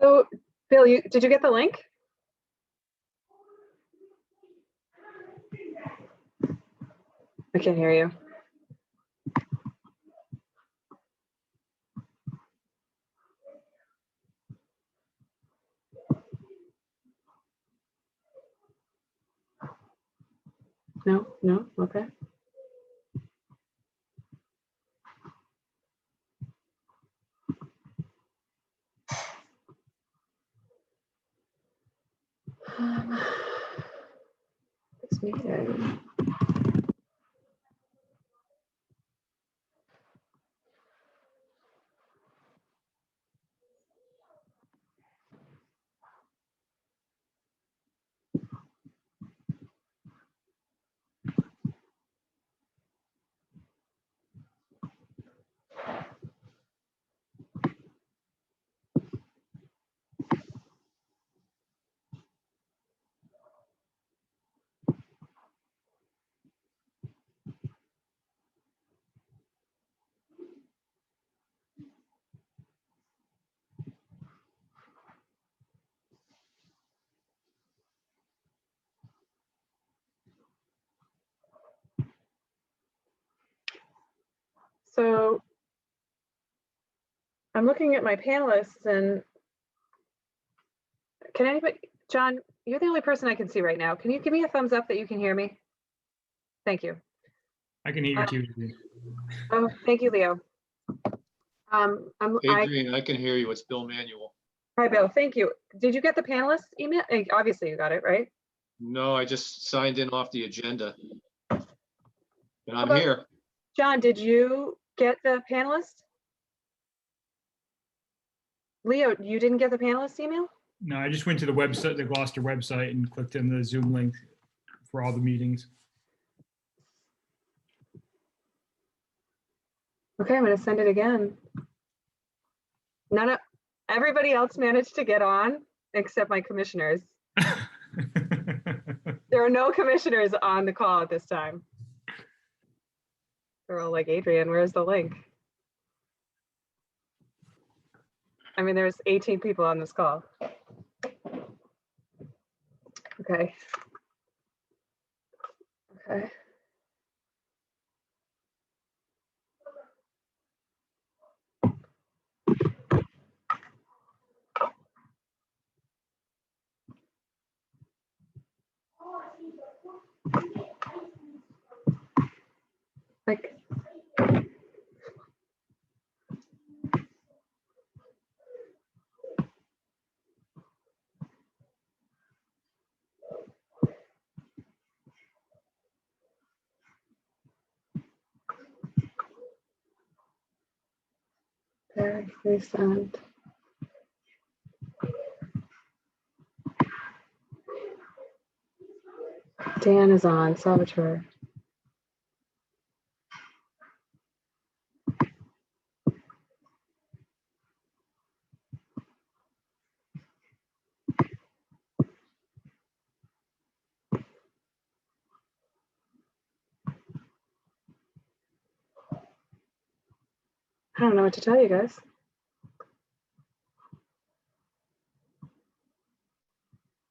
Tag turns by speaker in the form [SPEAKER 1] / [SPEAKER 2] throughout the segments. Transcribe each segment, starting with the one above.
[SPEAKER 1] So, Bill, did you get the link? I can't hear you. No, okay. This meeting. So I'm looking at my panelists and can anybody, John, you're the only person I can see right now. Can you give me a thumbs up that you can hear me? Thank you.
[SPEAKER 2] I can hear you too.
[SPEAKER 1] Oh, thank you, Leo.
[SPEAKER 3] Adrian, I can hear you. It's Bill Manuel.
[SPEAKER 1] Hi, Bill. Thank you. Did you get the panelist email? Obviously you got it, right?
[SPEAKER 3] No, I just signed in off the agenda. And I'm
[SPEAKER 1] about-
[SPEAKER 3] here.
[SPEAKER 1] John, did you get the panelist? Leo, you didn't get the panelist email?
[SPEAKER 2] No, I just went to the website, the Gloucester website, and clicked in the Zoom link for all the meetings.
[SPEAKER 1] Okay, I'm gonna send it again. Everybody else managed to get on except my commissioners. There are no commissioners on the call at this time. They're all like, Adrian, where's the link? I mean, there's 18 people on this call. Okay. Okay. Like, there, resend. Dan is on, Salvatore. I don't know what to tell you guys.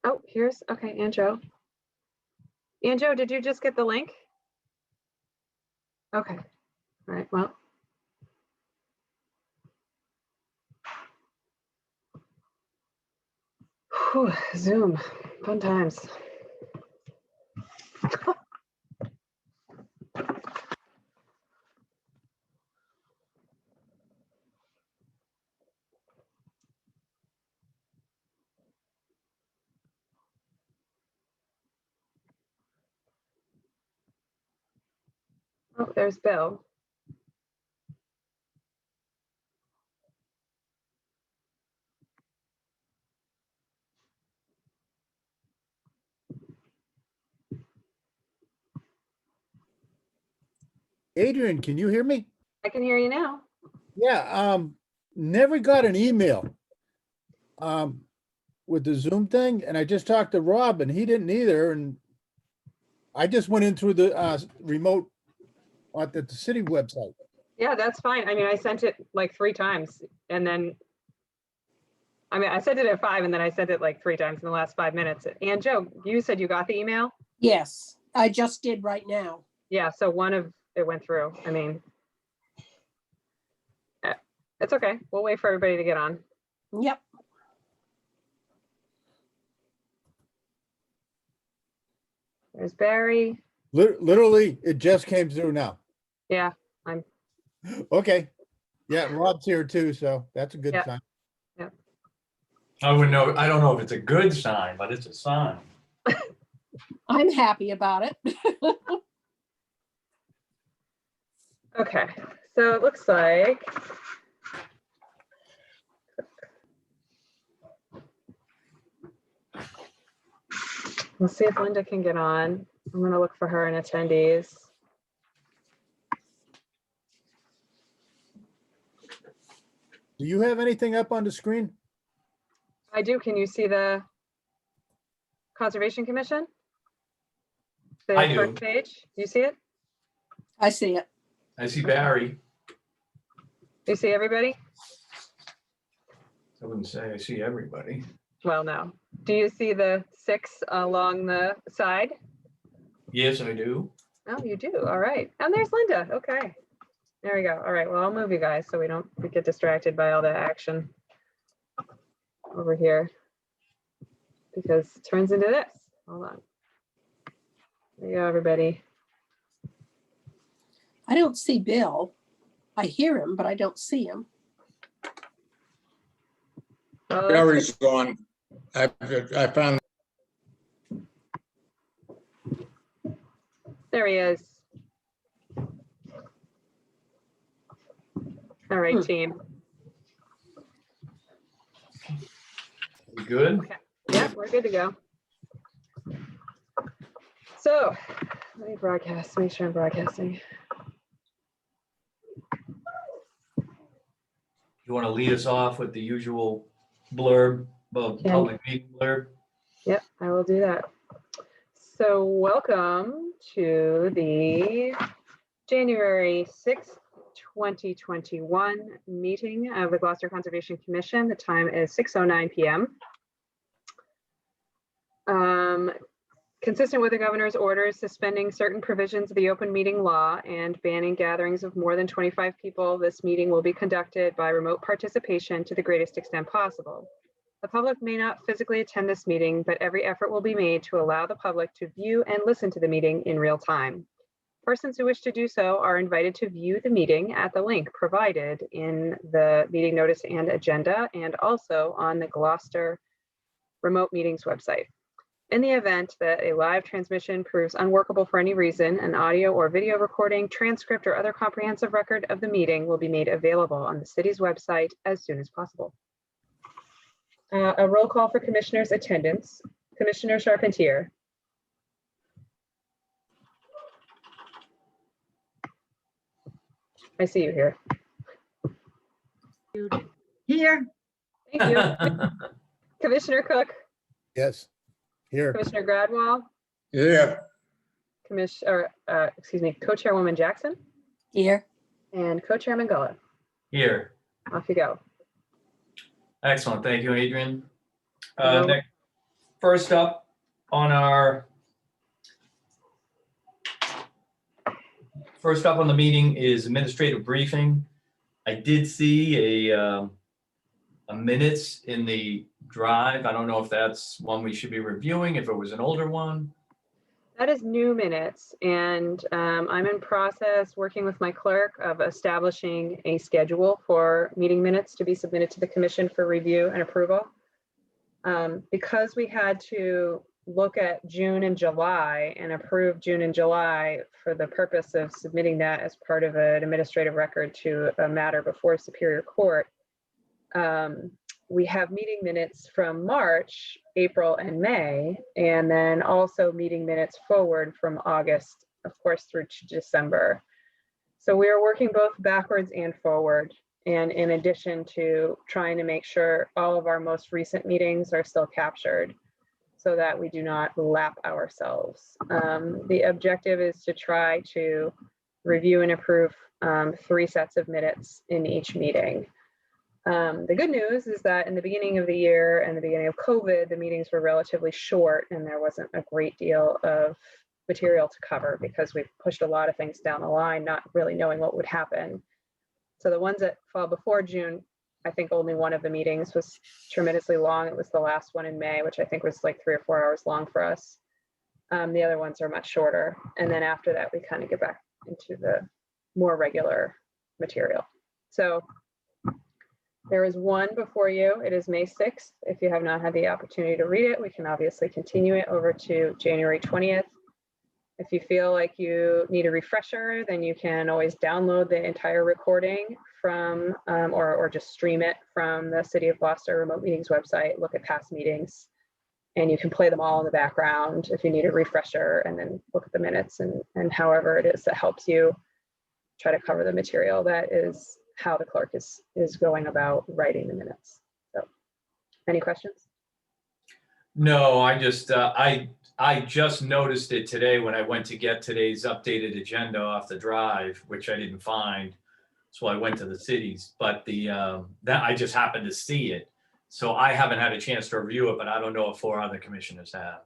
[SPEAKER 1] Oh, here's, okay, Anjo. Anjo, did you just get the link? Okay, all right, well. Whew, Zoom, fun times. Oh, there's Bill.
[SPEAKER 4] Adrian, can you hear me?
[SPEAKER 1] I can hear you now.
[SPEAKER 4] Yeah, never got an email with the Zoom thing, and I just talked to Rob and he didn't either, and I just went in through the remote at the city website.
[SPEAKER 1] Yeah, that's fine. I mean, I sent it like 3 times and then I mean, I sent it at 5 and then I sent it like 3 times in the last 5 minutes. And Joe, you said you got the email?
[SPEAKER 5] Yes, I just did right now.
[SPEAKER 1] Yeah, so one of it went through. I mean, it's okay. We'll wait for everybody to get on.
[SPEAKER 5] Yep.
[SPEAKER 1] There's Barry.
[SPEAKER 4] Literally, it just came through now.
[SPEAKER 1] Yeah,
[SPEAKER 4] Okay. Yeah, Rob's here too, so that's a good
[SPEAKER 1] Yeah.
[SPEAKER 4] sign.
[SPEAKER 6] I wouldn't know, I don't know if it's a good sign, but it's a sign.
[SPEAKER 5] I'm happy about it.
[SPEAKER 1] okay. So it looks like we'll see if Linda can get on. I'm gonna look for her in attendees.
[SPEAKER 4] Do you have anything up on the screen?
[SPEAKER 1] I do. Can you see the Conservation Commission? The
[SPEAKER 6] I do.
[SPEAKER 1] first page. Do you see it?
[SPEAKER 5] I see it.
[SPEAKER 6] I see Barry.
[SPEAKER 1] Do you see everybody?
[SPEAKER 6] I wouldn't say I see everybody.
[SPEAKER 1] Well, no. Do you see the 6 along the side?
[SPEAKER 6] Yes, I do.
[SPEAKER 1] Oh, you do. All right. And there's Linda. Okay. There we go. All right. Well, I'll move you guys so we don't get distracted by all the action over here because it turns into this. Hold on. There you go, everybody.
[SPEAKER 5] I don't see Bill. I hear him, but I don't see him.
[SPEAKER 1] Well, that's
[SPEAKER 7] Barry's gone. I found,
[SPEAKER 1] There he is. All right, team.
[SPEAKER 6] You good?
[SPEAKER 1] Yeah, we're good to go. So let me broadcast, make sure I'm broadcasting.
[SPEAKER 6] You want to lead us off with the usual blurb,
[SPEAKER 1] Yeah.
[SPEAKER 6] public meeting blurb?
[SPEAKER 1] Yep, I will do that. So welcome to the January 6th, 2021 meeting of the Gloucester Conservation Commission. The time is 6:09 p.m. Consistent with the governor's orders suspending certain provisions of the open meeting law and banning gatherings of more than 25 people, this meeting will be conducted by remote participation to the greatest extent possible. The public may not physically attend this meeting, but every effort will be made to allow the public to view and listen to the meeting in real time. Persons who wish to do so are invited to view the meeting at the link provided in the meeting notice and agenda, and also on the Gloucester Remote Meetings website. In the event that a live transmission proves unworkable for any reason, an audio or video recording, transcript, or other comprehensive record of the meeting will be made available on the city's website as soon as possible. A roll call for commissioners' attendance. Commissioner Charpentier. I see you here.
[SPEAKER 8] Here,
[SPEAKER 1] Thank you. Commissioner Cook,
[SPEAKER 4] Yes, here.
[SPEAKER 1] Commissioner Gradwell,
[SPEAKER 7] yeah,
[SPEAKER 1] Co-Chairwoman Jackson,
[SPEAKER 5] Here.
[SPEAKER 1] and Co-Chairman Gullo.
[SPEAKER 6] Here.
[SPEAKER 1] Off you go.
[SPEAKER 6] Excellent. Thank you, Adrian.
[SPEAKER 1] No.
[SPEAKER 6] Next, first up on the meeting is administrative briefing. I did see a minutes in the drive. I don't know if that's one we should be reviewing, if it was an older one.
[SPEAKER 1] That is new minutes, and I'm in process working with my clerk of establishing a schedule for meeting minutes to be submitted to the commission for review and approval. Because we had to look at June and July and approve June and July for the purpose of submitting that as part of an administrative record to a matter before Superior Court, we have meeting minutes from March, April, and May, and then also meeting minutes forward from August, of course, through to December. So we are working both backwards and forward, and in addition to trying to make sure all of our most recent meetings are still captured so that we do not lap ourselves. The objective is to try to review and approve 3 sets of minutes in each meeting. The good news is that in the beginning of the year and the beginning of COVID, the meetings were relatively short and there wasn't a great deal of material to cover because we pushed a lot of things down the line, not really knowing what would happen. So the ones that fall before June, I think only one of the meetings was tremendously long. It was the last one in May, which I think was like 3 or 4 hours long for us. The other ones are much shorter. And then after that, we kind of get back into the more regular material. So there is one before you. It is May 6th. If you have not had the opportunity to read it, we can obviously continue it over to January 20th. If you feel like you need a refresher, then you can always download the entire recording from, or just stream it from the City of Gloucester Remote Meetings website, look at past meetings, and you can play them all in the background if you need a refresher, and then look at the minutes and however it is that helps you try to cover the material. That is how the clerk is going about writing the minutes. So, any questions?
[SPEAKER 6] No, I just noticed it today when I went to get today's updated agenda off the drive, which I didn't find. So I went to the cities, but that I just happened to see it. So I haven't had a chance to review it, but I don't know if 4 other commissioners have.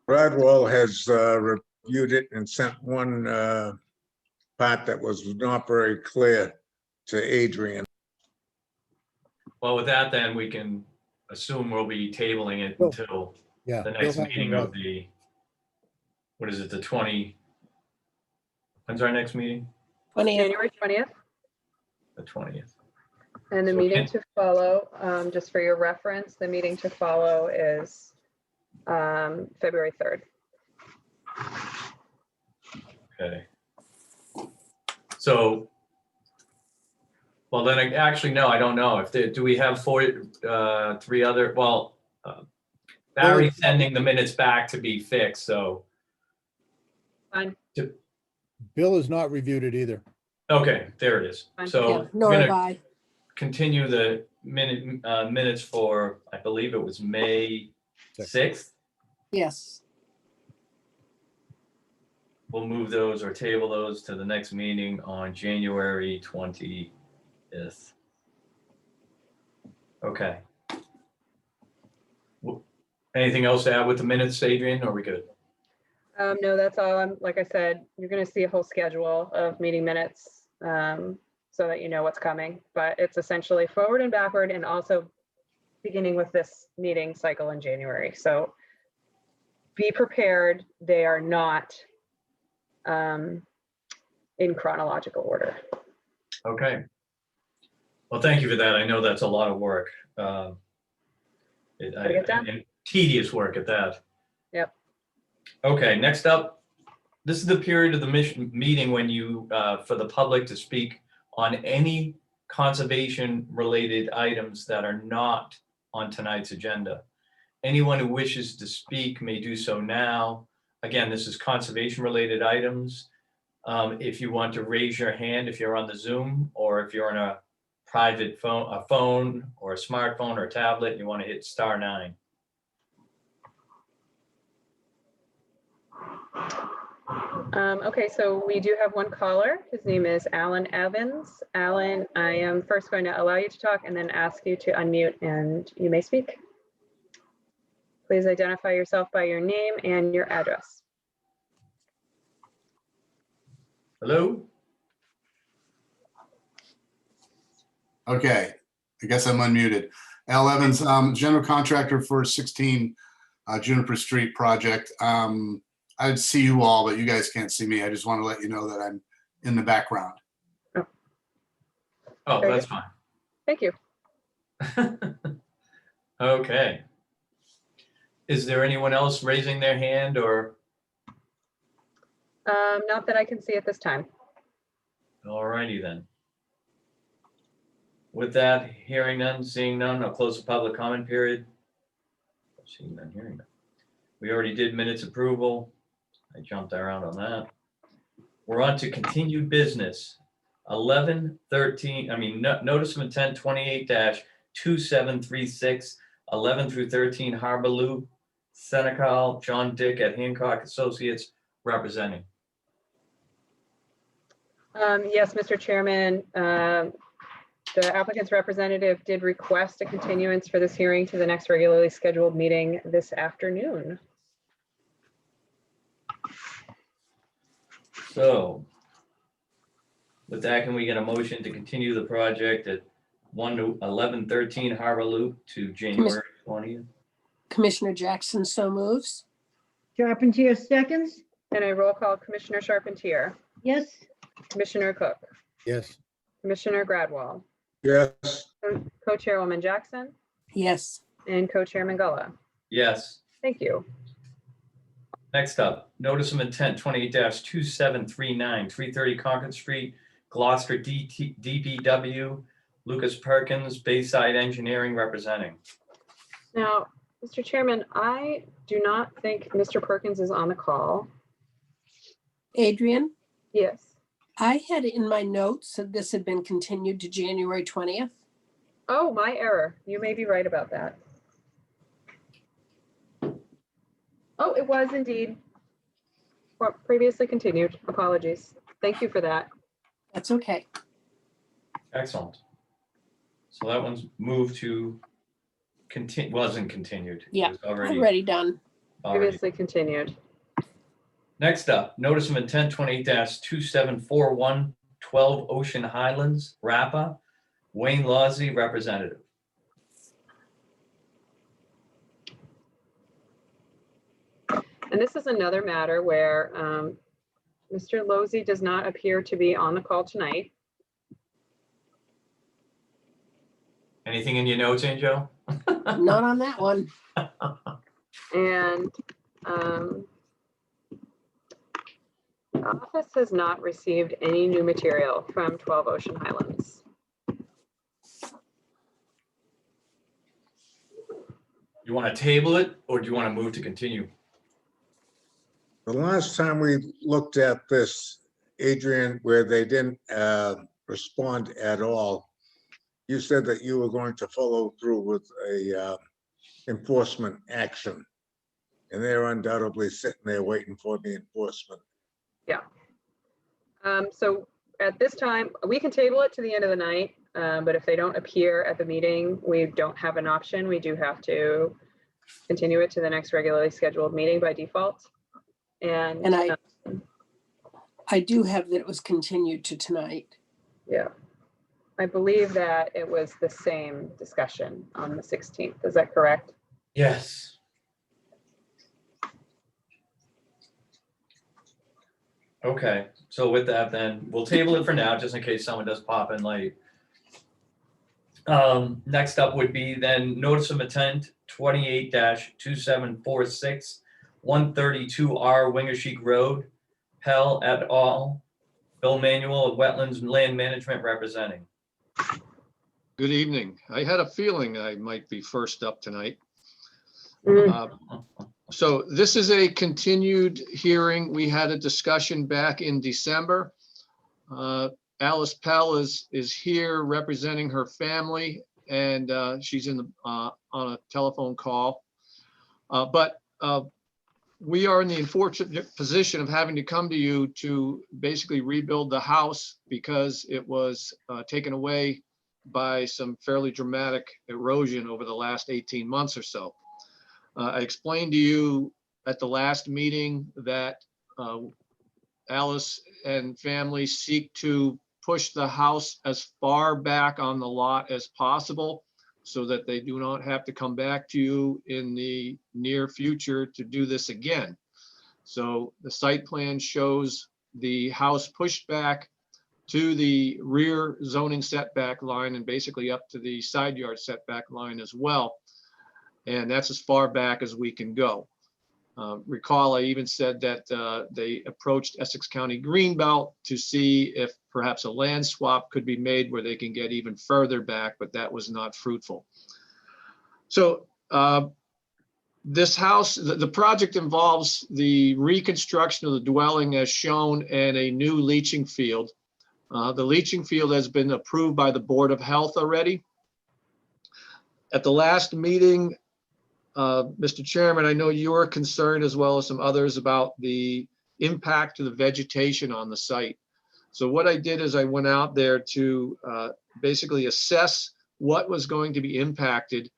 [SPEAKER 7] Bradwell has reviewed it and sent one part that was not very clear to Adrian.
[SPEAKER 6] Well, with that, then we can assume we'll be tabling it
[SPEAKER 4] Well,
[SPEAKER 6] until
[SPEAKER 4] Yeah.
[SPEAKER 6] the
[SPEAKER 4] Bill
[SPEAKER 6] next
[SPEAKER 4] hasn't
[SPEAKER 6] meeting
[SPEAKER 4] read
[SPEAKER 6] of the, what is it, the 20? When's our next meeting?
[SPEAKER 5] 20th.
[SPEAKER 1] January 20th.
[SPEAKER 6] The 20th.
[SPEAKER 1] And the
[SPEAKER 6] So
[SPEAKER 1] meeting
[SPEAKER 6] can-
[SPEAKER 1] to follow, just for your reference, the meeting to follow is February 3rd.
[SPEAKER 6] Okay. So, well, then actually, no, I don't know. Do we have 3 other, well, Barry's sending the minutes back to be fixed, so,
[SPEAKER 1] Fine.
[SPEAKER 4] Bill has not reviewed it either.
[SPEAKER 6] okay, there it is.
[SPEAKER 1] Fine.
[SPEAKER 6] So
[SPEAKER 5] Yeah,
[SPEAKER 6] we're
[SPEAKER 5] nor have
[SPEAKER 6] gonna
[SPEAKER 5] I.
[SPEAKER 6] continue the minutes for, I believe it was May 6th.
[SPEAKER 5] Yes.
[SPEAKER 6] We'll move those or table those to the next meeting on January 20th. Okay. Anything else to add with the minutes, Adrian? Or are we good?
[SPEAKER 1] No, that's all. Like I said, you're going to see a whole schedule of meeting minutes so that you know what's coming. But it's essentially forward and backward, and also beginning with this meeting cycle in January. So be prepared. They are not in chronological order.
[SPEAKER 6] Okay. Well, thank you for that. I know that's a lot of work.
[SPEAKER 1] Gotta get done.
[SPEAKER 6] And tedious work at that.
[SPEAKER 1] Yep.
[SPEAKER 6] Okay, next up, this is the period of the meeting when you, for the public to speak on any conservation-related items that are not on tonight's agenda. Anyone who wishes to speak may do so now. Again, this is conservation-related items. If you want to raise your hand, if you're on the Zoom, or if you're on a private phone, or a smartphone or a tablet, and you want to hit *9.
[SPEAKER 1] Okay, so we do have one caller. His name is Alan Evans. Alan, I am first going to allow you to talk and then ask you to unmute, and you may speak. Please identify yourself by your name and your address.
[SPEAKER 6] Hello?
[SPEAKER 8] Okay, I guess I'm unmuted. Al Evans, general contractor for 16 Juniper Street project. I'd see you all, but you guys can't see me. I just want to let you know that I'm in the background.
[SPEAKER 6] Oh,
[SPEAKER 1] Very
[SPEAKER 6] that's
[SPEAKER 1] good. Thank you.
[SPEAKER 6] fine. Okay. Is there anyone else raising their hand or?
[SPEAKER 1] Not that I can see at this time.
[SPEAKER 6] All righty then. With that, hearing none, seeing none, I'll close the public comment period. Seeing none, hearing none. We already did minutes approval. I jumped around on that. We're on to continued business. 11-13, notice of intent 28-2736, 11 through 13 Harbor Loop, Senecal, John Dick at Hancock Associates representing.
[SPEAKER 1] Yes, Mr. Chairman, The applicant's representative did request a continuance for this hearing to the next regularly scheduled meeting this afternoon.
[SPEAKER 6] So with that, can we get a motion to continue the project at 1-11-13 Harbor Loop to January 20th?
[SPEAKER 5] Commissioner Jackson so moves.
[SPEAKER 9] Charpentier seconds.
[SPEAKER 1] And I roll call Commissioner Charpentier,
[SPEAKER 9] Yes.
[SPEAKER 1] Commissioner Cook,
[SPEAKER 4] Yes.
[SPEAKER 1] Commissioner Gradwell,
[SPEAKER 7] yes,
[SPEAKER 1] Co-Chairwoman Jackson,
[SPEAKER 5] Yes.
[SPEAKER 1] and Co-Chairman Gullo.
[SPEAKER 6] Yes.
[SPEAKER 1] Thank you.
[SPEAKER 6] Next up, notice of intent 28-2739, 330 Concord Street, Gloucester DPW, Lucas Perkins, Bayside Engineering representing.
[SPEAKER 1] Now, Mr. Chairman, I do not think Mr. Perkins is on the call.
[SPEAKER 5] Adrian,
[SPEAKER 1] Yes.
[SPEAKER 5] I had in my notes that this had been continued to January 20th.
[SPEAKER 1] Oh, my error. You may be right about that. Oh, it was indeed. Well, previously continued. Apologies. Thank you for that.
[SPEAKER 5] That's okay.
[SPEAKER 6] Excellent. So that one's moved to wasn't continued. It
[SPEAKER 5] Yeah,
[SPEAKER 6] was Already.
[SPEAKER 5] Already done.
[SPEAKER 1] Previously continued.
[SPEAKER 6] Next up, notice of intent 28-2741, 12 Ocean Highlands, Rappa, Wayne Lawsey, representative.
[SPEAKER 1] And this is another matter where Mr. Losey does not appear to be on the call tonight.
[SPEAKER 6] Anything in your notes, Joe?
[SPEAKER 5] Not on that one.
[SPEAKER 1] And the office has not received any new material from 12 Ocean Highlands.
[SPEAKER 6] You want to table it or do you want to move to continue?
[SPEAKER 7] the last time we looked at this, Adrian, where they didn't respond at all, you said that you were going to follow through with a enforcement action. And they're undoubtedly sitting there waiting for the enforcement.
[SPEAKER 1] So at this time, we can table it to the end of the night, but if they don't appear at the meeting, we don't have an option. We do have to continue it to the next regularly scheduled meeting by default.
[SPEAKER 5] And I do have that it was continued to tonight.
[SPEAKER 1] Yeah, I believe that it was the same discussion on the 16th. Is that correct?
[SPEAKER 6] Yes. Okay, so with that, then we'll table it for now, just in case someone does pop in late. Next up would be then notice of intent 28-2746, 132R Wingersheek Road, Pell et al. Bill Manuel of Wetlands and Land Management representing.
[SPEAKER 3] Good evening. I had a feeling I might be first up tonight. So this is a continued hearing. We had a discussion back in December. Alice Pell is here representing her family, and she's in the on a telephone call. But we are in the unfortunate position of having to come to you to basically rebuild the house because it was taken away by some fairly dramatic erosion over the last 18 months or so. I explained to you at the last meeting that Alice and family seek to push the house as far back on the lot as possible so that they do not have to come back to you in the near future to do this again. So the site plan shows the house pushed back to the rear zoning setback line and basically up to the side yard setback line as well. And that's as far back as we can go. Recall, I even said that they approached Essex County Greenbelt to see if perhaps a land swap could be made where they can get even further back, but that was not fruitful. So this house, the project involves the reconstruction of the dwelling as shown and a new leaching field. The leaching field has been approved by the Board of Health already. At the last meeting, Mr. Chairman, I know you are concerned as well as some others about the impact to the vegetation on the site. So what I did is I went out there to basically assess what was going to be impacted.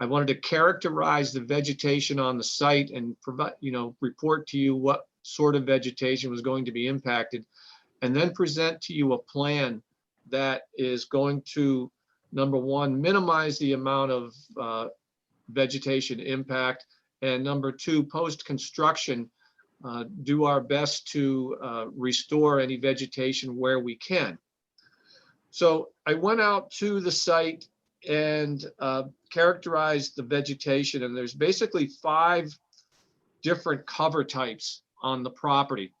[SPEAKER 3] I wanted to characterize the vegetation on the site and provide, report to you what sort of vegetation was going to be impacted, and then present to you a plan that is going to, number one, minimize the amount of vegetation impact, and number two, post-construction, do our best to restore any vegetation where we can. So I went out to the site and characterized the vegetation, and there's basically 5 different cover types on the property.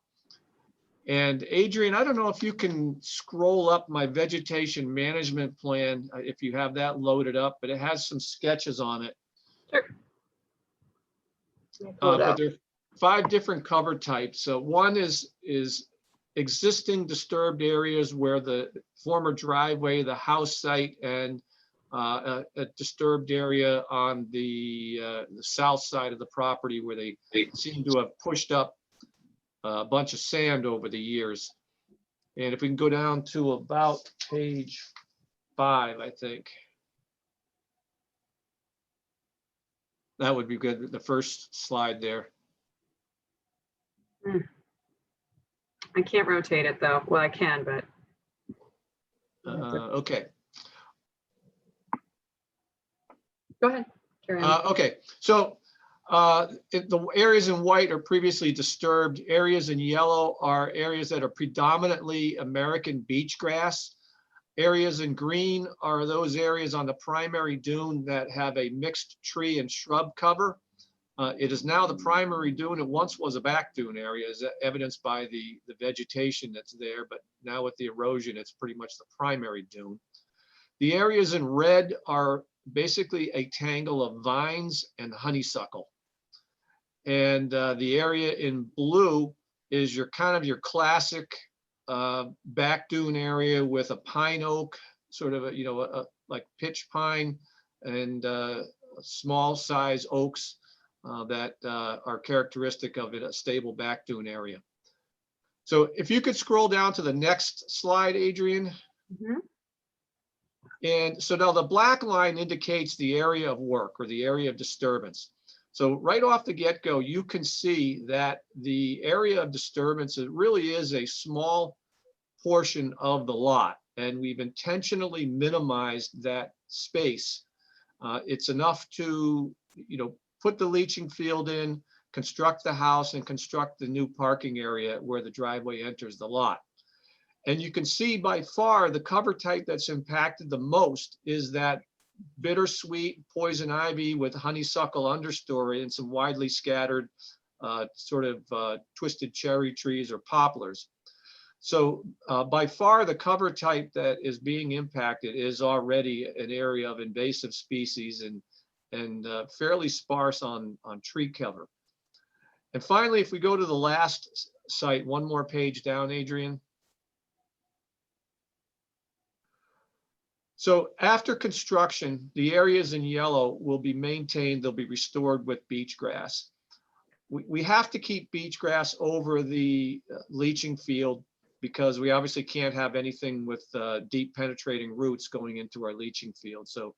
[SPEAKER 3] And Adrian, I don't know if you can scroll up my vegetation management plan, if you have that loaded up, but it has some sketches on it.
[SPEAKER 1] Sure. Let me pull it
[SPEAKER 3] But
[SPEAKER 1] up.
[SPEAKER 3] there are 5 different cover types. So one is existing disturbed areas where the former driveway, the house site, and a disturbed area on the south side of the property where they seem to have pushed up a bunch of sand over the years. And if we can go down to about page 5, I think. That would be good, the first slide there.
[SPEAKER 1] I can't rotate it though. Well, I can, but
[SPEAKER 3] Okay.
[SPEAKER 1] go ahead. Carry on.
[SPEAKER 3] Okay, so the areas in white are previously disturbed. Areas in yellow are areas that are predominantly American beach grass. Areas in green are those areas on the primary dune that have a mixed tree and shrub cover. It is now the primary dune. It once was a back dune area, as evidenced by the vegetation that's there, but now with the erosion, it's pretty much the primary dune. The areas in red are basically a tangle of vines and honeysuckle. And the area in blue is your kind of your classic back dune area with a pine oak, sort of like pitch pine and small size oaks that are characteristic of it, a stable back dune area. So if you could scroll down to the next slide, Adrian.
[SPEAKER 1] Mhm.
[SPEAKER 3] And so now the black line indicates the area of work or the area of disturbance. So right off the get-go, you can see that the area of disturbance, it really is a small portion of the lot. And we've intentionally minimized that space. It's enough to, put the leaching field in, construct the house, and construct the new parking area where the driveway enters the lot. And you can see by far the cover type that's impacted the most is that bittersweet poison ivy with honeysuckle understory and some widely scattered twisted cherry trees or poplars. So by far the cover type that is being impacted is already an area of invasive species and fairly sparse on tree cover. And finally, if we go to the last site, one more page down, Adrian. So after construction, the areas in yellow will be maintained, they'll be restored with beach grass. We have to keep beach grass over the leaching field because we obviously can't have anything with deep penetrating roots going into our leaching field. So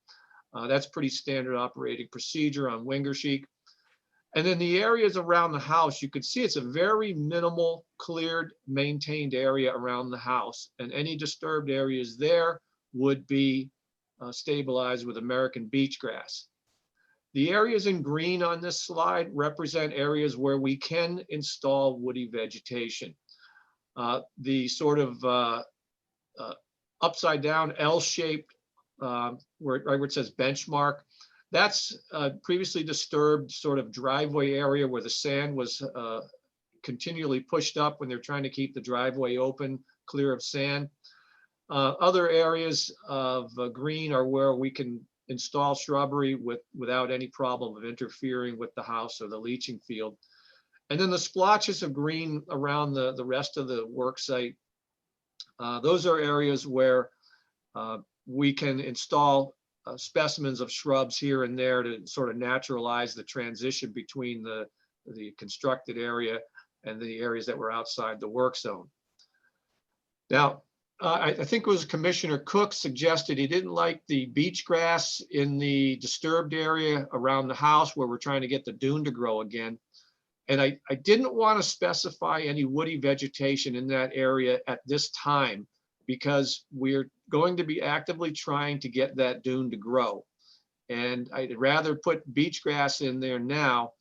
[SPEAKER 3] that's pretty standard operating procedure on Wingersheek. And then the areas around the house, you can see it's a very minimal, cleared, maintained area around the house. And any disturbed areas there would be stabilized with American beach grass. The areas in green on this slide represent areas where we can install woody vegetation. The sort of upside down L-shaped, where it says benchmark, that's previously disturbed sort of driveway area where the sand was continually pushed up when they're trying to keep the driveway open, clear of sand. Other areas of green are where we can install shrubbery without any problem of interfering with the house or the leaching field. And then the splotches of green around the rest of the work site, those are areas where we can install specimens of shrubs here and there to sort of naturalize the transition between the constructed area and the areas that were outside the work zone. Now, I think it was Commissioner Cook suggested he didn't like the beach grass in the disturbed area around the house where we're trying to get the dune to grow again. And I didn't want to specify any woody vegetation in that area at this time because we're going to be actively trying to get that dune to grow. And I'd rather put beach grass in there now.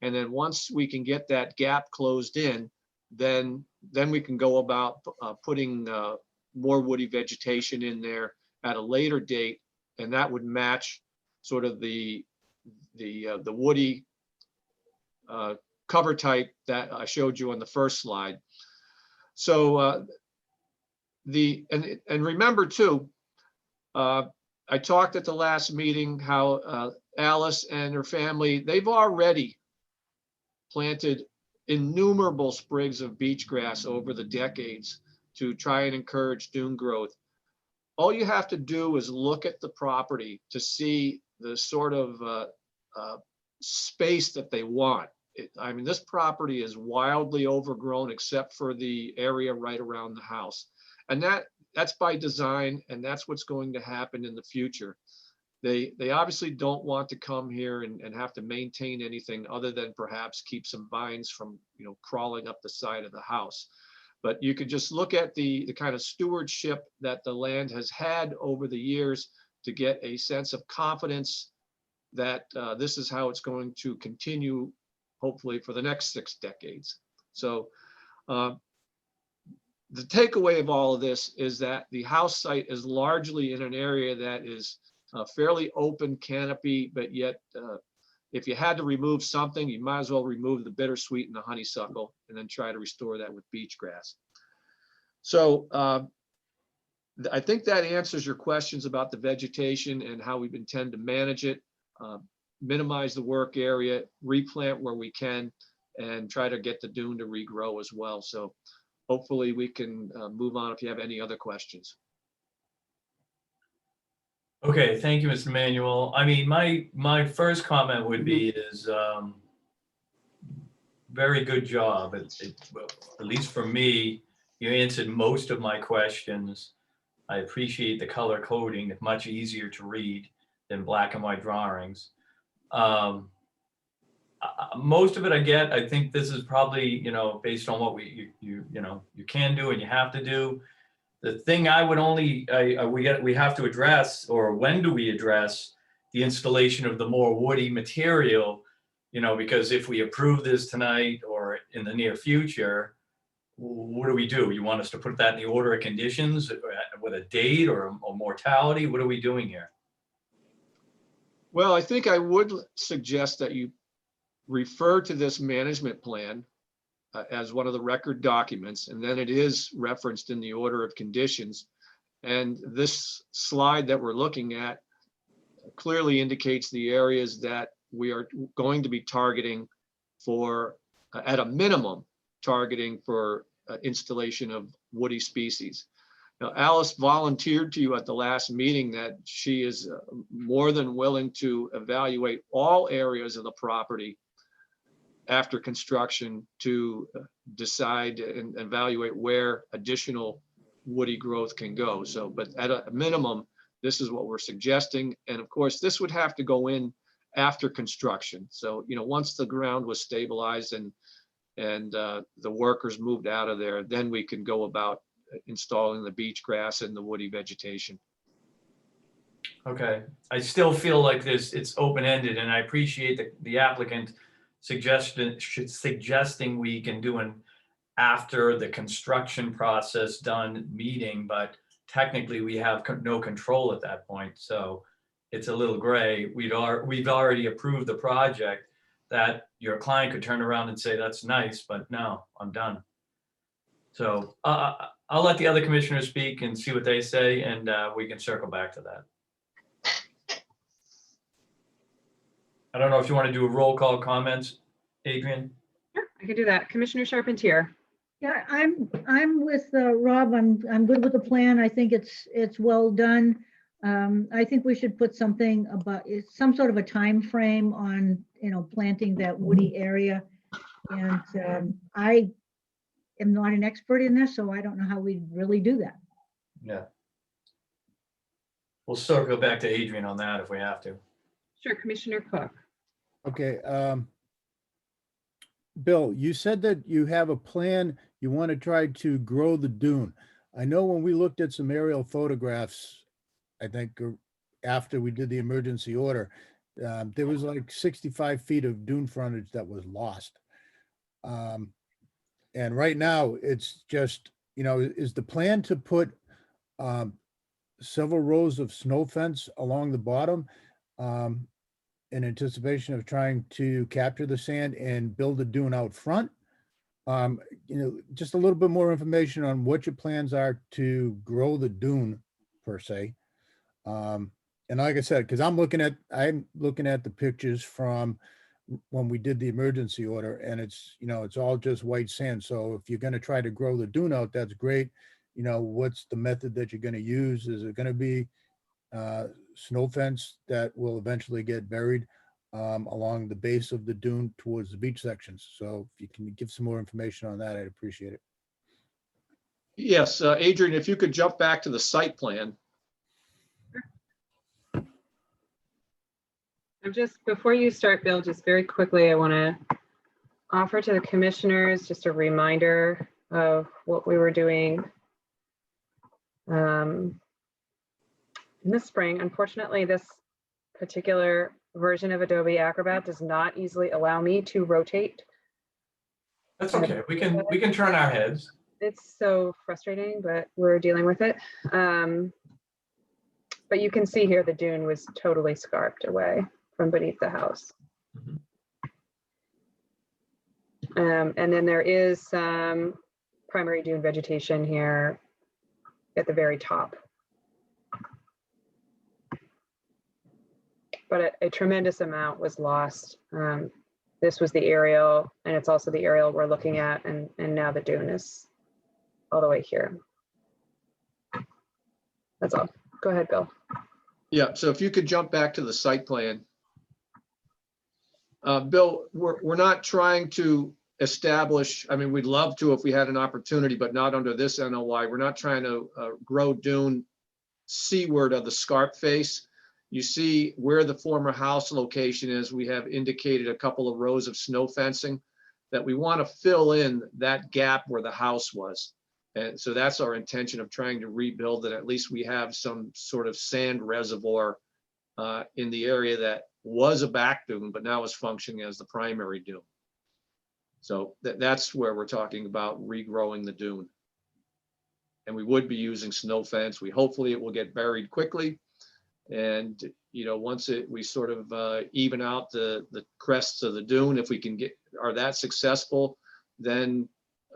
[SPEAKER 3] And then once we can get that gap closed in, then we can go about putting more woody vegetation in there at a later date. And that would match sort of the woody cover type that I showed you on the first slide. So and remember too, I talked at the last meeting how Alice and her family, they've already planted innumerable sprigs of beach grass over the decades to try and encourage dune growth. All you have to do is look at the property to see the sort of space that they want. I mean, this property is wildly overgrown except for the area right around the house. And that's by design, and that's what's going to happen in the future. They obviously don't want to come here and have to maintain anything other than perhaps keep some vines from, crawling up the side of the house. But you could just look at the kind of stewardship that the land has had over the years to get a sense of confidence that this is how it's going to continue, hopefully for the next 6 decades. So the takeaway of all of this is that the house site is largely in an area that is fairly open canopy, but yet if you had to remove something, you might as well remove the bittersweet and the honeysuckle and then try to restore that with beach grass. So I think that answers your questions about the vegetation and how we intend to manage it, minimize the work area, replant where we can, and try to get the dune to regrow as well. So hopefully we can move on if you have any other questions.
[SPEAKER 6] Okay, thank you, Mr. Manuel. I mean, my first comment would be is very good job. At least for me, you answered most of my questions. I appreciate the color coding. It's much easier to read than black and white drawings. Most of it I get. I think this is probably, based on what you can do and you have to do. The thing I would we have to address, or when do we address the installation of the more woody material? Because if we approve this tonight or in the near future, what do we do? You want us to put that in the order of conditions with a date or a mortality? What are we doing here?
[SPEAKER 3] Well, I think I would suggest that you refer to this management plan as one of the record documents, and then it is referenced in the order of conditions. And this slide that we're looking at clearly indicates the areas that we are going to be targeting for, at a minimum, targeting for installation of woody species. Now, Alice volunteered to you at the last meeting that she is more than willing to evaluate all areas of the property after construction to decide and evaluate where additional woody growth can go. So, but at a minimum, this is what we're suggesting. And of course, this would have to go in after construction. So, once the ground was stabilized and the workers moved out of there, then we can go about installing the beach grass and the woody vegetation.
[SPEAKER 6] Okay, I still feel like it's open-ended, and I appreciate the applicant suggesting we can do an after the construction process done meeting, but technically we have no control at that point. So it's a little gray. We've already approved the project that your client could turn around and say, that's nice, but no, I'm done. So I'll let the other commissioners speak and see what they say, and we can circle back to that. I don't know if you want to do a roll call comments, Adrian?
[SPEAKER 1] Sure, I could do that. Commissioner Charpentier.
[SPEAKER 9] Yeah, I'm with Rob. I'm good with the plan. I think it's well done. I think we should put something about some sort of a time frame on, planting that woody area. And am not an expert in this, so I don't know how we really do that.
[SPEAKER 6] Yeah. We'll circle back to Adrian on that if we have to.
[SPEAKER 1] Sure, Commissioner Cook.
[SPEAKER 4] Okay, Bill, you said that you have a plan, you want to try to grow the dune. I know when we looked at some aerial photographs, I think after we did the emergency order, there was like 65 feet of dune frontage that was lost. And right now, it's just, is the plan to put several rows of snow fence along the bottom in anticipation of trying to capture the sand and build a dune out front? Just a little bit more information on what your plans are to grow the dune per se. And like I said, because I'm looking at the pictures from when we did the emergency order, and it's all just white sand. So if you're going to try to grow the dune out, that's great. What's the method that you're going to use? Is it going to be snow fence that will eventually get buried along the base of the dune towards the beach sections? So if you can give some more information on that, I'd appreciate it.
[SPEAKER 3] Yes, Adrian, if you could jump back to the site plan.
[SPEAKER 1] Before you start, Bill, just very quickly, I want to offer to the commissioners just a reminder of what we were doing in the spring. Unfortunately, this particular version of Adobe Acrobat does not easily allow me to rotate.
[SPEAKER 6] That's okay. We can turn our heads.
[SPEAKER 1] It's so frustrating, but we're dealing with it. But you can see here the dune was totally scarped away from beneath the house. And then there is some primary dune vegetation here at the very top. But a tremendous amount was lost. This was the aerial, and it's also the aerial we're looking at, and now the dune is all the way here. That's all. Go ahead, Bill.
[SPEAKER 3] Yeah, so if you could jump back to the site plan. Bill, we're not trying to establish, I mean, we'd love to if we had an opportunity, but not under this NOI. We're not trying to grow dune seaward of the scarp face. You see where the former house location is. We have indicated a couple of rows of snow fencing that we want to fill in that gap where the house was. And so that's our intention of trying to rebuild it. At least we have some sort of sand reservoir in the area that was a back dune, but now is functioning as the primary dune. So that's where we're talking about regrowing the dune. And we would be using snow fence. Hopefully it will get buried quickly. And, once we sort of even out the crests of the dune, if we can are that successful, then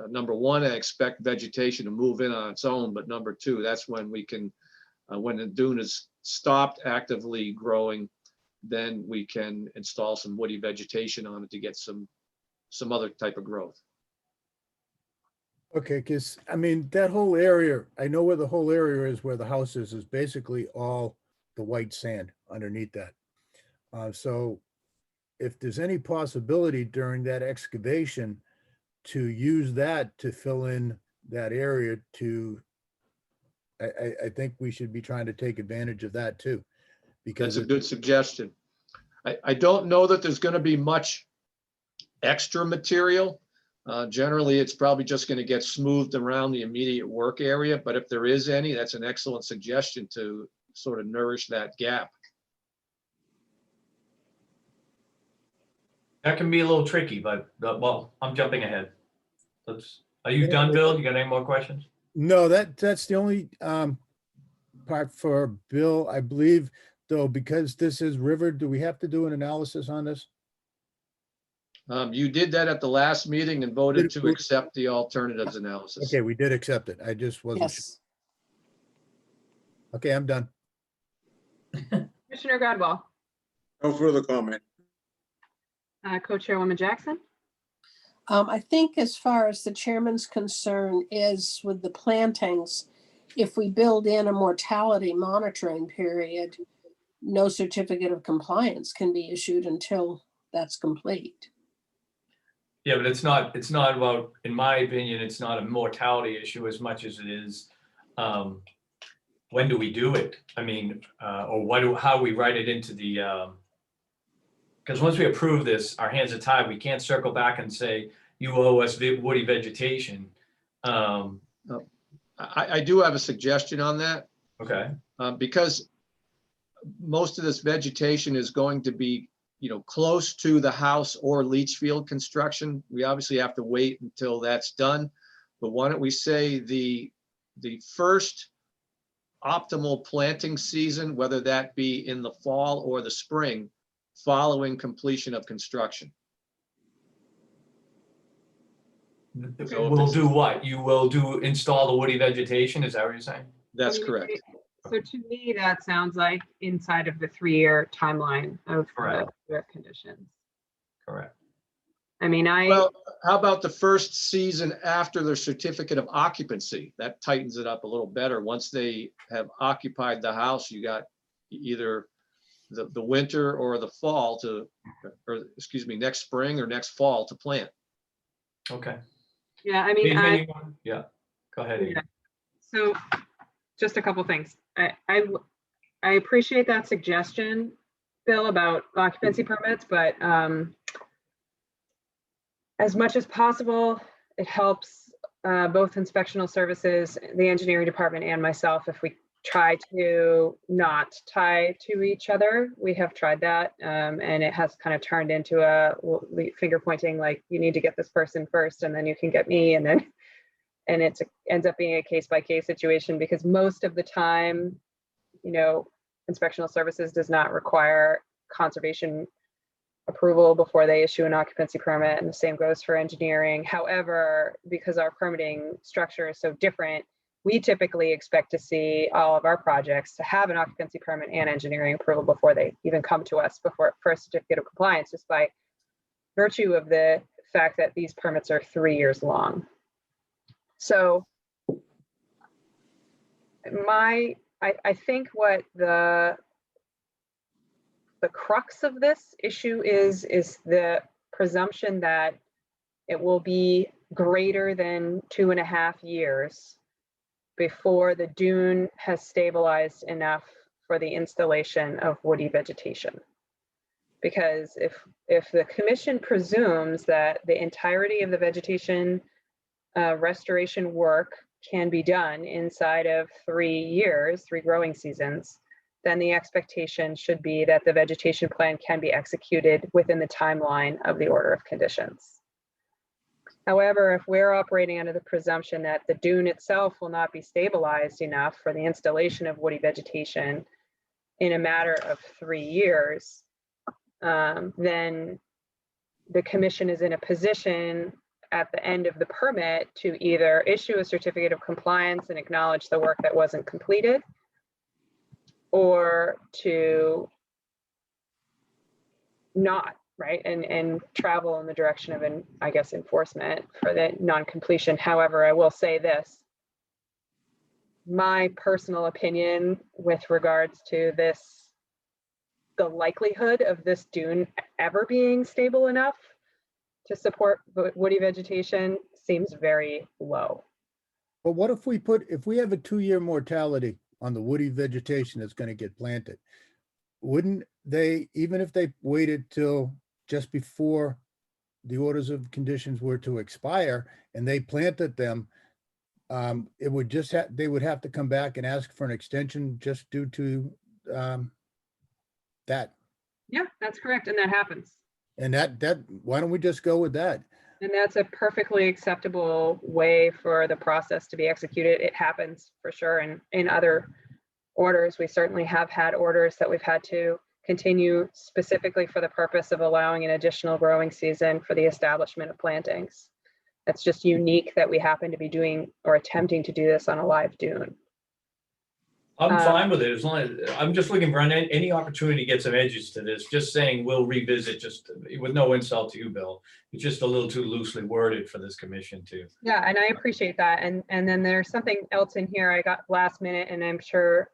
[SPEAKER 3] number one, I expect vegetation to move in on its own. But number two, that's when we can, when the dune is stopped actively growing, then we can install some woody vegetation on it to get some other type of growth.
[SPEAKER 4] Okay, because I mean, that whole area, I know where the whole area is where the house is basically all the white sand underneath that. So if there's any possibility during that excavation to use that to fill in that area I think we should be trying to take advantage of that too. Because
[SPEAKER 3] that's a good suggestion. I don't know that there's going to be much extra material. Generally, it's probably just going to get smoothed around the immediate work area. But if there is any, that's an excellent suggestion to sort of nourish that gap.
[SPEAKER 6] That can be a little tricky, but well, I'm jumping ahead. Are you done, Bill? You got any more questions?
[SPEAKER 4] No, that's the only part for Bill, I believe, though, because this is river, do we have to do an analysis on this?
[SPEAKER 3] You did that at the last meeting and voted to accept the alternatives analysis.
[SPEAKER 4] Okay, we did accept it. I just wasn't sure.
[SPEAKER 5] Yes.
[SPEAKER 4] Okay, I'm done.
[SPEAKER 1] Commissioner Godwall.
[SPEAKER 7] No further comment.
[SPEAKER 1] Co-Chairwoman Jackson.
[SPEAKER 5] I think as far as the chairman's concern is with the plantings, if we build in a mortality monitoring period, no certificate of compliance can be issued until that's complete.
[SPEAKER 6] Yeah, but it's not about, in my opinion, it's not a mortality issue as much as it is, when do we do it? I mean, or how we write it into the, because once we approve this, our hands are tied. We can't circle back and say, you owe us woody vegetation.
[SPEAKER 3] I do have a suggestion on that,
[SPEAKER 6] Okay,
[SPEAKER 3] because most of this vegetation is going to be, close to the house or leach field construction. We obviously have to wait until that's done. But why don't we say the first optimal planting season, whether that be in the fall or the spring, following completion of construction.
[SPEAKER 6] we'll do what? You will install the woody vegetation? Is that what you're saying?
[SPEAKER 3] That's
[SPEAKER 1] I mean,
[SPEAKER 3] correct.
[SPEAKER 1] So to me, that sounds like inside of the 3-year timeline of
[SPEAKER 6] Correct.
[SPEAKER 1] the conditions.
[SPEAKER 6] Correct.
[SPEAKER 1] I mean,
[SPEAKER 3] Well, how about the first season after their certificate of occupancy? That tightens it up a little better. Once they have occupied the house, you got either the winter or the fall next spring or next fall to plant.
[SPEAKER 6] Okay.
[SPEAKER 1] yeah, I mean,
[SPEAKER 6] Yeah, go ahead. Amy.
[SPEAKER 1] yeah. So just a couple things. I appreciate that suggestion, Bill, about occupancy permits, but as much as possible, it helps both inspectional services, the engineering department, and myself if we try to not tie to each other. We have tried that, and it has kind of turned into a finger pointing, like you need to get this person first, and then you can get me, and it ends up being a case-by-case situation, because most of the time, inspectional services does not require conservation approval before they issue an occupancy permit, and the same goes for engineering. However, because our permitting structure is so different, we typically expect to see all of our projects to have an occupancy permit and engineering approval before they even come to us for a certificate of compliance, just by virtue of the fact that these permits are 3 years long. So I think what the crux of this issue is the presumption that it will be greater than 2.5 years before the dune has stabilized enough for the installation of woody vegetation. Because if the commission presumes that the entirety of the vegetation restoration work can be done inside of 3 years, 3 growing seasons, then the expectation should be that the vegetation plan can be executed within the timeline of the order of conditions. However, if we're operating under the presumption that the dune itself will not be stabilized enough for the installation of woody vegetation in a matter of 3 years, then the commission is in a position at the end of the permit to either issue a certificate of compliance and acknowledge the work that wasn't completed, or to not, right, and travel in the direction of enforcement for the non-completion. However, I will say this, my personal opinion with regards to this, the likelihood of this dune ever being stable enough to support woody vegetation seems very low.
[SPEAKER 4] But what if we have a 2-year mortality on the woody vegetation that's going to get planted? Wouldn't they, even if they waited till just before the orders of conditions were to expire and they planted them, it would just they would have to come back and ask for an extension just due to that.
[SPEAKER 1] Yeah, that's correct, and that happens.
[SPEAKER 4] And that why don't we just go with that?
[SPEAKER 1] And that's a perfectly acceptable way for the process to be executed. It happens for sure. And in other orders, we certainly have had orders that we've had to continue specifically for the purpose of allowing an additional growing season for the establishment of plantings. That's just unique that we happen to be doing or attempting to do this on a live dune.
[SPEAKER 6] I'm fine with it, as long as, I'm just looking for any opportunity to get some edges to this. Just saying we'll revisit, just with no insult to you, Bill. It's just a little too loosely worded for this commission too.
[SPEAKER 1] Yeah, and I appreciate that. And then there's something else in here I got last minute, and I'm sure,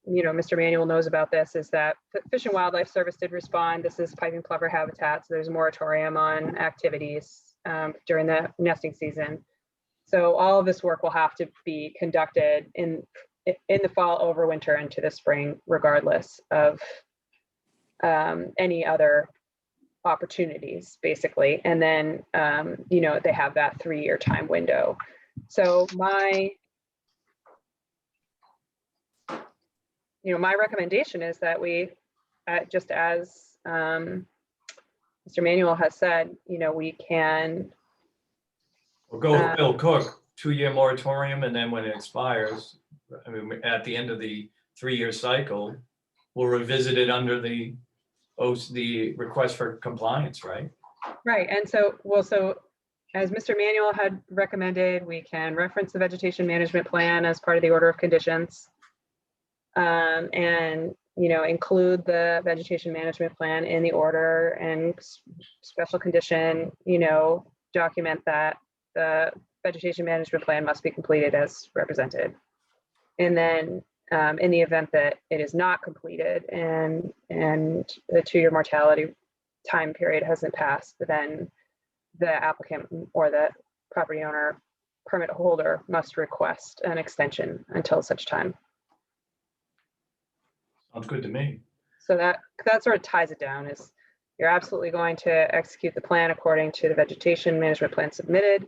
[SPEAKER 1] Mr. Manuel knows about this, is that Fish and Wildlife Service did respond. This is piping plover habitat, so there's a moratorium on activities during the nesting season. So all of this work will have to be conducted in the fall, over winter, into the spring, regardless of any other opportunities, basically. And then, they have that 3-year time window. So my recommendation is that we, just as Mr. Manuel has said, we can,
[SPEAKER 6] We'll go with Bill Cook, 2-year moratorium, and then when it expires, I mean, at the end of the 3-year cycle, we'll revisit it under the request for compliance, right?
[SPEAKER 1] right. And so as Mr. Manuel had recommended, we can reference the vegetation management plan as part of the order of conditions. And, include the vegetation management plan in the order, and special condition, document that the vegetation management plan must be completed as represented. And then in the event that it is not completed and the 2-year mortality time period hasn't passed, then the applicant or the property owner permit holder must request an extension until such time.
[SPEAKER 6] Sounds good to me.
[SPEAKER 1] So that sort of ties it down. Is you're absolutely going to execute the plan according to the vegetation management plan submitted,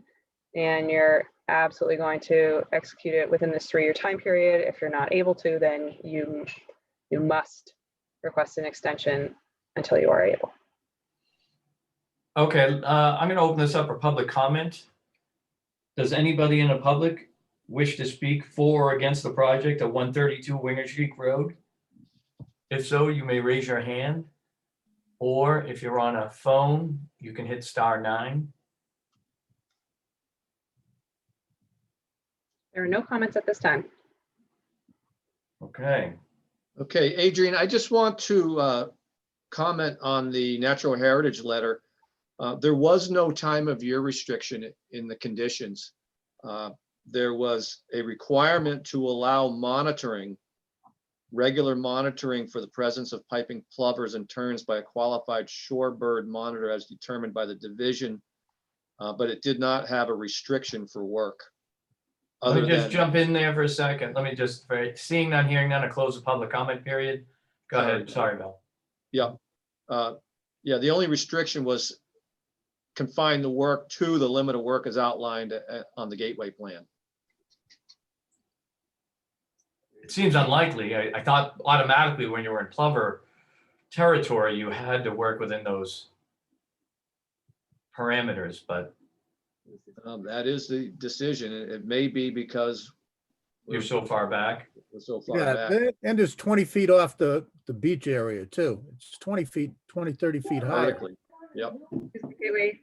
[SPEAKER 1] and you're absolutely going to execute it within this 3-year time period. If you're not able to, then you must request an extension until you are able.
[SPEAKER 6] Okay, I'm going to open this up for public comment. Does anybody in the public wish to speak for or against the project at 132 Wingersheek Road? If so, you may raise your hand, or if you're on a phone, you can hit *9.
[SPEAKER 1] There are no comments at this time.
[SPEAKER 6] Okay,
[SPEAKER 3] Okay, Adrian, I just want to comment on the natural heritage letter. There was no time of year restriction in the conditions. There was a requirement to allow monitoring, regular monitoring for the presence of piping plovers and terns by a qualified shorebird monitor as determined by the division, but it did not have a restriction for work.
[SPEAKER 6] let me
[SPEAKER 3] Other
[SPEAKER 6] just
[SPEAKER 3] than,
[SPEAKER 6] jump in there for a second. Let me just, seeing none, hearing none, I close the public comment period. Go ahead, sorry, Bill.
[SPEAKER 3] yeah, the only restriction was confine the work to the limit of work as outlined on the gateway plan.
[SPEAKER 6] It seems unlikely. I thought automatically when you were in plover territory, you had to work within those parameters, but
[SPEAKER 3] That is the decision. It may be because
[SPEAKER 6] you're so far back.
[SPEAKER 3] we're so far
[SPEAKER 4] Yeah,
[SPEAKER 3] back.
[SPEAKER 4] and it's 20 feet off the beach area too. It's 30 feet high.
[SPEAKER 3] Vertically. Yep.
[SPEAKER 1] Gateway.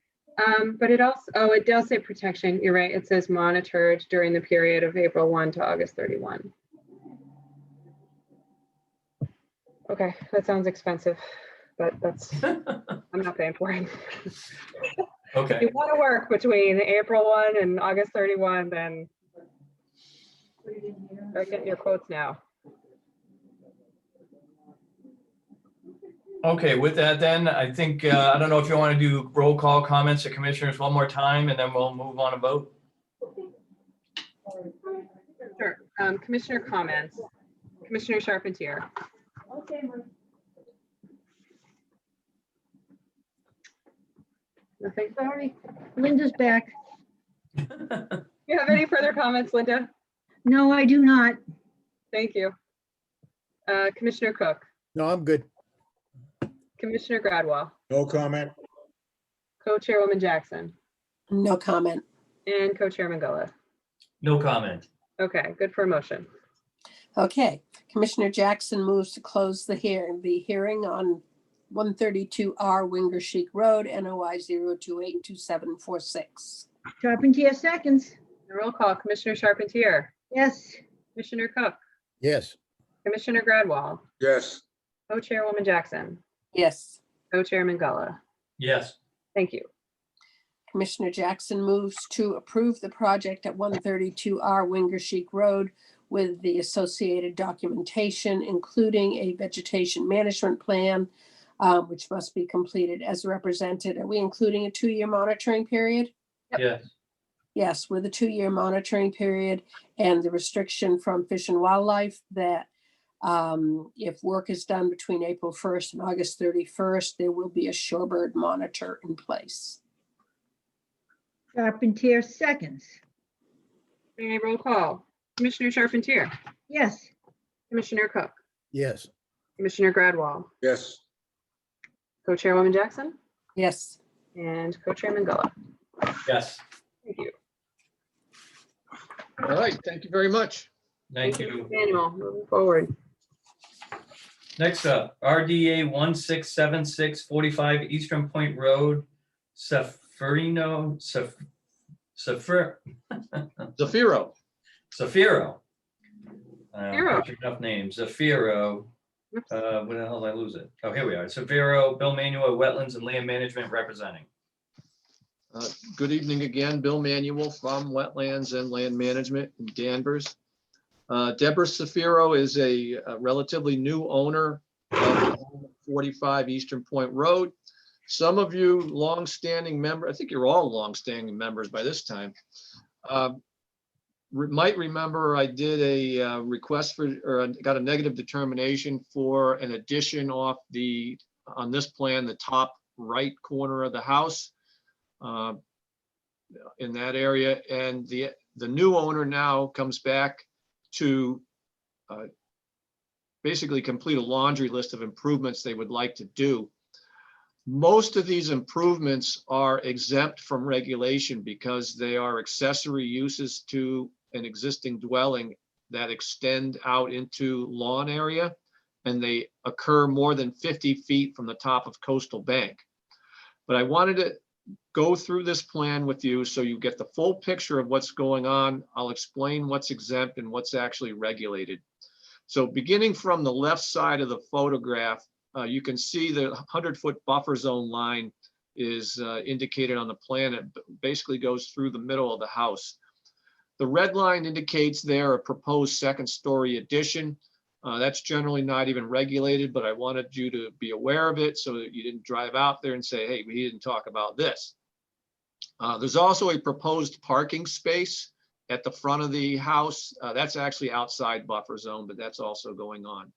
[SPEAKER 1] But it also, it does say protection. You're right. It says monitored during the period of April 1 to August 31. Okay, that sounds expensive, but I'm not paying for it. If
[SPEAKER 6] Okay,
[SPEAKER 1] you want to work between April 1 and August 31, then start getting your quotes now.
[SPEAKER 6] okay, with that then, I think, I don't know if you want to do roll call comments to commissioners one more time, and then we'll move on and vote.
[SPEAKER 1] Sure. Commissioner comments. Commissioner Charpentier. Nothing.
[SPEAKER 9] Sorry, Linda's back.
[SPEAKER 1] You have any further comments, Linda?
[SPEAKER 9] No, I do not.
[SPEAKER 1] Thank you. Commissioner Cook,
[SPEAKER 4] No, I'm good.
[SPEAKER 1] Commissioner Gradwell,
[SPEAKER 7] No comment.
[SPEAKER 1] Co-Chairwoman Jackson,
[SPEAKER 5] No comment.
[SPEAKER 1] and Co-Chairman Gullah.
[SPEAKER 6] No comment.
[SPEAKER 1] Okay, good for a motion.
[SPEAKER 5] Okay, Commissioner Jackson moves to close the hearing on 132R Wingersheek Road, NOI 0282746.
[SPEAKER 9] Charpentier seconds.
[SPEAKER 1] The roll call, Commissioner Charpentier,
[SPEAKER 9] Yes,
[SPEAKER 1] Commissioner Cook,
[SPEAKER 4] Yes.
[SPEAKER 1] Commissioner Gradwell,
[SPEAKER 7] Yes,
[SPEAKER 1] Co-Chairwoman Jackson,
[SPEAKER 5] Yes.
[SPEAKER 1] Co-Chairman Gullah.
[SPEAKER 6] Yes,
[SPEAKER 1] Thank you.
[SPEAKER 5] Commissioner Jackson moves to approve the project at 132R Wingersheek Road with the associated documentation, including a vegetation management plan, which must be completed as represented. Are we including a 2-year monitoring period?
[SPEAKER 6] Yeah,
[SPEAKER 5] Yes, with a 2-year monitoring period and the restriction from Fish and Wildlife that if work is done between April 1st and August 31st, there will be a shorebird monitor in place.
[SPEAKER 9] Charpentier seconds.
[SPEAKER 1] Okay, roll call. Commissioner Charpentier,
[SPEAKER 9] Yes,
[SPEAKER 1] Commissioner Cook,
[SPEAKER 4] Yes,
[SPEAKER 1] Commissioner Gradwall,
[SPEAKER 7] yes,
[SPEAKER 1] Co-Chairwoman Jackson,
[SPEAKER 5] Yes.
[SPEAKER 1] and Co-Chairman Gullo.
[SPEAKER 6] yes,
[SPEAKER 1] Thank you.
[SPEAKER 3] All right, thank you very much.
[SPEAKER 6] thank you.
[SPEAKER 1] Manuel, moving forward.
[SPEAKER 6] Next up, RDA 167645 Eastern Point Road, Zafiro.
[SPEAKER 3] Zafiro.
[SPEAKER 6] Zafiro.
[SPEAKER 1] Zafiro.
[SPEAKER 6] Enough names. Zafiro.
[SPEAKER 1] Oops.
[SPEAKER 6] Where the hell did I lose it? Oh, here we are. Zafiro, Bill Manuel, Wetlands and Land Management representing.
[SPEAKER 3] Good evening again, Bill Manuel from Wetlands and Land Management in Danvers. Deborah Zafiro is a relatively new owner of 45 Eastern Point Road. Some of you longstanding members, I think you're all longstanding members by this time, might remember I did a request for, or got a negative determination for an addition off on this plan, the top right corner of the house in that area. And the new owner now comes back to basically complete a laundry list of improvements they would like to do. Most of these improvements are exempt from regulation because they are accessory uses to an existing dwelling that extend out into lawn area, and they occur more than 50 feet from the top of coastal bank. But I wanted to go through this plan with you so you get the full picture of what's going on. I'll explain what's exempt and what's actually regulated. So beginning from the left side of the photograph, you can see the 100-foot buffer zone line is indicated on the plan. It basically goes through the middle of the house. The red line indicates there a proposed second-story addition. That's generally not even regulated, but I wanted you to be aware of it so that you didn't drive out there and say, hey, we didn't talk about this. There's also a proposed parking space at the front of the house. That's actually outside buffer zone, but that's also going on.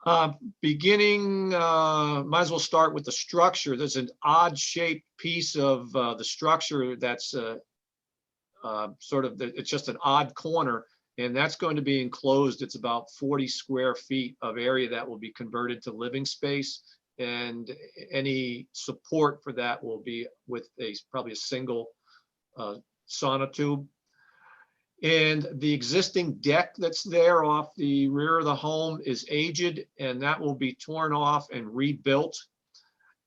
[SPEAKER 3] Might as well start with the structure. There's an odd shaped piece of the structure that's it's just an odd corner, and that's going to be enclosed. It's about 40 square feet of area that will be converted to living space, and any support for that will be with probably a single sonotube. And the existing deck that's there off the rear of the home is aged, and that will be torn off and rebuilt,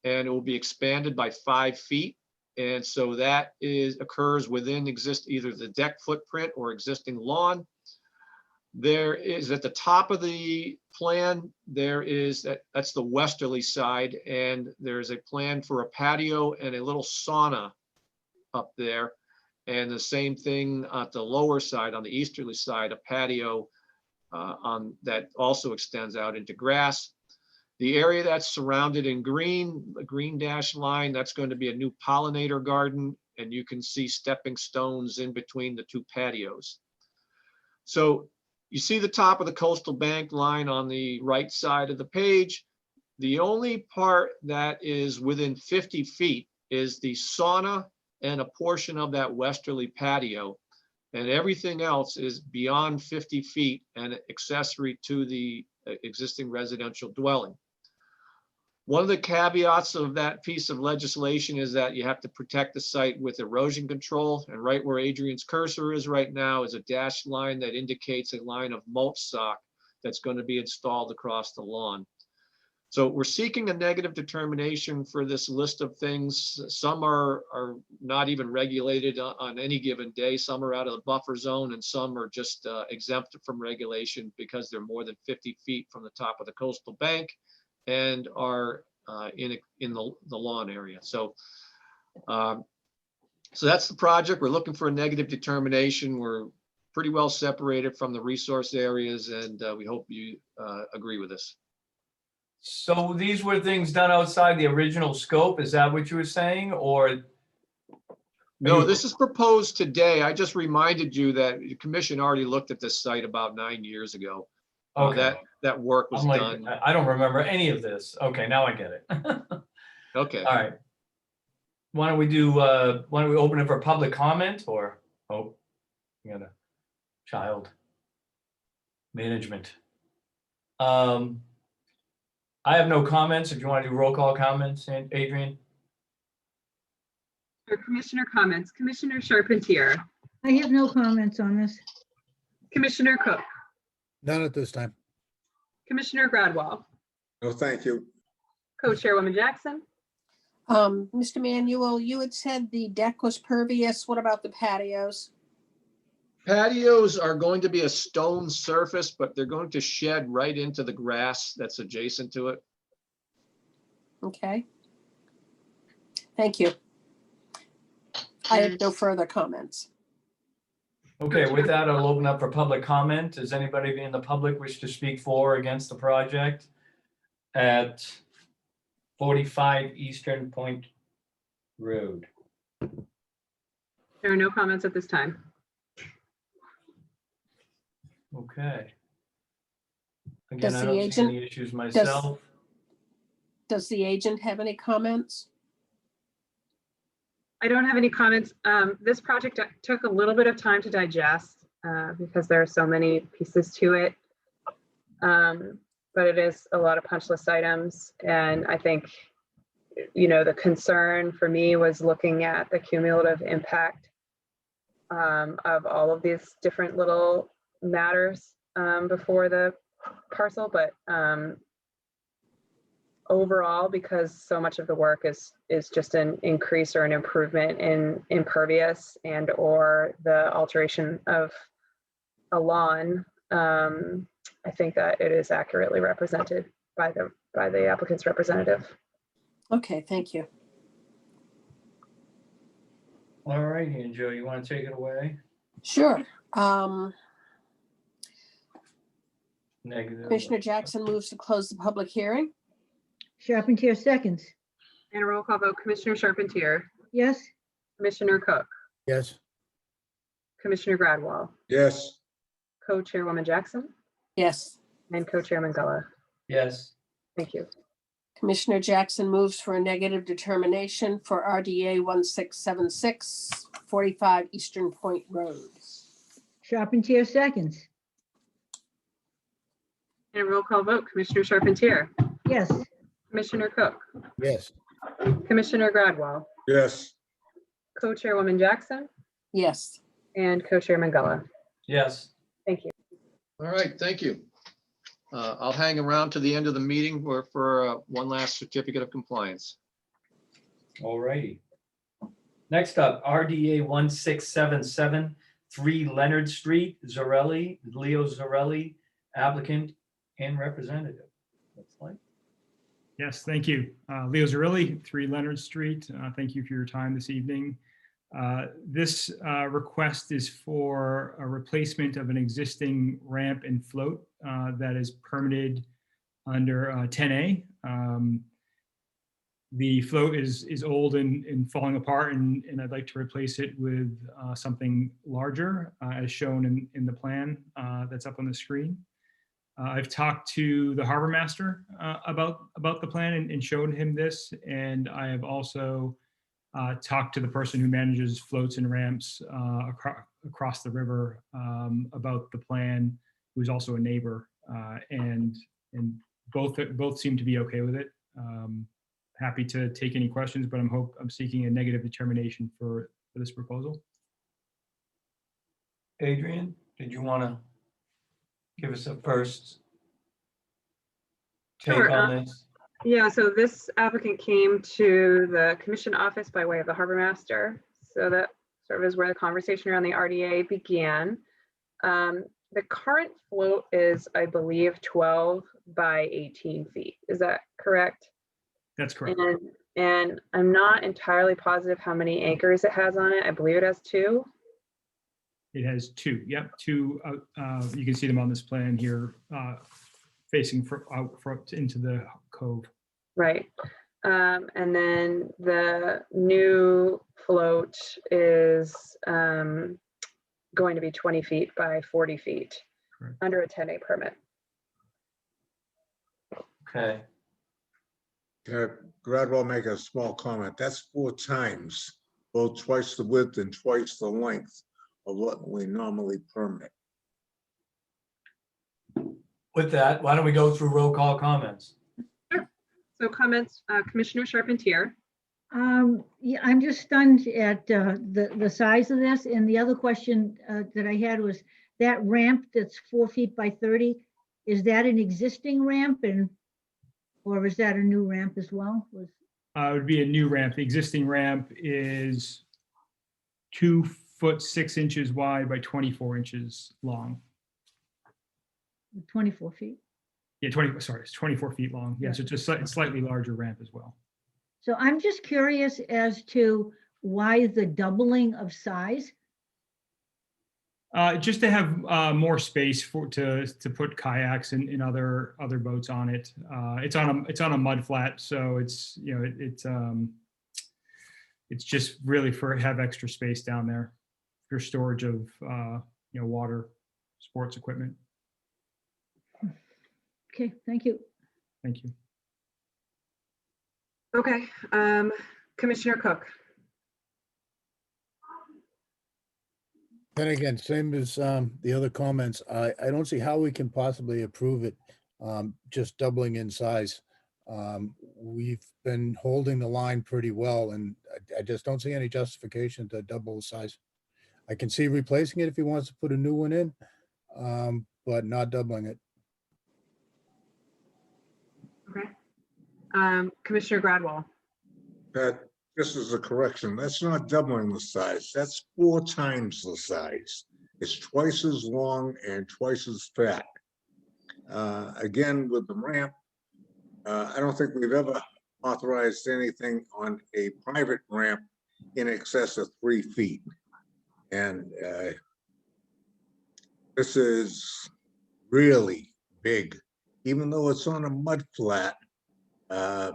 [SPEAKER 3] and it will be expanded by 5 feet. And so that occurs within either the deck footprint or existing lawn. There is at the top of the plan, that's the westerly side, and there's a plan for a patio and a little sauna up there. And the same thing at the lower side, on the easterly side, a patio that also extends out into grass. The area that's surrounded in green, the green dashed line, that's going to be a new pollinator garden, and you can see stepping stones in between the two patios. So you see the top of the coastal bank line on the right side of the page. The only part that is within 50 feet is the sauna and a portion of that westerly patio, and everything else is beyond 50 feet and accessory to the existing residential dwelling. One of the caveats of that piece of legislation is that you have to protect the site with erosion control, and right where Adrian's cursor is right now is a dashed line that indicates a line of mulch stock that's going to be installed across the lawn. So we're seeking a negative determination for this list of things. Some are not even regulated on any given day. Some are out of the buffer zone, and some are just exempt from regulation because they're more than 50 feet from the top of the coastal bank and are in the lawn area. So that's the project. We're looking for a negative determination. We're pretty well separated from the resource areas, and we hope you agree with us.
[SPEAKER 6] So these were things done outside the original scope, is that what you were saying, or?
[SPEAKER 3] No, this is proposed today. I just reminded you that the commission already looked at this site about 9 years ago.
[SPEAKER 6] Okay,
[SPEAKER 3] That work was
[SPEAKER 6] I'm like,
[SPEAKER 3] done.
[SPEAKER 6] I don't remember any of this. Okay, now I get it.
[SPEAKER 3] Okay.
[SPEAKER 6] All right. Why don't we open it for public comment or, oh, you got a child management. I have no comments. If you want to do roll call comments, Adrian?
[SPEAKER 1] For Commissioner comments, Commissioner Charpentier,
[SPEAKER 9] I have no comments on this.
[SPEAKER 1] Commissioner Cook,
[SPEAKER 4] None at this time.
[SPEAKER 1] Commissioner Gradwell,
[SPEAKER 7] No, thank you.
[SPEAKER 1] Co-Chairwoman Jackson,
[SPEAKER 5] Mr. Manuel, you had said the deck was pervious. What about the patios?
[SPEAKER 3] Patios are going to be a stone surface, but they're going to shed right into the grass that's adjacent to it.
[SPEAKER 5] Okay. Thank you. I have no further comments.
[SPEAKER 6] Okay, with that, I'll open up for public comment. Does anybody in the public wish to speak for or against the project at 45 Eastern Point Road?
[SPEAKER 1] there are no comments at this time.
[SPEAKER 6] Okay. Again,
[SPEAKER 5] Does
[SPEAKER 6] I
[SPEAKER 5] the
[SPEAKER 6] don't see
[SPEAKER 5] agent-
[SPEAKER 6] any issues myself.
[SPEAKER 5] Does the agent have any comments?
[SPEAKER 1] I don't have any comments. This project took a little bit of time to digest because there are so many pieces to it. But it is a lot of punch list items. And I think, the concern for me was looking at the cumulative impact of all of these different little matters before the parcel. But overall, because so much of the work is just an increase or an improvement in impervious and or the alteration of a lawn, I think that it is accurately represented by the applicant's representative.
[SPEAKER 5] Okay, thank you.
[SPEAKER 6] All right, Joe, you want to take it away?
[SPEAKER 5] Sure.
[SPEAKER 6] Negative.
[SPEAKER 5] Commissioner Jackson moves to close the public hearing.
[SPEAKER 9] Charpentier seconds.
[SPEAKER 1] And a roll call vote, Commissioner Charpentier,
[SPEAKER 9] Yes,
[SPEAKER 1] Commissioner Cook,
[SPEAKER 4] Yes,
[SPEAKER 1] Commissioner Gradwell,
[SPEAKER 7] Yes,
[SPEAKER 1] Co-Chairwoman Jackson,
[SPEAKER 5] Yes.
[SPEAKER 1] and Co-Chairman Gullah.
[SPEAKER 6] Yes.
[SPEAKER 1] Thank you.
[SPEAKER 5] Commissioner Jackson moves for a negative determination for RDA 1676, 45 Eastern Point Road.
[SPEAKER 9] Charpentier seconds.
[SPEAKER 1] And a roll call vote, Commissioner Charpentier,
[SPEAKER 9] Yes,
[SPEAKER 1] Commissioner Cook,
[SPEAKER 4] yes,
[SPEAKER 1] Commissioner Gradwell,
[SPEAKER 7] yes,
[SPEAKER 1] Co-Chairwoman Jackson,
[SPEAKER 5] Yes.
[SPEAKER 1] and Co-Chairman Gullah.
[SPEAKER 6] Yes.
[SPEAKER 1] Thank you.
[SPEAKER 3] All right, thank you. I'll hang around to the end of the meeting for one last certificate of compliance.
[SPEAKER 6] All righty. Next up, RDA 1677, 3 Leonard Street, Zarelli, Leo Zarelli, applicant and representative. Looks like.
[SPEAKER 2] Yes, thank you. Leo Zarelli, 3 Leonard Street. Thank you for your time this evening. This request is for a replacement of an existing ramp and float that is permitted under 10A. The float is old and falling apart, and I'd like to replace it with something larger, as shown in the plan that's up on the screen. I've talked to the harbor master about the plan and showed him this, and I have also talked to the person who manages floats and ramps across the river about the plan, who's also a neighbor, and both seem to be okay with it. Happy to take any questions, but I'm seeking a negative determination for this proposal.
[SPEAKER 6] Adrian, did you want to give us a first take
[SPEAKER 1] Sure,
[SPEAKER 6] on this?
[SPEAKER 1] Yeah, so this applicant came to the commission office by way of the harbor master. So that sort of is where the conversation around the RDA began. The current float is, I believe, 12 by 18 feet. Is that correct?
[SPEAKER 2] That's correct.
[SPEAKER 1] And I'm not entirely positive how many anchors it has on it. I believe it has 2.
[SPEAKER 2] It has 2. Yep, 2. You can see them on this plan here, facing out into the cove.
[SPEAKER 1] Right. And then the new float is going to be 20 feet by 40 feet
[SPEAKER 2] Correct.
[SPEAKER 1] under a 10A permit.
[SPEAKER 6] Okay.
[SPEAKER 7] Gradwell make a small comment. That's 4 times, both twice the width and twice the length of what we normally permit.
[SPEAKER 6] With that, why don't we go through roll call comments?
[SPEAKER 1] So comments, Commissioner Charpentier.
[SPEAKER 9] Yeah, I'm just stunned at the size of this. And the other question that I had was that ramp that's 4 feet by 30, is that an existing ramp or is that a new ramp as well?
[SPEAKER 2] It would be a new ramp. The existing ramp is 2 foot 6 inches wide by 24 inches long.
[SPEAKER 9] 24 feet.
[SPEAKER 2] Yeah, it's 24 feet long. Yes, it's just a slightly larger ramp as well.
[SPEAKER 9] So I'm just curious as to why the doubling of size?
[SPEAKER 2] Just to have more space to put kayaks and other boats on it. It's on a mud flat, so it's it's just really have extra space down there for storage of water sports equipment.
[SPEAKER 9] Okay, thank you.
[SPEAKER 2] Thank you.
[SPEAKER 1] Okay, Commissioner Cook.
[SPEAKER 4] Then again, same as the other comments, I don't see how we can possibly approve it, just doubling in size. We've been holding the line pretty well, and I just don't see any justification to double the size. I can see replacing it if he wants to put a new one in, but not doubling it.
[SPEAKER 1] Okay. Commissioner Gradwell.
[SPEAKER 7] That, this is a correction. That's not doubling the size. That's 4 times the size. It's twice as long and twice as fat. Again, with the ramp, I don't think we've ever authorized anything on a private ramp in excess of 3 feet. And this is really big, even though it's on a mud flat. I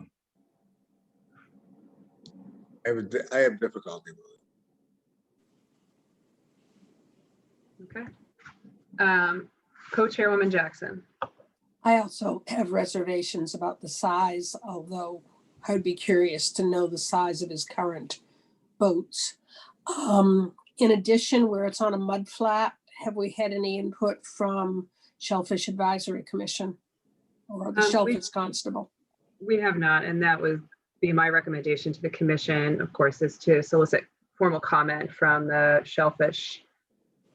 [SPEAKER 7] have difficulty with it.
[SPEAKER 1] Okay. Co-Chairwoman Jackson.
[SPEAKER 5] I also have reservations about the size, although I would be curious to know the size of his current boats. In addition, where it's on a mud flat, have we had any input from Shellfish Advisory Commission or the Shellfish Constable?
[SPEAKER 1] We have not, and that would be my recommendation to the commission, of course, is to solicit formal comment from the Shellfish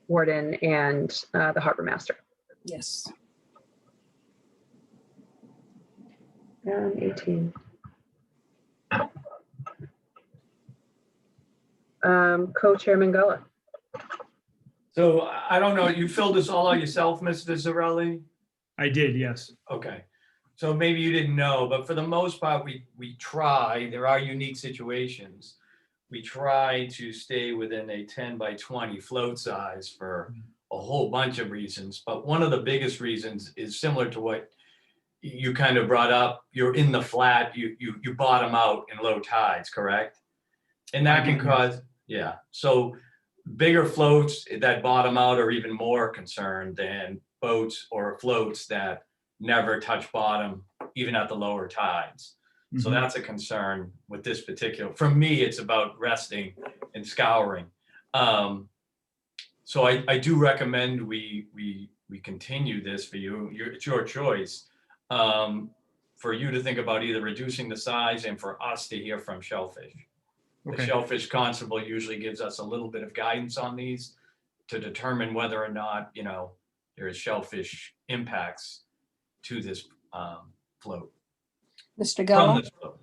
[SPEAKER 1] Warden and the Harbor Master.
[SPEAKER 5] Yes.
[SPEAKER 1] 18. Co-Chairman Gullah.
[SPEAKER 6] So I don't know, you filled this all out yourself, Mr. Zarelli?
[SPEAKER 2] I did, yes.
[SPEAKER 6] Okay. So maybe you didn't know, but for the most part, we try, there are unique situations. We try to stay within a 10 by 20 float size for a whole bunch of reasons. But one of the biggest reasons is similar to what you kind of brought up. You're in the flat, you bottom out in low tides, correct? And that can cause, yeah. So bigger floats that bottom out are even more concerned than boats or floats that never touch bottom, even at the lower tides. So that's a concern with this particular, for me, it's about resting and scouring. So I do recommend we continue this for you. It's your choice. For you to think about either reducing the size and for us to hear from Shellfish. The Shellfish Constable usually gives us a little bit of guidance on these to determine whether or not, there is shellfish impacts to this float.
[SPEAKER 5] Mr. Gullah,
[SPEAKER 6] From this float.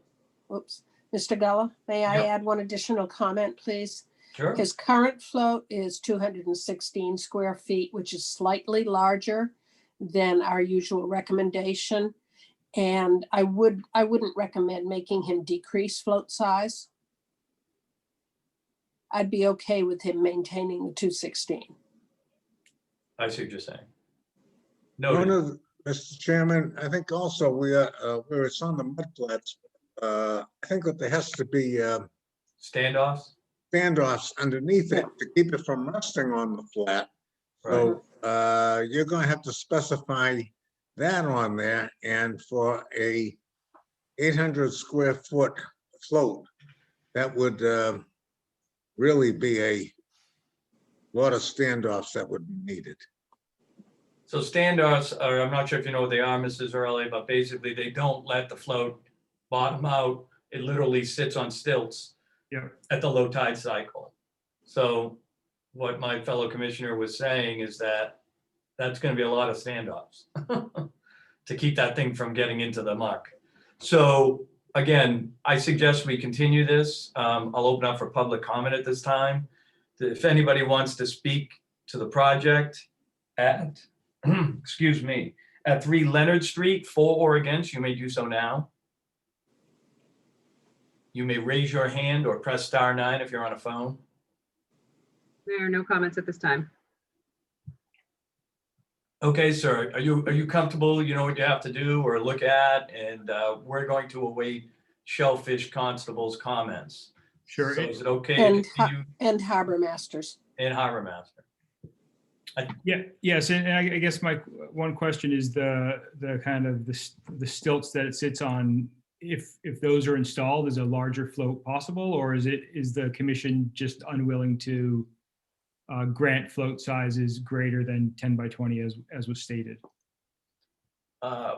[SPEAKER 5] whoops. Mr. Gullah, may I
[SPEAKER 6] Yep.
[SPEAKER 5] add one additional comment, please?
[SPEAKER 6] Sure.
[SPEAKER 5] His current float is 216 square feet, which is slightly larger than our usual recommendation. And I wouldn't recommend making him decrease float size. I'd be okay with him maintaining the 216.
[SPEAKER 6] I see what you're saying.
[SPEAKER 7] One
[SPEAKER 6] Noted.
[SPEAKER 7] Mr. Chairman, I think also where it's on the mudflats, I think that there has to be
[SPEAKER 6] Standoffs?
[SPEAKER 7] standoffs underneath it to keep it from resting on the flat. So you're gonna have to specify that on there, and for a 800 square foot float, that would really be a lot of standoffs that would be needed.
[SPEAKER 6] So standoffs are, I'm not sure if you know what they are, Mrs. Early, but basically they don't let the float bottom out. It literally sits on stilts
[SPEAKER 2] Yeah.
[SPEAKER 6] at the low tide cycle. So what my fellow commissioner was saying is that that's going to be a lot of standoffs to keep that thing from getting into the muck. So again, I suggest we continue this. I'll open up for public comment at this time. If anybody wants to speak to the project at, excuse me, at 3 Leonard Street, for or against, you may do so now. You may raise your hand or press *9 if you're on a phone.
[SPEAKER 1] There are no comments at this time.
[SPEAKER 6] Okay, sir, are you comfortable? You know what you have to do or look at, and we're going to await Shellfish Constable's comments.
[SPEAKER 2] Sure.
[SPEAKER 6] So is it okay to
[SPEAKER 5] And
[SPEAKER 6] continue
[SPEAKER 5] and Harbor Masters.
[SPEAKER 6] in Harbor Master?
[SPEAKER 2] Yeah, yes, and I guess my one question is the kind of the stilts that it sits on. If those are installed, is a larger float possible, or is the commission just unwilling to grant float sizes greater than 10 by 20 as was stated?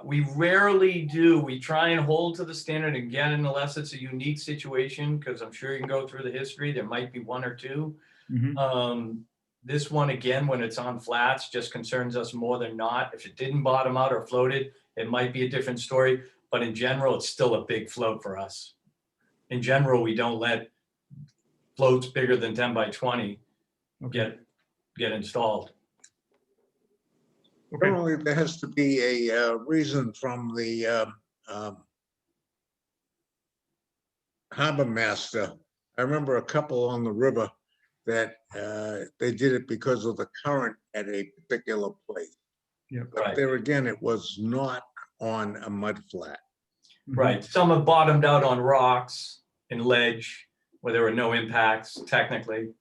[SPEAKER 6] We rarely do. We try and hold to the standard again, unless it's a unique situation, because I'm sure you can go through the history. There might be 1 or 2.
[SPEAKER 2] Mhm.
[SPEAKER 6] This one, again, when it's on flats, just concerns us more than not. If it didn't bottom out or floated, it might be a different story. But in general, it's still a big float for us. In general, we don't let floats bigger than 10 by 20
[SPEAKER 2] Okay.
[SPEAKER 6] get installed.
[SPEAKER 2] Okay.
[SPEAKER 7] Normally, there has to be a reason from the harbor master. I remember a couple on the river that they did it because of the current at a particular place.
[SPEAKER 2] Yeah.
[SPEAKER 7] But
[SPEAKER 6] Right.
[SPEAKER 7] there again, it was not on a mud flat.
[SPEAKER 2] Mhm.
[SPEAKER 6] Right. Some have bottomed out on rocks and ledge where there were no impacts technically,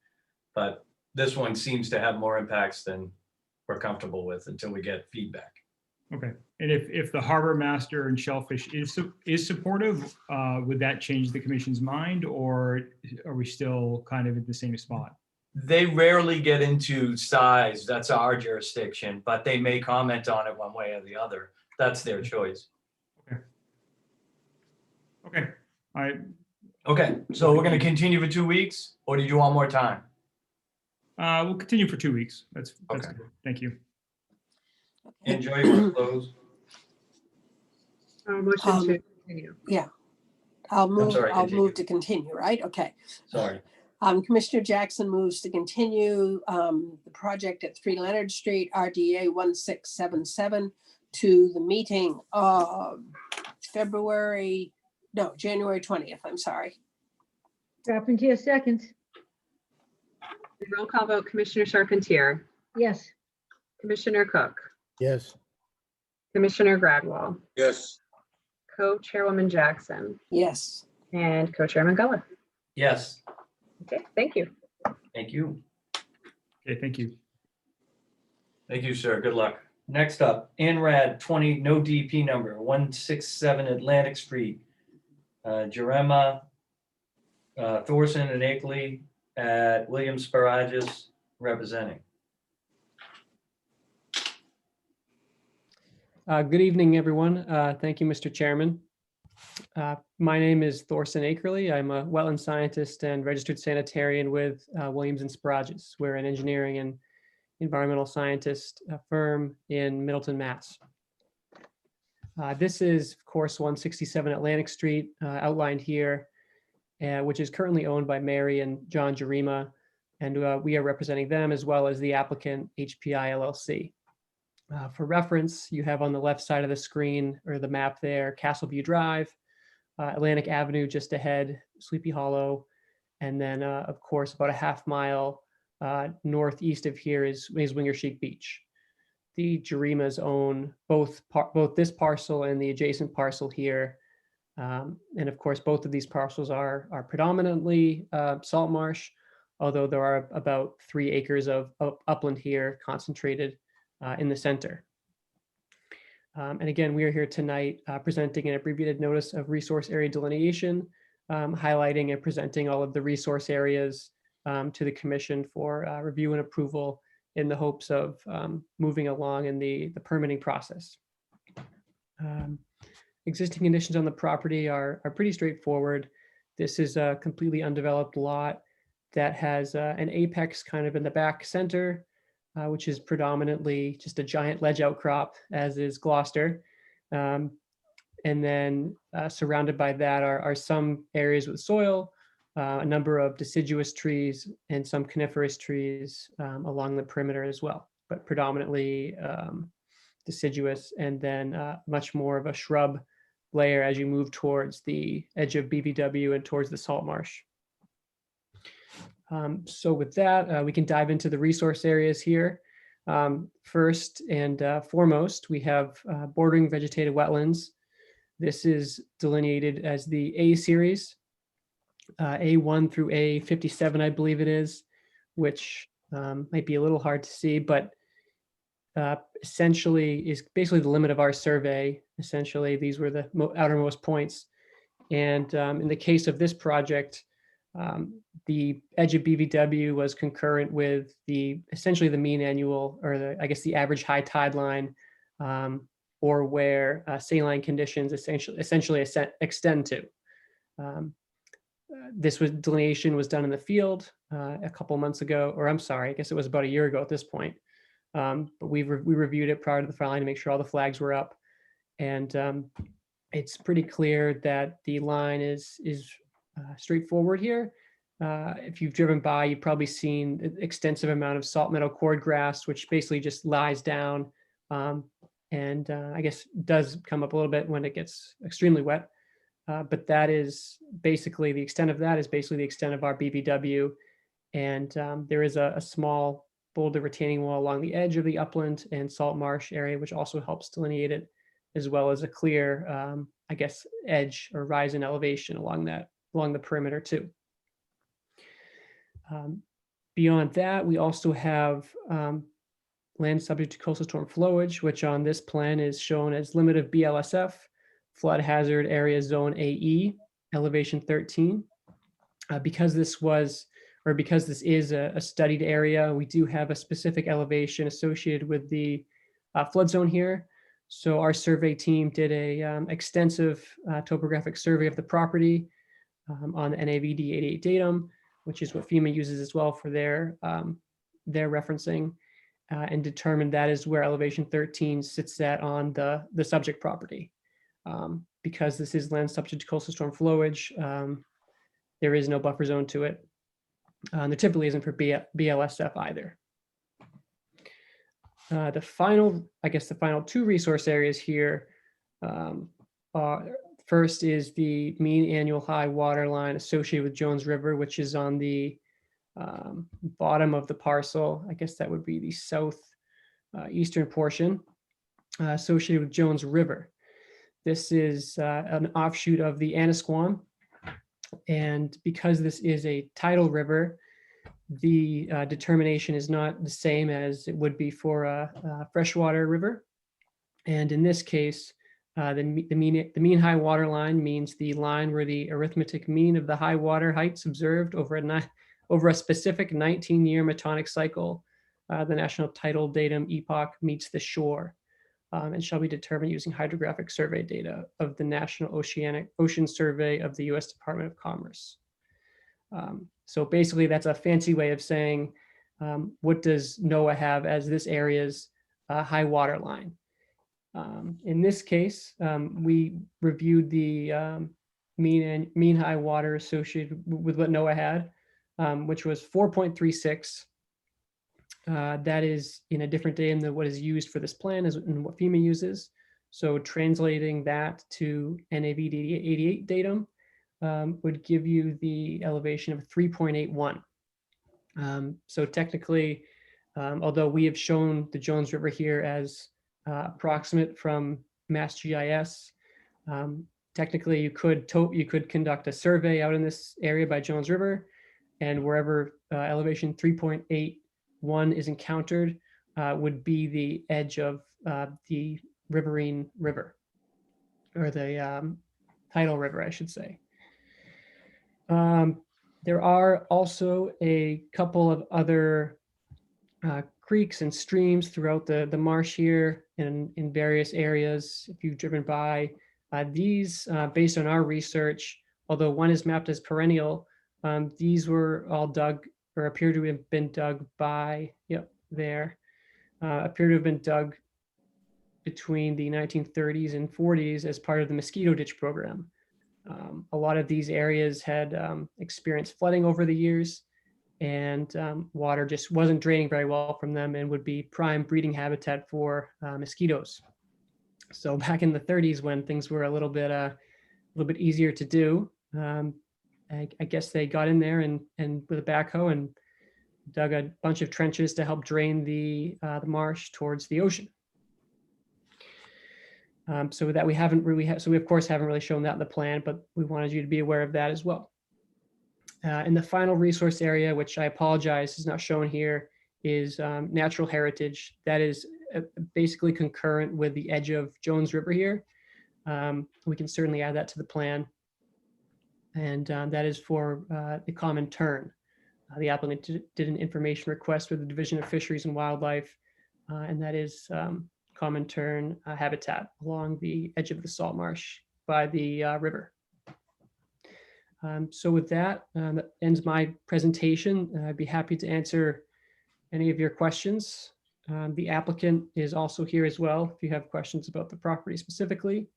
[SPEAKER 6] but this one seems to have more impacts than we're comfortable with until we get feedback.
[SPEAKER 2] Okay. And if the harbor master and Shellfish is supportive, would that change the commission's mind, or are we still kind of at the same spot?
[SPEAKER 6] They rarely get into size. That's our jurisdiction, but they may comment on it one way or the other. That's their choice.
[SPEAKER 2] Okay.
[SPEAKER 6] Okay, so we're going to continue for 2 weeks, or did you want more time?
[SPEAKER 2] We'll continue for 2 weeks. That's
[SPEAKER 6] Okay.
[SPEAKER 2] good. Thank you.
[SPEAKER 6] Enjoy your close.
[SPEAKER 1] Motion to continue.
[SPEAKER 5] I'll move
[SPEAKER 6] continue.
[SPEAKER 5] to continue, right? Okay.
[SPEAKER 6] Sorry.
[SPEAKER 5] Commissioner Jackson moves to continue the project at 3 Leonard Street, RDA 1677, to the meeting of January 20th, I'm sorry.
[SPEAKER 9] Charpentier seconds.
[SPEAKER 1] Roll call vote, Commissioner Charpentier,
[SPEAKER 9] Yes.
[SPEAKER 1] Commissioner Cook,
[SPEAKER 4] Yes.
[SPEAKER 1] Commissioner Gradwell,
[SPEAKER 7] Yes,
[SPEAKER 1] Co-Chairwoman Jackson,
[SPEAKER 5] Yes.
[SPEAKER 1] and Co-Chairman Guller.
[SPEAKER 6] Yes,
[SPEAKER 1] Okay, thank you.
[SPEAKER 6] thank you.
[SPEAKER 2] Okay, thank you.
[SPEAKER 6] Thank you, sir. Good luck. Next up, ANRAD 20, no DP number, 167 Atlantic Street. Jerema, Thorson and Akeley at Williams Sparagus representing.
[SPEAKER 10] Good evening, everyone. Thank you, Mr. Chairman. My name is Thorson Akerley. I'm a wetland scientist and registered sanitarian with Williams and Sparagus. We're an engineering and environmental scientist firm in Middleton, Mass. This is, of course, 167 Atlantic Street, outlined here, which is currently owned by Mary and John Jerema, and we are representing them as well as the applicant HPI LLC. For reference, you have on the left side of the screen, or the map there, Castleview Drive, Atlantic Avenue just ahead, Sleepy Hollow, and then, of course, about a half mile northeast of here is Wingershik Beach. the Jarimas own both this parcel and the adjacent parcel here. And of course, both of these parcels are predominantly salt marsh, although there are about 3 acres of upland here concentrated in the center. And again, we are here tonight presenting an abbreviated notice of resource area delineation, highlighting and presenting all of the resource areas to the commission for review and approval in the hopes of moving along in the permitting process. Existing conditions on the property are pretty straightforward. This is a completely undeveloped lot that has an apex kind of in the back center, which is predominantly just a giant ledge outcrop, as is Gloucester. And then surrounded by that are some areas with soil, a number of deciduous trees, and some coniferous trees along the perimeter as well, but predominantly deciduous, and then much more of a shrub layer as you move towards the edge of BVW and towards the salt marsh. So with that, we can dive into the resource areas here. First and foremost, we have bordering vegetated wetlands. This is delineated as the A series, A1 through A57, I believe it is, which might be a little hard to see, but essentially is basically the limit of our survey. Essentially, these were the outermost points. And in the case of this project, the edge of BVW was concurrent with essentially the mean annual, or I guess the average high tide line, or where saline conditions essentially extend to. This delineation was done in the field a couple months ago, or I'm sorry, I guess it was about a year ago at this point. But we reviewed it prior to the filing to make sure all the flags were up. And it's pretty clear that the line is straightforward here. If you've driven by, you've probably seen an extensive amount of salt meadow cordgrass, which basically just lies down and I guess does come up a little bit when it gets extremely wet. But that is basically the extent of that is basically the extent of our BVW. And there is a small boulder retaining wall along the edge of the upland and salt marsh area, which also helps delineate it, as well as a clear, I guess, edge or rise in elevation along the perimeter too. Beyond that, we also have land subject to coastal storm flowage, which on this plan is shown as limit of BLSF, flood hazard area zone AE, elevation 13. Because this is a studied area, we do have a specific elevation associated with the flood zone here. So our survey team did a extensive topographic survey of the property on the NAVD 88 datum, which is what FEMA uses as well for their referencing, and determined that is where elevation 13 sits at on the subject property. Because this is land subject to coastal storm flowage, there is no buffer zone to it. There typically isn't for BLSF either. The final 2 resource areas here first is the mean annual high water line associated with Jones River, which is on the bottom of the parcel. I guess that would be the south eastern portion associated with Jones River. This is an offshoot of the Annisquam. And because this is a tidal river, the determination is not the same as it would be for a freshwater river. And in this case, the mean high water line means the line where the arithmetic mean of the high water heights observed over a specific 19-year metonic cycle, the national tidal datum epoch, meets the shore, and shall be determined using hydrographic survey data of the National Ocean Survey of the U.S. Department of Commerce. So basically, that's a fancy way of saying what does NOAA have as this area's high water line. In this case, we reviewed the mean high water associated with what NOAA had, which was 4.36. That is in a different datum than what is used for this plan and what FEMA uses. So translating that to NAVD 88 datum would give you the elevation of 3.81. So technically, Although we have shown the Jones River here as approximate from Mass GIS. Technically, you could conduct a survey out in this area by Jones River, and wherever elevation 3.81 is encountered would be the edge of the Riverine River, or the tidal river, I should say. There are also a couple of other creeks and streams throughout the marsh here and in various areas. If you've driven by these, based on our research, although one is mapped as perennial, these were all dug or appear to have been dug by, appear to have been dug between the 1930s and 40s as part of the mosquito ditch program. A lot of these areas had experienced flooding over the years, and water just wasn't draining very well from them and would be prime breeding habitat for mosquitoes. So back in the 30s, when things were a little bit easier to do, I guess they got in there and with a backhoe and dug a bunch of trenches to help drain the marsh towards the ocean. So that we haven't really so we of course haven't really shown that in the plan, but we wanted you to be aware of that as well. In the final resource area, which I apologize is not shown here, is natural heritage. That is basically concurrent with the edge of Jones River here. We can certainly add that to the plan. And that is for the common tern. The applicant did an information request with the Division of Fisheries and Wildlife, and that is common tern habitat along the edge of the salt marsh by the river. So with that, that ends my presentation. I'd be happy to answer any of your questions. The applicant is also here as well if you have questions about the property specifically.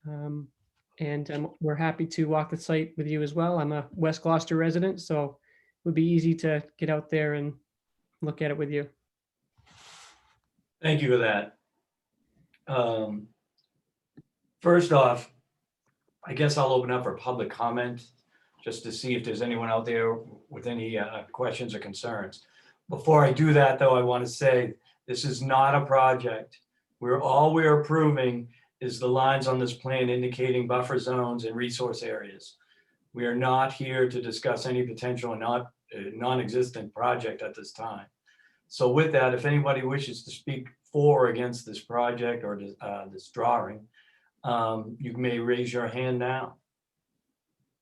[SPEAKER 10] We're happy to walk the site with you as well. I'm a West Gloucester resident, so it would be easy to get out there and look at it with you.
[SPEAKER 6] Thank you for that. First off, I guess I'll open up for public comment just to see if there's anyone out there with any questions or concerns. Before I do that, though, I want to say this is not a project. All we're approving is the lines on this plan indicating buffer zones and resource areas. We are not here to discuss any potential non-existent project at this time. So with that, if anybody wishes to speak for or against this project or this drawing, you may raise your hand now,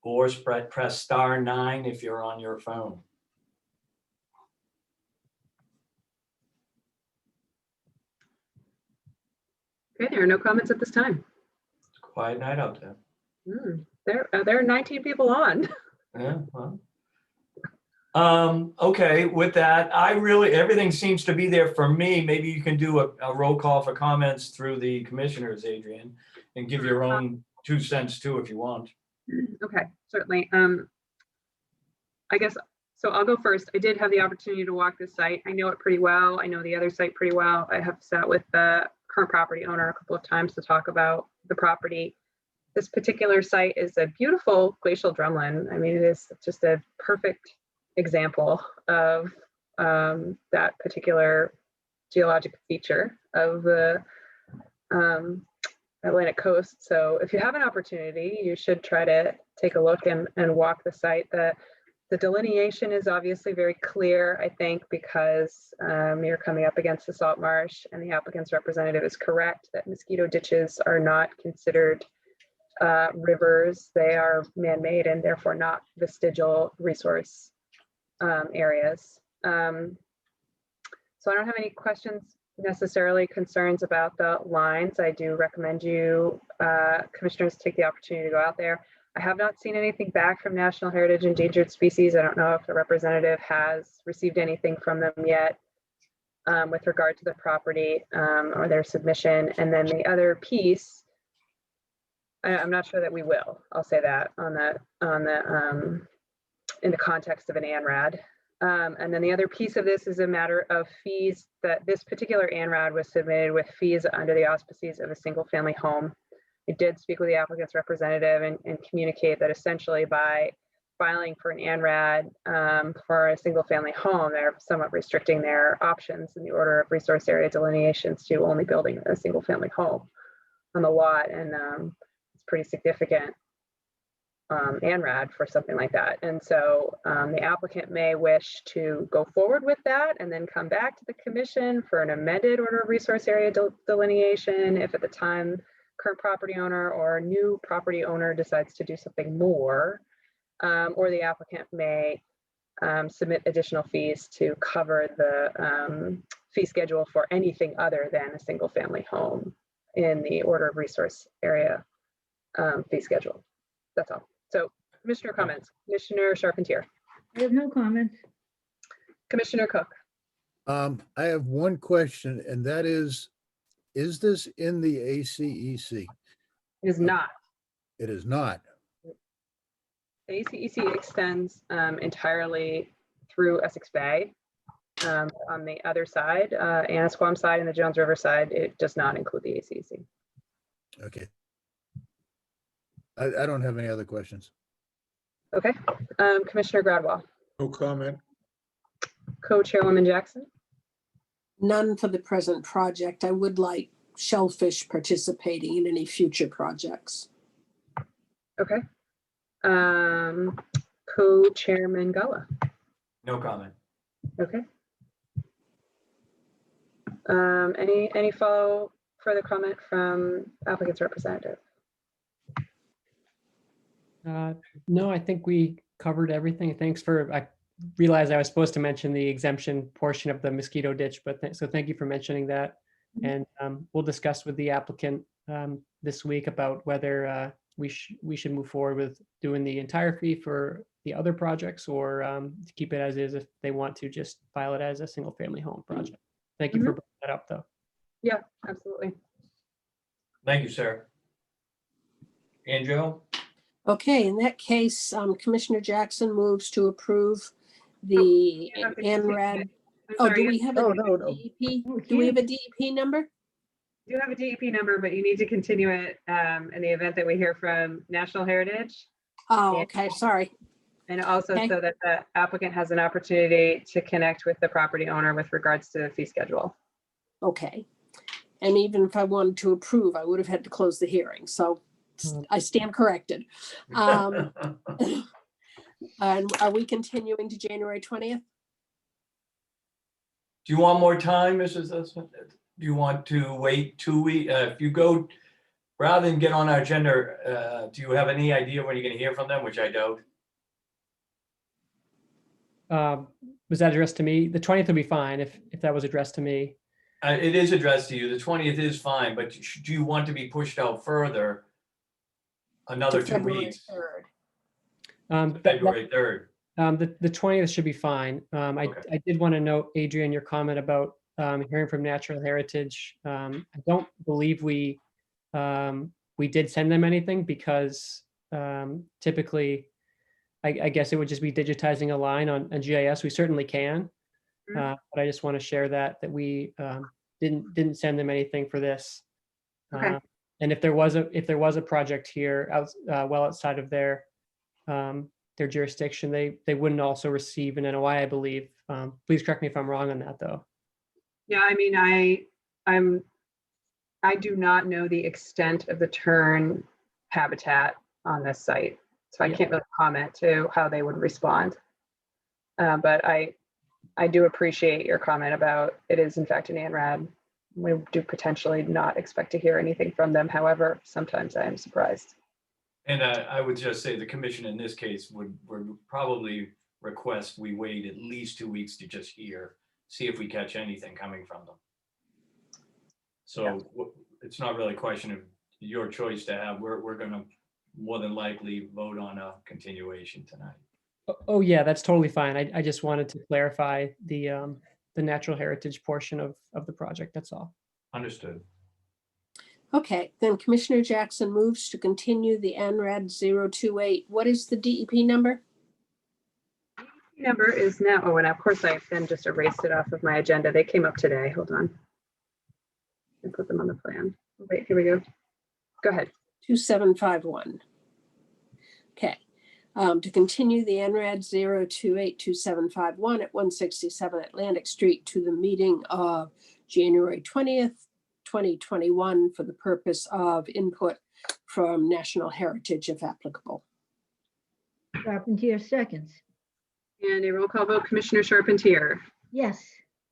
[SPEAKER 6] or press *9 if you're on your phone.
[SPEAKER 1] Okay, there are no comments at this time.
[SPEAKER 6] It's a quiet night out there.
[SPEAKER 1] There are 19 people on.
[SPEAKER 6] Yeah, well. Okay, with that, everything seems to be there for me. Maybe you can do a roll call for comments through the commissioners, Adrian, and give your own 2 cents too if you want.
[SPEAKER 1] Okay, certainly. I guess, so I'll go first. I did have the opportunity to walk this site. I know it pretty well. I know the other site pretty well. I have sat with the current property owner a couple of times to talk about the property. This particular site is a beautiful glacial drumlin. I mean, it is just a perfect example of that particular geologic feature of the Atlantic coast. So if you have an opportunity, you should try to take a look and walk the site. The delineation is obviously very clear, I think, because you're coming up against the salt marsh, and the applicant's representative is correct that mosquito ditches are not considered rivers. They are man-made and therefore not vestigial resource areas. So I don't have any questions necessarily, concerns about the lines. I do recommend you commissioners take the opportunity to go out there. I have not seen anything back from National Heritage Endangered Species. I don't know if the representative has received anything from them yet with regard to the property or their submission. And then the other piece, I'm not sure that we will. I'll say that in the context of an ANRAD. And then the other piece of this is a matter of fees, that this particular ANRAD was submitted with fees under the auspices of a single family home. I did speak with the applicant's representative and communicate that essentially by filing for an ANRAD for a single family home, they're somewhat restricting their options in the order of resource area delineations to only building a single family home on the lot. And it's pretty significant ANRAD for something like that. And so the applicant may wish to go forward with that and then come back to the commission for an amended order of resource area delineation if at the time current property owner or new property owner decides to do something more, or the applicant may submit additional fees to cover the fee schedule for anything other than a single family home in the order of resource area fee schedule. That's all. So Commissioner comments, Commissioner Charpentier,
[SPEAKER 9] I have no comments.
[SPEAKER 1] Commissioner Cook.
[SPEAKER 4] I have one question, and that is this in the ACEC?
[SPEAKER 1] It is not.
[SPEAKER 4] It is not.
[SPEAKER 1] The ACEC extends entirely through Essex Bay. On the other side, Annisquam side and the Jones River side, it does not include the ACEC.
[SPEAKER 4] Okay. I don't have any other questions.
[SPEAKER 1] Okay, Commissioner Gradwell,
[SPEAKER 7] No comment.
[SPEAKER 1] Co-Chairwoman Jackson.
[SPEAKER 5] None for the present project. I would like Shellfish participating in any future projects.
[SPEAKER 1] Okay. Co-Chairman Gullah.
[SPEAKER 6] No comment.
[SPEAKER 1] Okay. Any further comment from applicant's representative?
[SPEAKER 10] No, I think we covered everything. Thanks for, I realized I was supposed to mention the exemption portion of the mosquito ditch, but so thank you for mentioning that. And we'll discuss with the applicant this week about whether we should move forward with doing the entire fee for the other projects or to keep it as is if they want to just file it as a single family home project. Thank you for bringing that up though.
[SPEAKER 1] Yeah, absolutely.
[SPEAKER 6] Thank you, Sarah. And Joe?
[SPEAKER 5] Okay, in that case, Commissioner Jackson moves to approve the ANRAD. Oh, do we have a DEP? Do we have a DEP number?
[SPEAKER 1] You do have a DEP number, but you need to continue it in the event that we hear from National Heritage.
[SPEAKER 5] Oh, okay, sorry.
[SPEAKER 1] And also
[SPEAKER 5] Okay.
[SPEAKER 1] so that the applicant has an opportunity to connect with the property owner with regards to the fee schedule.
[SPEAKER 5] Okay. And even if I wanted to approve, I would have had to close the hearing. So I stand corrected. And are we continuing to January 20th?
[SPEAKER 6] Do you want more time, Mrs. Zussman? Do you want to wait 2 weeks? If you go, rather than get on our agenda, do you have any idea when you're going to hear from them, which I doubt?
[SPEAKER 10] Was that addressed to me? The 20th would be fine if that was addressed to me.
[SPEAKER 6] It is addressed to you. The 20th is fine, but do you want to be pushed out further? Another
[SPEAKER 5] To
[SPEAKER 6] 2
[SPEAKER 5] February
[SPEAKER 6] weeks,
[SPEAKER 5] 3rd.
[SPEAKER 6] February 3rd.
[SPEAKER 10] The 20th should be fine.
[SPEAKER 6] Okay.
[SPEAKER 10] I did want to note, Adrian, your comment about hearing from Natural Heritage. I don't believe we did send them anything because typically, I guess it would just be digitizing a line on GIS. We certainly can, but I just want to share that we didn't send them anything for this.
[SPEAKER 1] Okay.
[SPEAKER 10] And if there was a project here well outside of their jurisdiction, they wouldn't also receive an NOI, I believe. Please correct me if I'm wrong on that, though.
[SPEAKER 1] Yeah, I mean, I do not know the extent of the tern habitat on this site, so I can't really comment to how they would respond. But I do appreciate your comment about it is in fact an ANRAD. We do potentially not expect to hear anything from them. However, sometimes I am surprised.
[SPEAKER 6] And I would just say the commission in this case would probably request we wait at least 2 weeks to just hear, see if we catch anything coming from them. So it's not really a question of your choice to have. We're going to more than likely vote on a continuation tonight.
[SPEAKER 10] Oh yeah, that's totally fine. I just wanted to clarify the natural heritage portion of the project. That's all.
[SPEAKER 6] Understood.
[SPEAKER 5] Okay, then Commissioner Jackson moves to continue the ANRAD 028. What is the DEP number?
[SPEAKER 1] Number is now, oh, and of course I then just erased it off of my agenda. They came up today. Hold on. I put them on the plan. Wait, here we go. Go ahead.
[SPEAKER 5] 2751. Okay. to continue the NRAD 0282751 at 167 Atlantic Street to the meeting of January 20th, 2021 for the purpose of input from National Heritage if applicable.
[SPEAKER 9] Carpentier seconds.
[SPEAKER 1] And a roll call vote, Commissioner Charpentier,
[SPEAKER 9] Yes.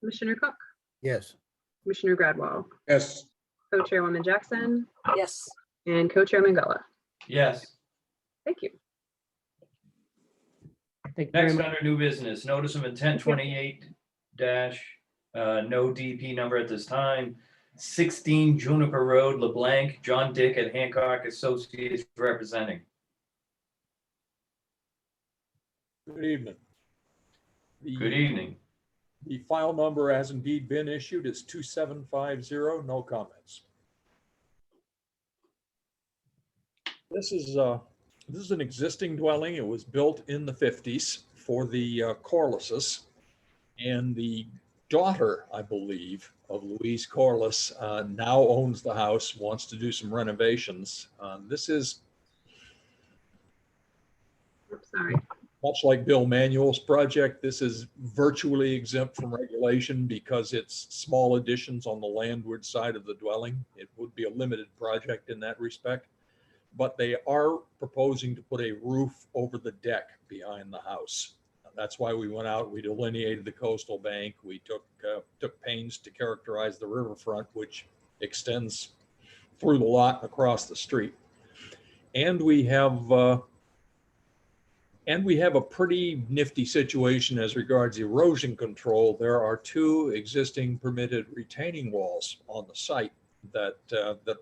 [SPEAKER 1] Commissioner Cook,
[SPEAKER 4] Yes.
[SPEAKER 1] Commissioner Gradwell,
[SPEAKER 7] Yes,
[SPEAKER 1] Co-Chairwoman Jackson,
[SPEAKER 5] Yes.
[SPEAKER 1] and Co-Chairman Gullah.
[SPEAKER 6] Yes.
[SPEAKER 1] Thank you.
[SPEAKER 10] Thank you very
[SPEAKER 6] Next,
[SPEAKER 10] much.
[SPEAKER 6] under new business, notice of intent 28 dash, no DP number at this time. 16 Juniper Road, LeBlanc, John Dick at Hancock Associates representing.
[SPEAKER 11] Good evening.
[SPEAKER 6] Good evening.
[SPEAKER 11] The file number has indeed been issued. It's 2750, no comments. This is an existing dwelling. It was built in the 50s for the Corlises. And the daughter, I believe, of Louise Corliss now owns the house, wants to do some renovations. This is
[SPEAKER 1] Oops, sorry.
[SPEAKER 11] much like Bill Manuel's project. This is virtually exempt from regulation because it's small additions on the landward side of the dwelling. It would be a limited project in that respect. But they are proposing to put a roof over the deck behind the house. That's why we went out, we delineated the coastal bank. We took pains to characterize the riverfront, which extends through the lot across the street. And we have a pretty nifty situation as regards erosion control. There are 2 existing permitted retaining walls on the site that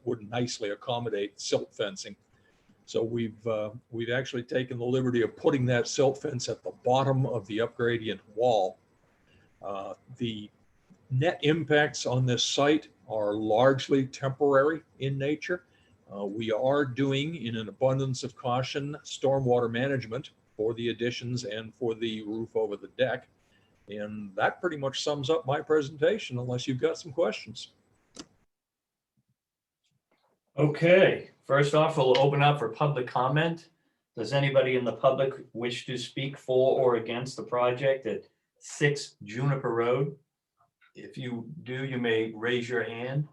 [SPEAKER 11] would nicely accommodate silt fencing. So we've actually taken the liberty of putting that silt fence at the bottom of the upgradient wall. The net impacts on this site are largely temporary in nature. We are doing, in an abundance of caution, stormwater management for the additions and for the roof over the deck. And that pretty much sums up my presentation, unless you've got some questions.
[SPEAKER 6] Okay, first off, we'll open up for public comment. Does anybody in the public wish to speak for or against the project at 6 Juniper Road? If you do, you may raise your hand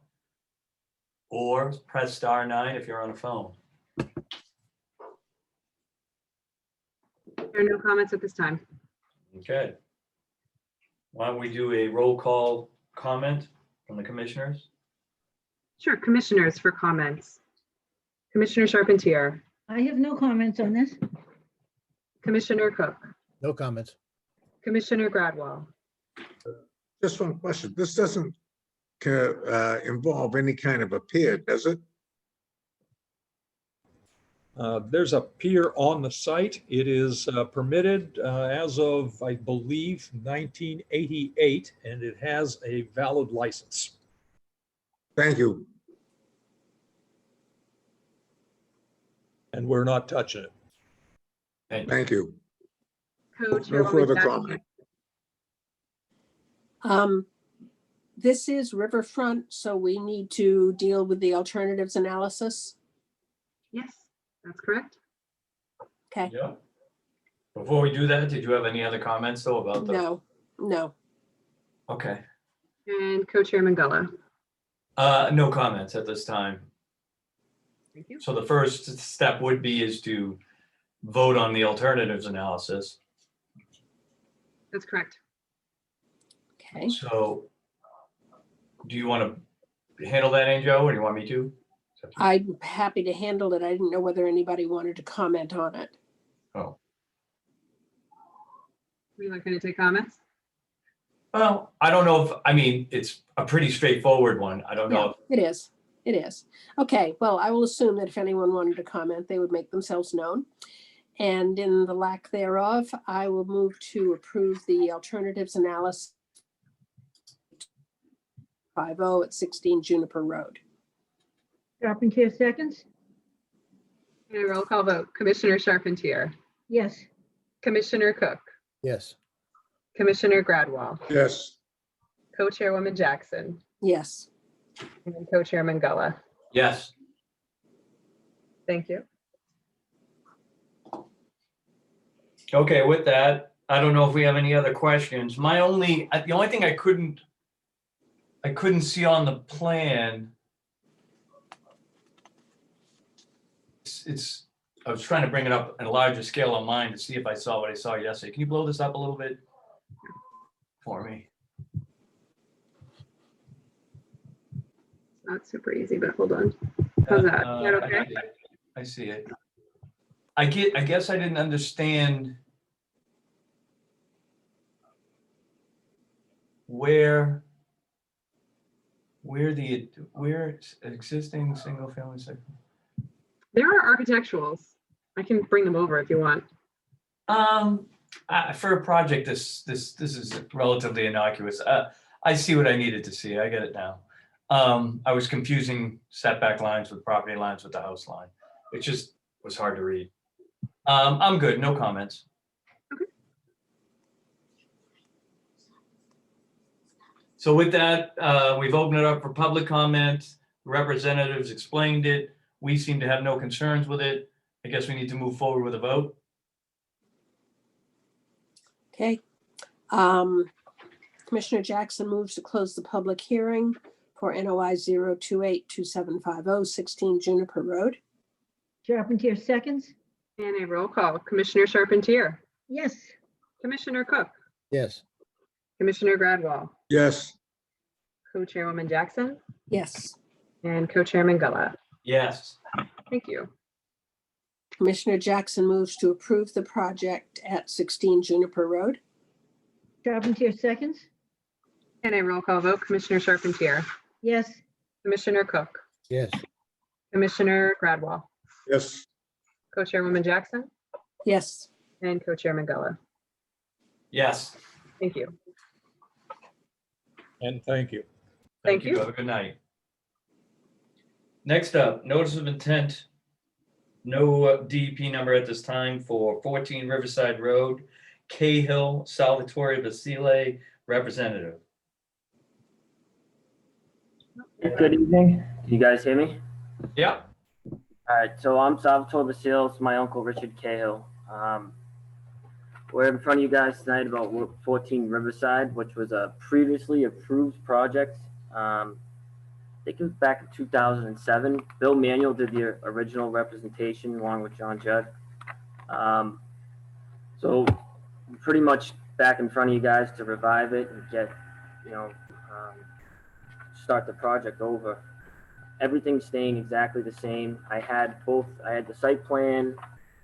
[SPEAKER 6] or press *9 if you're on a phone.
[SPEAKER 1] There are no comments at this time.
[SPEAKER 6] Okay. Why don't we do a roll call comment from the commissioners?
[SPEAKER 1] Sure, commissioners for comments. Commissioner Charpentier,
[SPEAKER 9] I have no comments on this.
[SPEAKER 1] Commissioner Cook,
[SPEAKER 4] No comments.
[SPEAKER 1] Commissioner Gradwell,
[SPEAKER 7] just one question. This doesn't involve any kind of a pier, does it?
[SPEAKER 11] There's a pier on the site. It is permitted as of, I believe, 1988, and it has a valid license.
[SPEAKER 7] Thank you.
[SPEAKER 11] And we're not touching it.
[SPEAKER 7] Thank you. No
[SPEAKER 1] Co-Chairwoman
[SPEAKER 7] further
[SPEAKER 1] Jackson.
[SPEAKER 7] comment.
[SPEAKER 5] This is riverfront, so we need to deal with the alternatives analysis.
[SPEAKER 1] Yes, that's correct.
[SPEAKER 5] Okay,
[SPEAKER 6] Yeah. Before we do that, did you have any other comments though about the?
[SPEAKER 5] no.
[SPEAKER 6] Okay.
[SPEAKER 1] And Co-Chairman Gullah.
[SPEAKER 6] No comments at this time.
[SPEAKER 1] Thank you.
[SPEAKER 6] So the first step would be is to vote on the alternatives analysis.
[SPEAKER 1] That's correct.
[SPEAKER 5] Okay,
[SPEAKER 6] So do you want to handle that, Anjo, or do you want me to?
[SPEAKER 5] I'm happy to handle it. I didn't know whether anybody wanted to comment on it.
[SPEAKER 6] Oh,
[SPEAKER 1] We're not going to take comments.
[SPEAKER 6] well, I don't know if, I mean, it's a pretty straightforward one. I don't know.
[SPEAKER 5] Yeah, it is. It is. Okay, well, I will assume that if anyone wanted to comment, they would make themselves known. And in the lack thereof, I will move to approve the alternatives analysis 50 at 16 Juniper Road.
[SPEAKER 9] Carpentier seconds.
[SPEAKER 1] And a roll call vote. Commissioner Charpentier,
[SPEAKER 9] Yes.
[SPEAKER 1] Commissioner Cook,
[SPEAKER 4] Yes.
[SPEAKER 1] Commissioner Gradwell,
[SPEAKER 7] Yes,
[SPEAKER 1] Co-Chairwoman Jackson,
[SPEAKER 5] Yes.
[SPEAKER 1] and Co-Chairman Gullah.
[SPEAKER 6] Yes.
[SPEAKER 1] Thank you.
[SPEAKER 6] Okay, with that, I don't know if we have any other questions. The only thing I couldn't see on the plan. I was trying to bring it up at a larger scale on mine to see if I saw what I saw yesterday. Can you blow this up a little bit for me?
[SPEAKER 1] Not super easy, but hold on. How's that? Is that okay?
[SPEAKER 6] I see it. I guess I didn't understand where existing single family sector.
[SPEAKER 1] There are architecturals. I can bring them over if you want.
[SPEAKER 6] For a project, this is relatively innocuous. I see what I needed to see. I get it now. I was confusing setback lines with property lines with the house line. It just was hard to read. I'm good. No comments.
[SPEAKER 1] Okay.
[SPEAKER 6] So with that, we've opened it up for public comment. Representatives explained it. We seem to have no concerns with it. I guess we need to move forward with a vote.
[SPEAKER 5] Okay. Commissioner Jackson moves to close the public hearing for NOI 0282750, 16 Juniper Road.
[SPEAKER 9] Charpentier seconds.
[SPEAKER 1] And a roll call. Commissioner Charpentier,
[SPEAKER 9] Yes.
[SPEAKER 1] Commissioner Cook,
[SPEAKER 4] Yes.
[SPEAKER 1] Commissioner Gradwell,
[SPEAKER 7] Yes,
[SPEAKER 1] Co-Chairwoman Jackson,
[SPEAKER 5] Yes.
[SPEAKER 1] and Co-Chairman Gullo.
[SPEAKER 6] Yes.
[SPEAKER 1] Thank you.
[SPEAKER 5] Commissioner Jackson moves to approve the project at 16 Juniper Road.
[SPEAKER 9] Charpentier seconds.
[SPEAKER 1] And a roll call vote. Commissioner Charpentier,
[SPEAKER 9] Yes.
[SPEAKER 1] Commissioner Cook,
[SPEAKER 4] Yes.
[SPEAKER 1] Commissioner Gradwell,
[SPEAKER 7] yes,
[SPEAKER 1] Co-Chairwoman Jackson,
[SPEAKER 5] Yes.
[SPEAKER 1] and Co-Chairman Gullo.
[SPEAKER 6] Yes.
[SPEAKER 1] Thank you.
[SPEAKER 11] And thank you.
[SPEAKER 1] Thank you.
[SPEAKER 6] Have a good night. Next up, notice of intent. No DEP number at this time for 14 Riverside Road, Cahill, Salvatore Vasile, representative.
[SPEAKER 12] Good evening. Can you guys hear me?
[SPEAKER 6] Yeah.
[SPEAKER 12] All right, so I'm Salvatore Basile. It's my uncle Richard Cahill. We're in front of you guys tonight about 14 Riverside, which was a previously approved project. I think it was back in 2007. Bill Manuel did the original representation along with John Judd. So pretty much back in front of you guys to revive it and get, start the project over. Everything's staying exactly the same. I had the site plan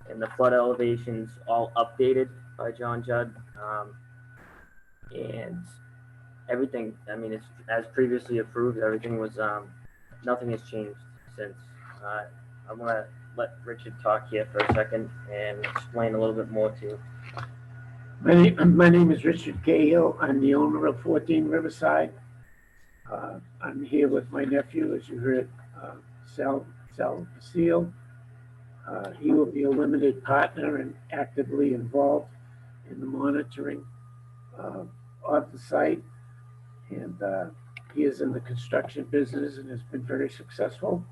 [SPEAKER 12] and the flood elevations all updated by John Judd. And everything, it's as previously approved. Everything was, nothing has changed since. I'm gonna let Richard talk here for a second and explain a little bit more to you.
[SPEAKER 13] My name is Richard Cahill. I'm the owner of 14 Riverside. I'm here with my nephew, as you heard, Sal Basile. He will be a limited partner and actively involved in the monitoring of the site. And he is in the construction business and has been very successful.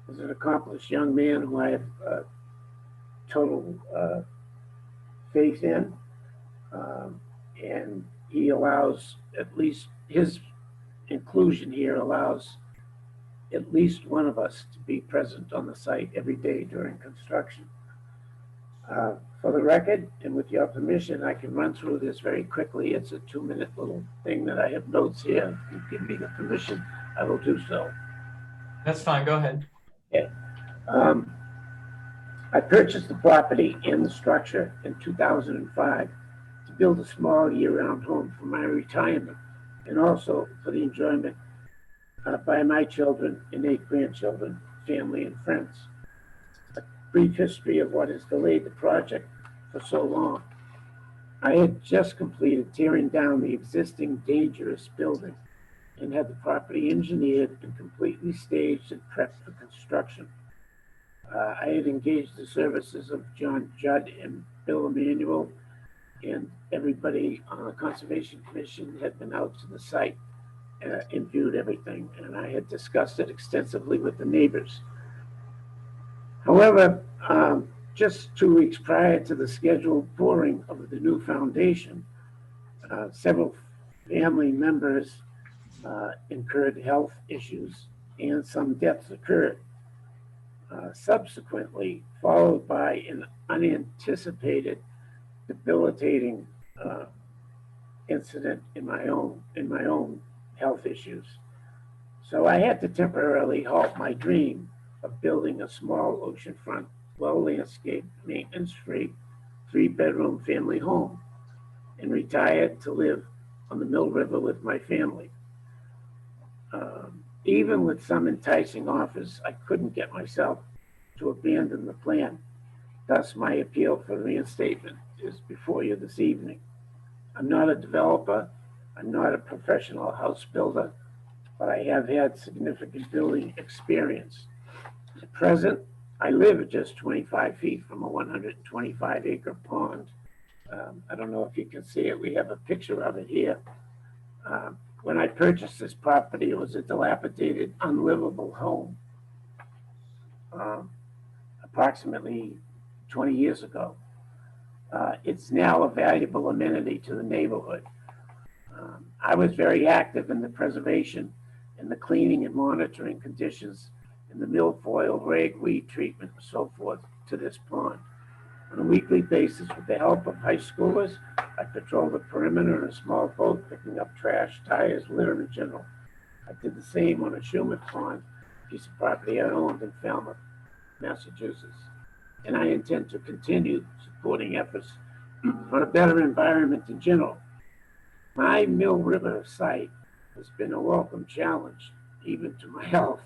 [SPEAKER 13] He's an accomplished young man who I have total faith in. And he allows, at least his inclusion here allows at least one of us to be present on the site every day during construction. For the record, and with your permission, I can run through this very quickly. It's a 2-minute little thing that I have notes here. If you give me the permission, I will do so.
[SPEAKER 6] That's fine. Go ahead.
[SPEAKER 13] Okay. I purchased the property and the structure in 2005 to build a small year-round home for my retirement and also for the enjoyment by my children and 8 grandchildren, family, and friends. A brief history of what has delayed the project for so long. I had just completed tearing down the existing dangerous building and had the property engineered and completely staged and prepped for construction. I had engaged the services of John Judd and Bill Emanuel, and everybody on the Conservation Commission had been out to the site and viewed everything, and I had discussed it extensively with the neighbors. However, Just 2 weeks prior to the scheduled pouring of the new foundation, several family members incurred health issues and some deaths occurred. Subsequently, followed by an unanticipated debilitating incident in my own health issues. So I had to temporarily halt my dream of building a small oceanfront, well-landscaped, maintenance-free, 3-bedroom family home and retired to live on the Mill River with my family. Even with some enticing offers, I couldn't get myself to abandon the plan. Thus, my appeal for reinstatement is before you this evening. I'm not a developer. I'm not a professional house builder, but I have had significant building experience. At present, I live just 25 feet from a 125-acre pond. I don't know if you can see it. We have a picture of it here. When I purchased this property, it was a dilapidated, unlivable home. Approximately 20 years ago. It's now a valuable amenity to the neighborhood. I was very active in the preservation and the cleaning and monitoring conditions in the milfoil, ragweed treatment, and so forth to this pond. On a weekly basis, with the help of high schoolers, I patrol the perimeter in a small boat, picking up trash, tires, litter in general. I did the same on a Shumat Pond, a piece of property I owned in Falmouth, Massachusetts. And I intend to continue supporting efforts for a better environment in general. My Mill River site has been a welcome challenge, even to my health.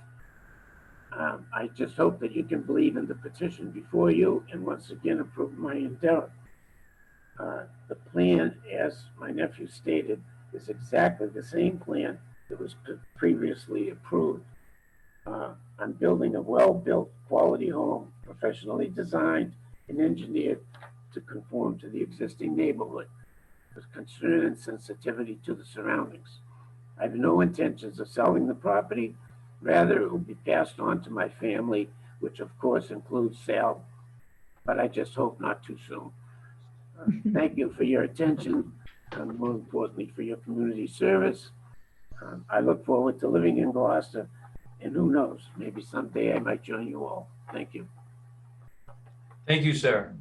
[SPEAKER 13] I just hope that you can believe in the petition before you and once again approve my endeavor. The plan, as my nephew stated, is exactly the same plan that was previously approved. I'm building a well-built quality home, professionally designed and engineered to conform to the existing neighborhood with concern and sensitivity to the surroundings. I have no intentions of selling the property. Rather, it will be passed on to my family, which of course includes Sal, but I just hope not too soon. Thank you for your attention, and more importantly, for your community service. I look forward to living in Gloucester, and who knows, maybe someday I might join you all. Thank you.
[SPEAKER 6] Thank you, sir.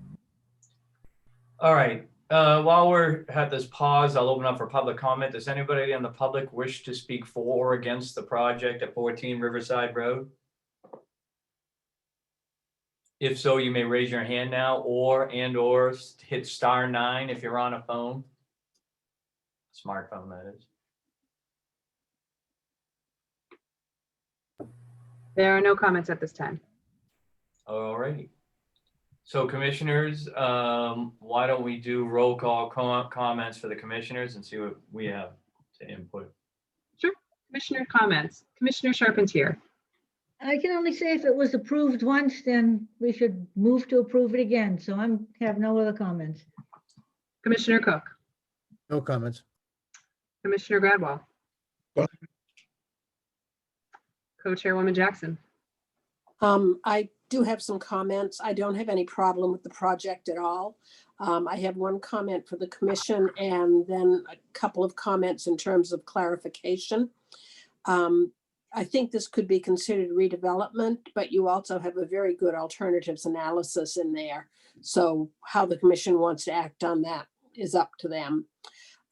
[SPEAKER 6] All right, while we're at this pause, I'll open up for public comment. Does anybody in the public wish to speak for or against the project at 14 Riverside Road? If so, you may raise your hand now or hit *9 if you're on a phone. Smartphone, that is.
[SPEAKER 1] There are no comments at this time.
[SPEAKER 6] All righty. So commissioners, why don't we do roll call comments for the commissioners and see what we have to input.
[SPEAKER 1] Sure. Commissioner comments. Commissioner Sharpen's here.
[SPEAKER 9] I can only say if it was approved once, then we should move to approve it again. So have no other comments.
[SPEAKER 1] Commissioner Cook.
[SPEAKER 4] No comments.
[SPEAKER 1] Commissioner Gradwell. Co-Chairwoman Jackson.
[SPEAKER 5] I do have some comments. I don't have any problem with the project at all. I have one comment for the commission and then a couple of comments in terms of clarification. I think this could be considered redevelopment, but you also have a very good alternatives analysis in there. So how the commission wants to act on that is up to them.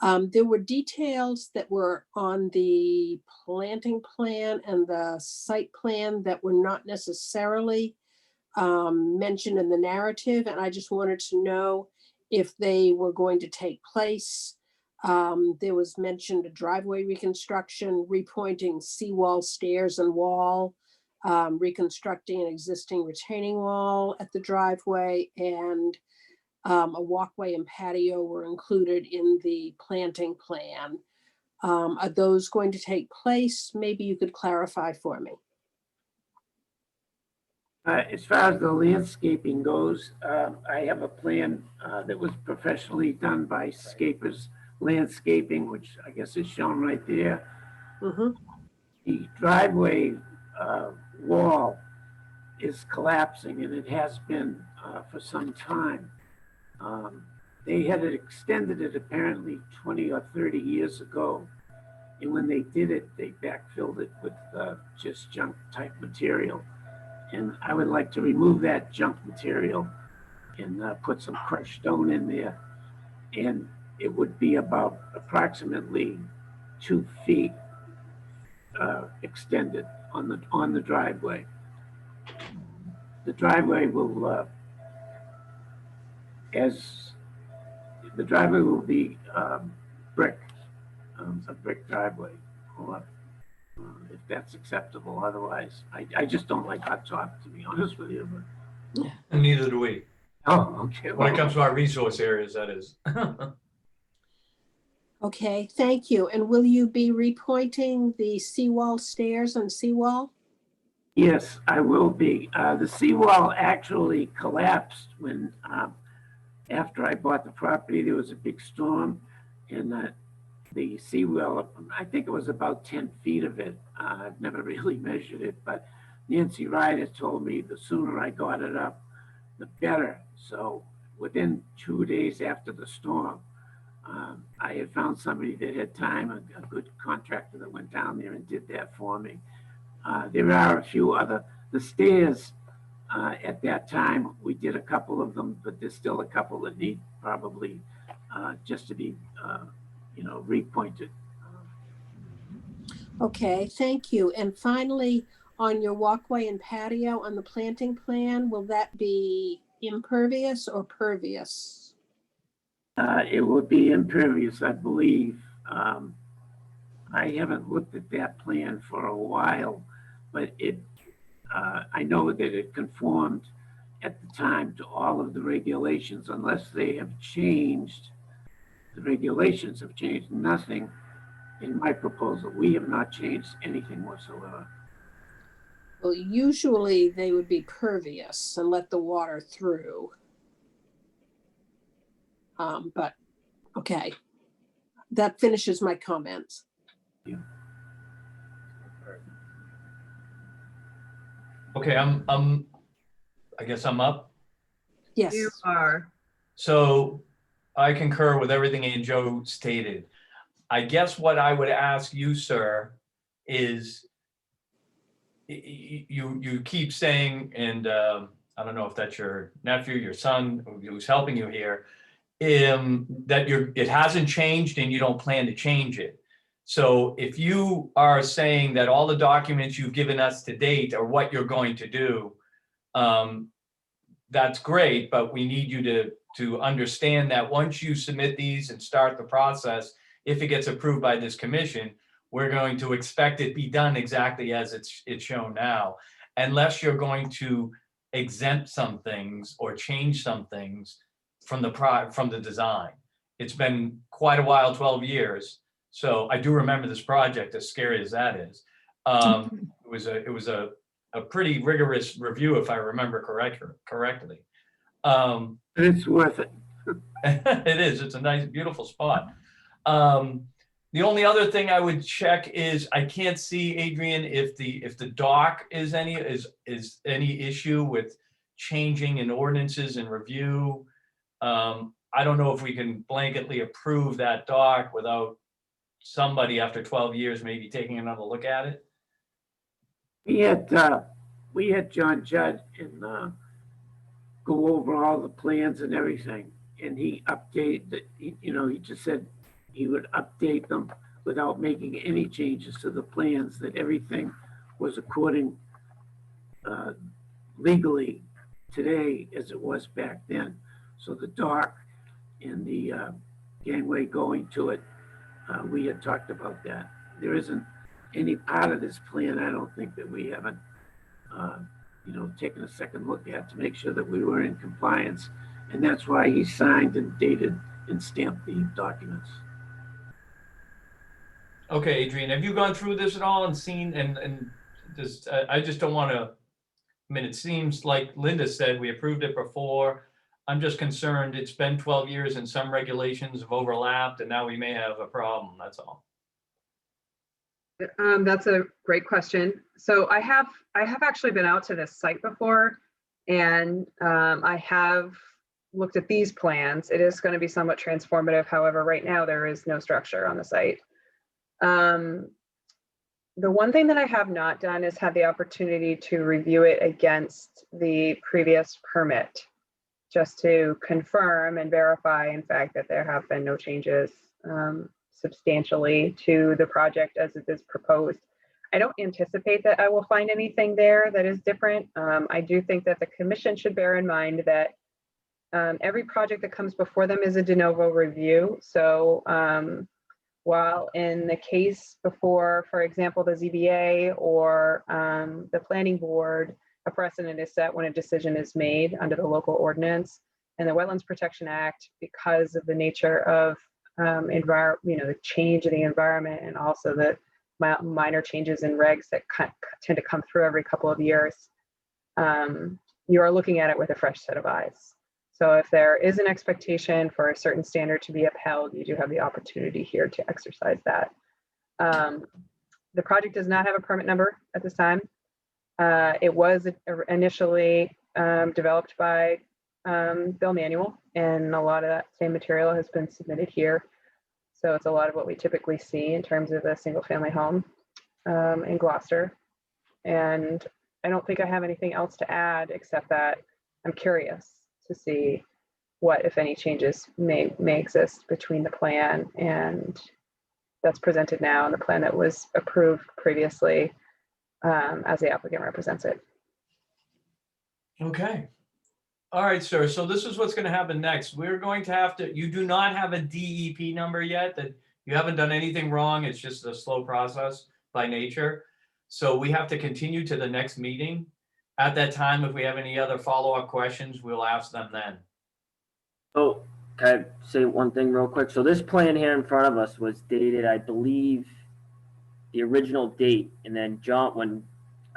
[SPEAKER 5] There were details that were on the planting plan and the site plan that were not necessarily mentioned in the narrative, and I just wanted to know if they were going to take place. There was mentioned a driveway reconstruction, repointing seawall stairs and wall, reconstructing an existing retaining wall at the driveway, and a walkway and patio were included in the planting plan. Are those going to take place? Maybe you could clarify for me.
[SPEAKER 13] As far as the landscaping goes, I have a plan that was professionally done by Scapers Landscaping, which I guess is shown right there.
[SPEAKER 5] Mm-hmm.
[SPEAKER 13] The driveway wall is collapsing, and it has been for some time. They had extended it apparently 20 or 30 years ago. And when they did it, they backfilled it with just junk type material. And I would like to remove that junk material and put some crushed stone in there. And it would be about approximately 2 feet extended on the driveway. The driveway will, the driveway will be brick, a brick driveway, or if that's acceptable. Otherwise, I just don't like hot top, to be honest with you. But,
[SPEAKER 6] And neither do we.
[SPEAKER 13] oh, okay.
[SPEAKER 6] When it
[SPEAKER 13] well,
[SPEAKER 6] comes to our resource areas, that is.
[SPEAKER 5] Okay, thank you. And will you be repointing the seawall stairs and seawall?
[SPEAKER 13] Yes, I will be. The seawall actually collapsed when, after I bought the property, there was a big storm, and the seawall, I think it was about 10 feet of it. I've never really measured it, but Nancy Ryder told me the sooner I got it up, the better. So within 2 days after the storm, I had found somebody that had time, a good contractor that went down there and did that for me. There are a few other, the stairs at that time, we did a couple of them, but there's still a couple that need probably just to be, repointed.
[SPEAKER 5] Okay, thank you. And finally, on your walkway and patio on the planting plan, will that be impervious or pervious?
[SPEAKER 13] It would be impervious, I believe. I haven't looked at that plan for a while, but I know that it conformed at the time to all of the regulations, unless they have changed. The regulations have changed. Nothing in my proposal. We have not changed anything whatsoever.
[SPEAKER 5] Well, usually they would be pervious and let the water through. But, okay. That finishes my comments.
[SPEAKER 6] Okay, I guess I'm up.
[SPEAKER 5] Yes.
[SPEAKER 1] You are.
[SPEAKER 6] So I concur with everything Ann Joe stated. I guess what I would ask you, sir, is you keep saying, and I don't know if that's your nephew, your son, who's helping you here, that it hasn't changed and you don't plan to change it. So if you are saying that all the documents you've given us to date are what you're going to do, that's great, but we need you to understand that once you submit these and start the process, if it gets approved by this commission, we're going to expect it be done exactly as it's shown now, unless you're going to exempt some things or change some things from the design. It's been quite a while, 12 years. So I do remember this project, as scary as that is. It was a pretty rigorous review, if I remember correctly.
[SPEAKER 13] It's worth it.
[SPEAKER 6] It is. It's a nice, beautiful spot. The only other thing I would check is I can't see, Adrian, if the dock is any issue with changing in ordinances and review. I don't know if we can blanketly approve that dock without somebody after 12 years maybe taking another look at it.
[SPEAKER 13] We had John Judd and go over all the plans and everything, and he updated. He just said he would update them without making any changes to the plans. That everything was according legally today as it was back then. So the dock and the gangway going to it, we had talked about that. There isn't any part of this plan, I don't think, that we haven't, taken a second look at to make sure that we were in compliance. And that's why he signed and dated and stamped the documents.
[SPEAKER 6] Okay, Adrian, have you gone through this at all and seen, and just, I just don't want to, it seems like Linda said, we approved it before. I'm just concerned it's been 12 years and some regulations have overlapped and now we may have a problem, that's all.
[SPEAKER 1] That's a great question. So I have actually been out to this site before, and I have looked at these plans. It is going to be somewhat transformative. However, right now there is no structure on the site. The one thing that I have not done is had the opportunity to review it against the previous permit, just to confirm and verify, in fact, that there have been no changes substantially to the project as it is proposed. I don't anticipate that I will find anything there that is different. I do think that the commission should bear in mind that every project that comes before them is a de novo review. So while in the case before, for example, the ZBA or the planning board, a precedent is set when a decision is made under the local ordinance, and the Wetlands Protection Act, because of the nature of the change in the environment and also the minor changes in regs that tend to come through every couple of years, you are looking at it with a fresh set of eyes. So if there is an expectation for a certain standard to be upheld, you do have the opportunity here to exercise that. The project does not have a permit number at this time. It was initially developed by Bill Manuel, and a lot of that same material has been submitted here. So it's a lot of what we typically see in terms of a single family home in Gloucester. And I don't think I have anything else to add, except that I'm curious to see what, if any, changes may exist between the plan and that's presented now and the plan that was approved previously as the applicant represents it.
[SPEAKER 6] Okay. All right, sir. So this is what's going to happen next. We're going to have to, you do not have a DEP number yet, that you haven't done anything wrong. It's just a slow process by nature. So we have to continue to the next meeting. At that time, if we have any other follow-up questions, we'll ask them then.
[SPEAKER 12] So can I say one thing real quick? So this plan here in front of us was dated, I believe, the original date. And then John, when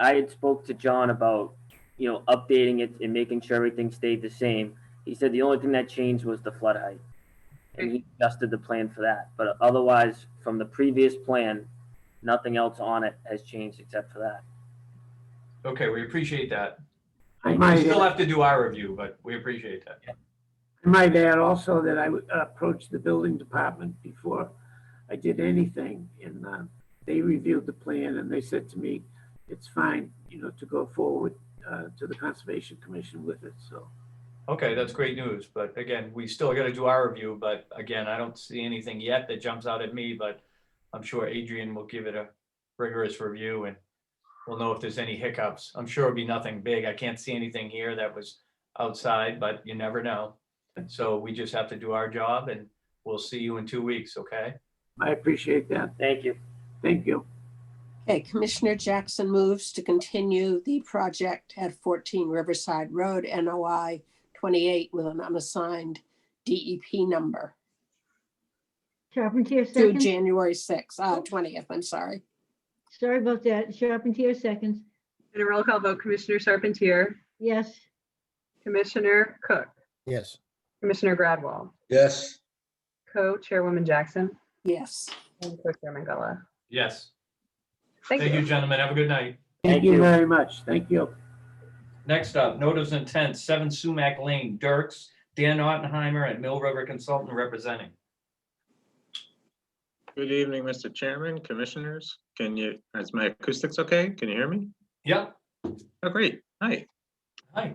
[SPEAKER 12] I had spoke to John about, updating it and making sure everything stayed the same, he said the only thing that changed was the flood height. And he adjusted the plan for that. But otherwise, from the previous plan, nothing else on it has changed except for that.
[SPEAKER 6] Okay, we appreciate that.
[SPEAKER 13] I
[SPEAKER 6] We
[SPEAKER 13] might,
[SPEAKER 6] still have to do our review, but we appreciate that.
[SPEAKER 13] I might add also that I approached the building department before I did anything, and they reviewed the plan and they said to me, it's fine, to go forward to the Conservation Commission with it, so.
[SPEAKER 6] Okay, that's great news. But again, we still got to do our review. But again, I don't see anything yet that jumps out at me, but I'm sure Adrian will give it a rigorous review and we'll know if there's any hiccups. I'm sure it'll be nothing big. I can't see anything here that was outside, but you never know. So we just have to do our job and we'll see you in 2 weeks, okay?
[SPEAKER 13] I appreciate that.
[SPEAKER 12] Thank you.
[SPEAKER 13] Thank you.
[SPEAKER 5] Okay, Commissioner Jackson moves to continue the project at 14 Riverside Road, NOI 28, with an unassigned DEP number
[SPEAKER 9] Charpentier
[SPEAKER 5] to
[SPEAKER 9] seconds.
[SPEAKER 5] January 20th, I'm sorry.
[SPEAKER 9] Sorry about that. Charpentier seconds.
[SPEAKER 1] And a roll call vote, Commissioner Charpentier,
[SPEAKER 9] Yes.
[SPEAKER 1] Commissioner Cook,
[SPEAKER 4] Yes.
[SPEAKER 1] Commissioner Gradwell,
[SPEAKER 7] Yes,
[SPEAKER 1] Co-Chairwoman Jackson,
[SPEAKER 5] Yes.
[SPEAKER 1] and Co-Chairman Gullo.
[SPEAKER 6] Yes.
[SPEAKER 1] Thank
[SPEAKER 6] Thank
[SPEAKER 1] you.
[SPEAKER 6] you, gentlemen. Have a good night.
[SPEAKER 13] Thank you very much. Thank you.
[SPEAKER 6] Next up, notice of intent, 7 Sumac Lane, Dirks, Dan Ottenheimer and Mill River Consultant representing.
[SPEAKER 14] Good evening, Mr. Chairman, Commissioners. Is my acoustics okay? Can you hear me?
[SPEAKER 6] Yep.
[SPEAKER 14] Oh, great. Hi.
[SPEAKER 6] Hi.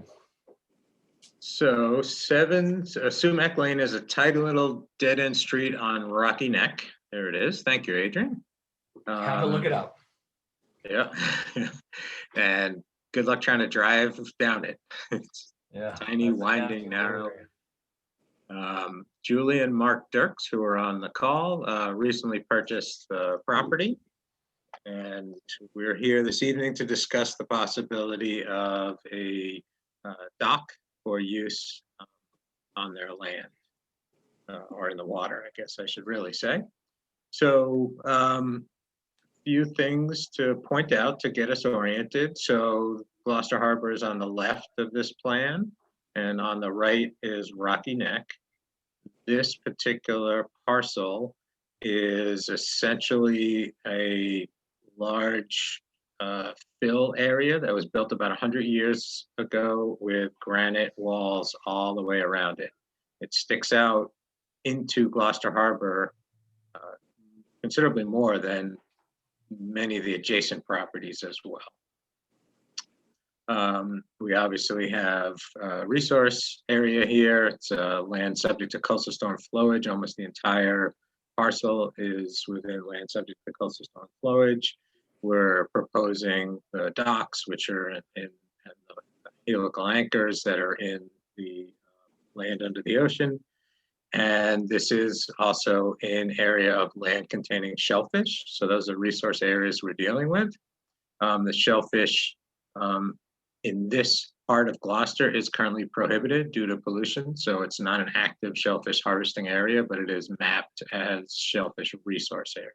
[SPEAKER 14] So 7 Sumac Lane is a tight little dead-end street on Rocky Neck. There it is. Thank you, Adrian.
[SPEAKER 6] Have to look it up.
[SPEAKER 14] Yeah. And good luck trying to drive down it. It's
[SPEAKER 6] Yeah.
[SPEAKER 14] tiny, winding, narrow. Julie and Mark Dirks, who are on the call, recently purchased the property. And we're here this evening to discuss the possibility of a dock for use on their land, or in the water, I guess I should really say. So few things to point out to get us oriented. So Gloucester Harbor is on the left of this plan, and on the right is Rocky Neck. This particular parcel is essentially a large fill area that was built about 100 years ago with granite walls all the way around it. It sticks out into Gloucester Harbor considerably more than many of the adjacent properties as well. We obviously have a resource area here. It's land subject to coastal storm flowage. Almost the entire parcel is within land subject to coastal storm flowage. We're proposing the docks, which are in the helical anchors that are in the land under the ocean. And this is also an area of land containing shellfish. So those are resource areas we're dealing with. The shellfish in this part of Gloucester is currently prohibited due to pollution. So it's not an active shellfish harvesting area, but it is mapped as shellfish resource area.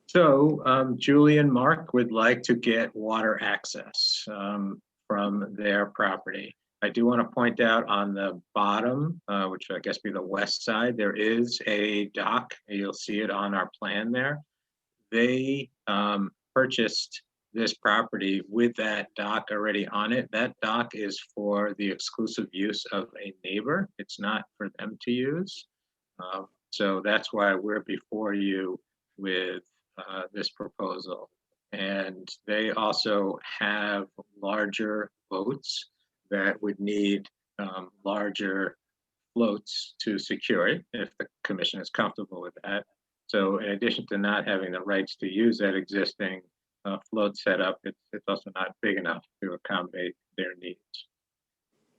[SPEAKER 14] So Julie and Mark would like to get water access from their property. I do want to point out on the bottom, which I guess be the west side, there is a dock. You'll see it on our plan there. They purchased this property with that dock already on it. That dock is for the exclusive use of a neighbor. It's not for them to use. So that's why we're before you with this proposal. And they also have larger boats that would need larger floats to secure it if the commission is comfortable with that. So in addition to not having the rights to use that existing float setup, it's also not big enough to accommodate their needs.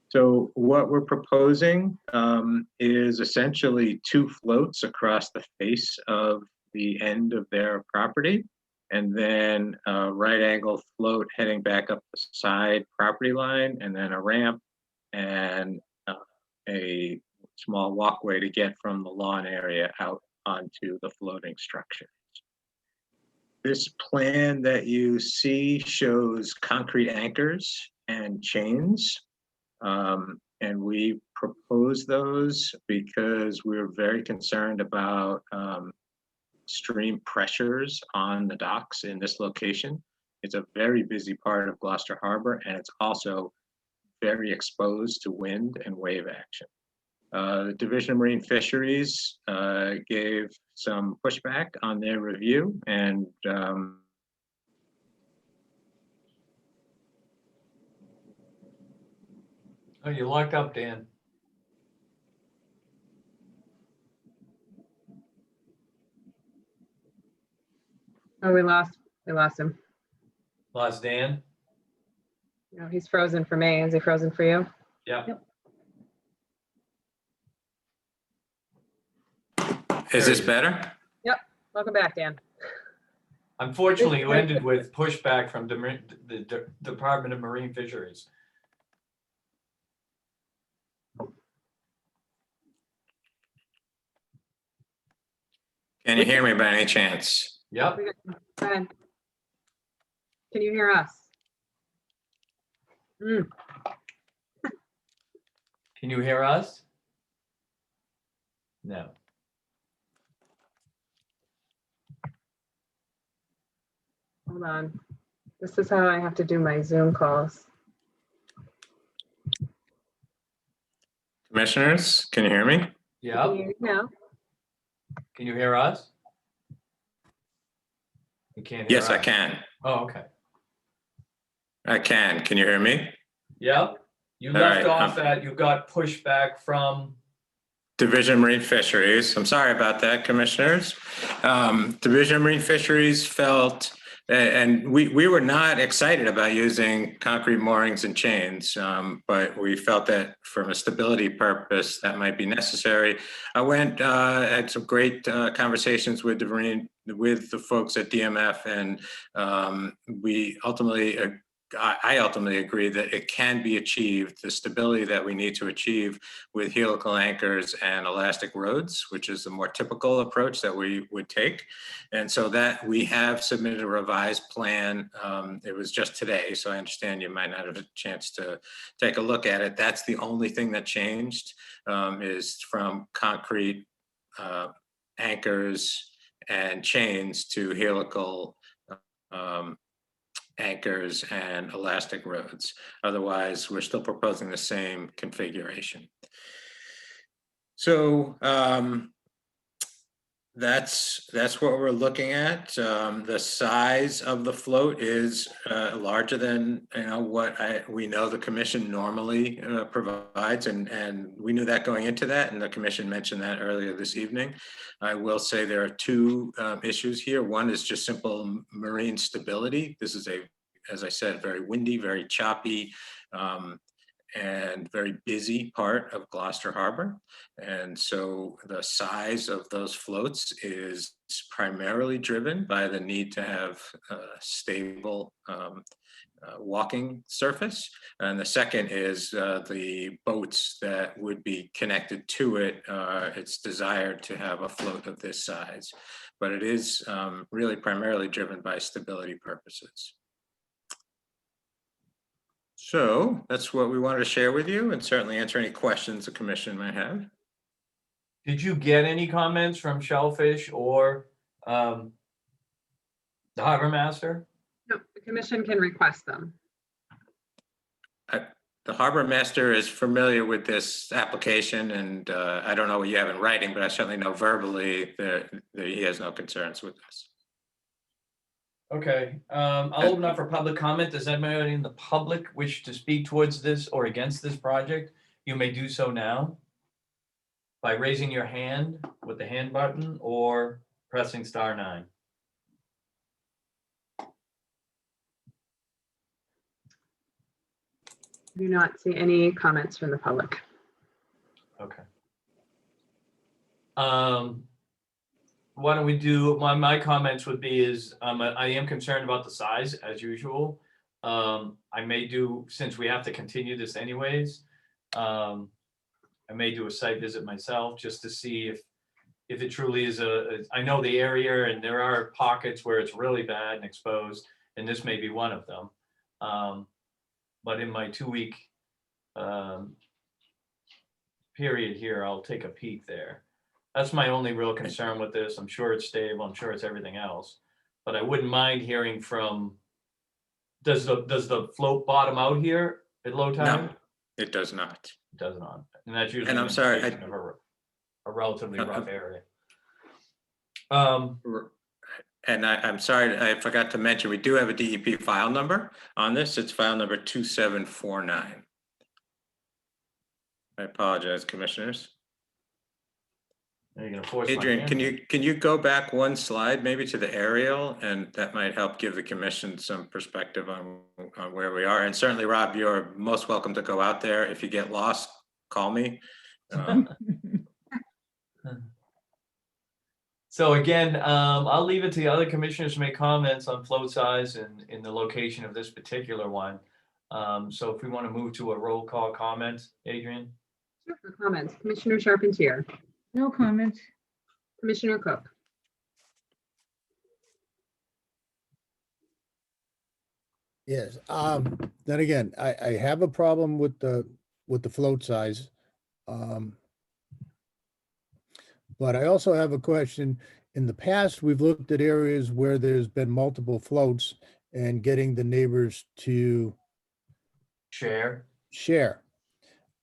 [SPEAKER 14] So what we're proposing is essentially 2 floats across the face of the end of their property, and then a right angle float heading back up the side property line, and then a ramp and a small walkway to get from the lawn area out onto the floating structure. This plan that you see shows concrete anchors and chains. And we propose those because we're very concerned about stream pressures on the docks in this location. It's a very busy part of Gloucester Harbor, and it's also very exposed to wind and wave action. The Division of Marine Fisheries gave some pushback on their review, and
[SPEAKER 6] Oh, you locked up, Dan.
[SPEAKER 1] Oh, we lost him.
[SPEAKER 6] Lost Dan?
[SPEAKER 1] No, he's frozen for me. Is he frozen for you?
[SPEAKER 6] Yeah.
[SPEAKER 9] Yep.
[SPEAKER 14] is this better?
[SPEAKER 1] Yep. Welcome back, Dan.
[SPEAKER 6] Unfortunately, you ended with pushback from the Department of Marine Fisheries.
[SPEAKER 14] Can you hear me by any chance?
[SPEAKER 6] Yep.
[SPEAKER 1] Go ahead. Can you hear us?
[SPEAKER 6] Can you hear us? No.
[SPEAKER 1] Hold on. This is how I have to do my Zoom calls.
[SPEAKER 14] Commissioners, can you hear me?
[SPEAKER 1] Can
[SPEAKER 6] Yep.
[SPEAKER 1] you hear me now?
[SPEAKER 6] Can you hear us? You can't hear us?
[SPEAKER 14] Yes, I can.
[SPEAKER 6] Oh, okay.
[SPEAKER 14] I can. Can you hear me?
[SPEAKER 6] Yep. You
[SPEAKER 14] All
[SPEAKER 6] left
[SPEAKER 14] right,
[SPEAKER 6] off at, you got pushback from,
[SPEAKER 14] Division of Marine Fisheries. I'm sorry about that, Commissioners. Division of Marine Fisheries felt, and we were not excited about using concrete moorings and chains, but we felt that from a stability purpose, that might be necessary. I went, had some great conversations with the folks at DMF, and I ultimately agree that it can be achieved, the stability that we need to achieve with helical anchors and elastic roads, which is the more typical approach that we would take. And so that we have submitted a revised plan. It was just today, so I understand you might not have a chance to take a look at it. That's the only thing that changed, is from concrete anchors and chains to helical anchors and elastic roads. Otherwise, we're still proposing the same configuration. So that's what we're looking at. The size of the float is larger than what we know the commission normally provides, and we knew that going into that, and the commission mentioned that earlier this evening. I will say there are two issues here. One is just simple marine stability. This is as I said, very windy, very choppy, and very busy part of Gloucester Harbor. And so the size of those floats is primarily driven by the need to have a stable walking surface. And the second is the boats that would be connected to it. It's desired to have a float of this size, but it is really primarily driven by stability purposes. So that's what we wanted to share with you, and certainly answer any questions the commission might have.
[SPEAKER 6] Did you get any comments from Shellfish or the harbor master?
[SPEAKER 1] No, the commission can request them.
[SPEAKER 14] The harbor master is familiar with this application, and I don't know what you have in writing, but I certainly know verbally that he has no concerns with this.
[SPEAKER 6] Okay, I'll open up for public comment. Does anybody in the public wish to speak towards this or against this project? You may do so now by raising your hand with the hand button or pressing *9.
[SPEAKER 1] Do not see any comments from the public.
[SPEAKER 6] Okay. Why don't we do, my comments would be is, I am concerned about the size as usual. I may do, since we have to continue this anyways, I may do a site visit myself just to see if it truly is I know the area and there are pockets where it's really bad and exposed, and this may be one of them. But in my 2-week period here, I'll take a peek there. That's my only real concern with this. I'm sure it's stable. I'm sure it's everything else, but I wouldn't mind hearing from. Does the float bottom out here at low tide?
[SPEAKER 14] No, it does not.
[SPEAKER 6] It does not, and that's usually.
[SPEAKER 14] And I'm sorry,
[SPEAKER 6] a relatively rough area.
[SPEAKER 14] And I'm sorry, I forgot to mention, we do have a DEP file number on this. It's file number 2749. I apologize, commissioners.
[SPEAKER 6] You're gonna force my
[SPEAKER 14] Adrian,
[SPEAKER 6] hand.
[SPEAKER 14] can you go back one slide maybe to the aerial, and that might help give the commission some perspective on where we are. And certainly, Rob, you're most welcome to go out there. If you get lost, call me.
[SPEAKER 6] So again, I'll leave it to the other commissioners to make comments on float size and in the location of this particular one. So if we want to move to a roll call comment, Adrian?
[SPEAKER 1] Sure, for comments, Commissioner Charpentier,
[SPEAKER 9] No comments.
[SPEAKER 1] Commissioner Cook,
[SPEAKER 4] Yes, then again, I have a problem with the float size. But I also have a question. In the past, we've looked at areas where there's been multiple floats and getting the neighbors to
[SPEAKER 6] Share.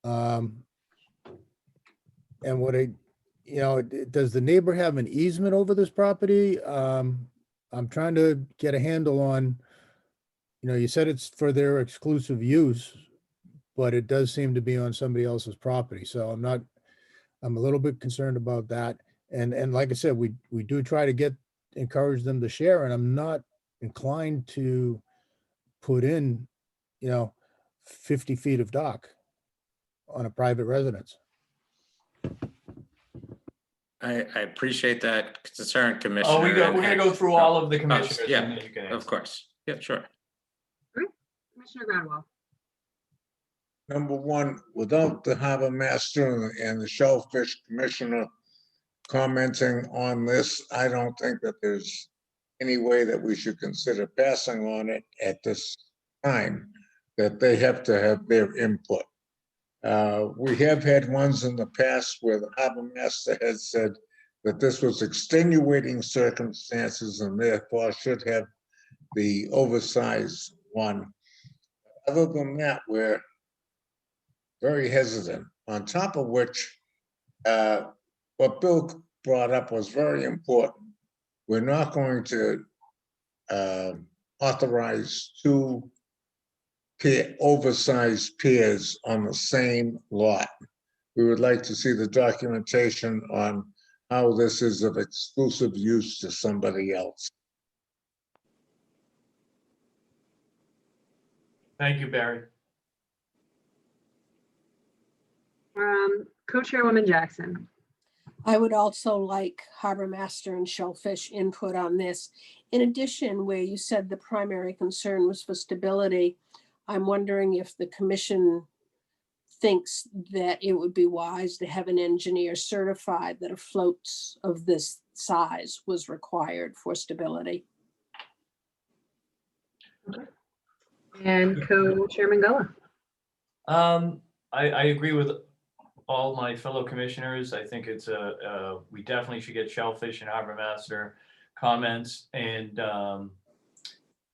[SPEAKER 4] And what does the neighbor have an easement over this property? I'm trying to get a handle on, you said it's for their exclusive use, but it does seem to be on somebody else's property. So I'm a little bit concerned about that. And like I said, we do try to encourage them to share, and I'm not inclined to put in, 50 feet of dock on a private residence.
[SPEAKER 14] I appreciate that concern, Commissioner.
[SPEAKER 6] Oh, we're gonna go through all of the commissioners.
[SPEAKER 14] Yeah,
[SPEAKER 6] and then you can
[SPEAKER 14] of
[SPEAKER 6] answer.
[SPEAKER 14] course. Yeah, sure.
[SPEAKER 1] Commissioner Gradwell,
[SPEAKER 7] Number one, without the harbor master and the shellfish commissioner commenting on this, I don't think that there's any way that we should consider passing on it at this time, that they have to have their input. We have had ones in the past where the harbor master has said that this was extenuating circumstances and therefore should have the oversized one. Other than that, we're very hesitant, on top of which, what Bill brought up was very important. We're not going to authorize two oversized piers on the same lot. We would like to see the documentation on how this is of exclusive use to somebody else.
[SPEAKER 6] Thank you, Barry.
[SPEAKER 1] Co-Chairwoman Jackson.
[SPEAKER 5] I would also like Harbor Master and Shellfish input on this. In addition, where you said the primary concern was for stability, I'm wondering if the commission thinks that it would be wise to have an engineer certified that a float of this size was required for stability.
[SPEAKER 1] And Co-Chairman Gullah.
[SPEAKER 6] I agree with all my fellow commissioners. I think it's we definitely should get Shellfish and Harbor Master comments, and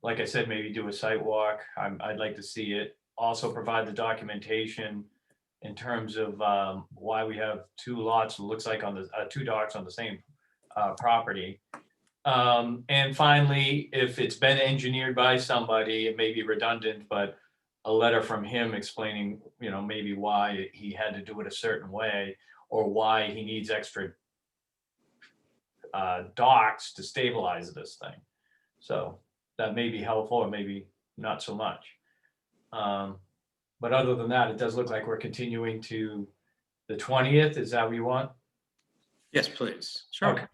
[SPEAKER 6] like I said, maybe do a site walk. I'd like to see it. Also provide the documentation in terms of why we have two lots, it looks like on the two docks on the same property. And finally, if it's been engineered by somebody, it may be redundant, but a letter from him explaining, maybe why he had to do it a certain way, or why he needs extra docks to stabilize this thing. So that may be helpful, or maybe not so much. But other than that, it does look like we're continuing to the 20th. Is that what you want?
[SPEAKER 14] Yes, please. Sure.
[SPEAKER 6] Okay.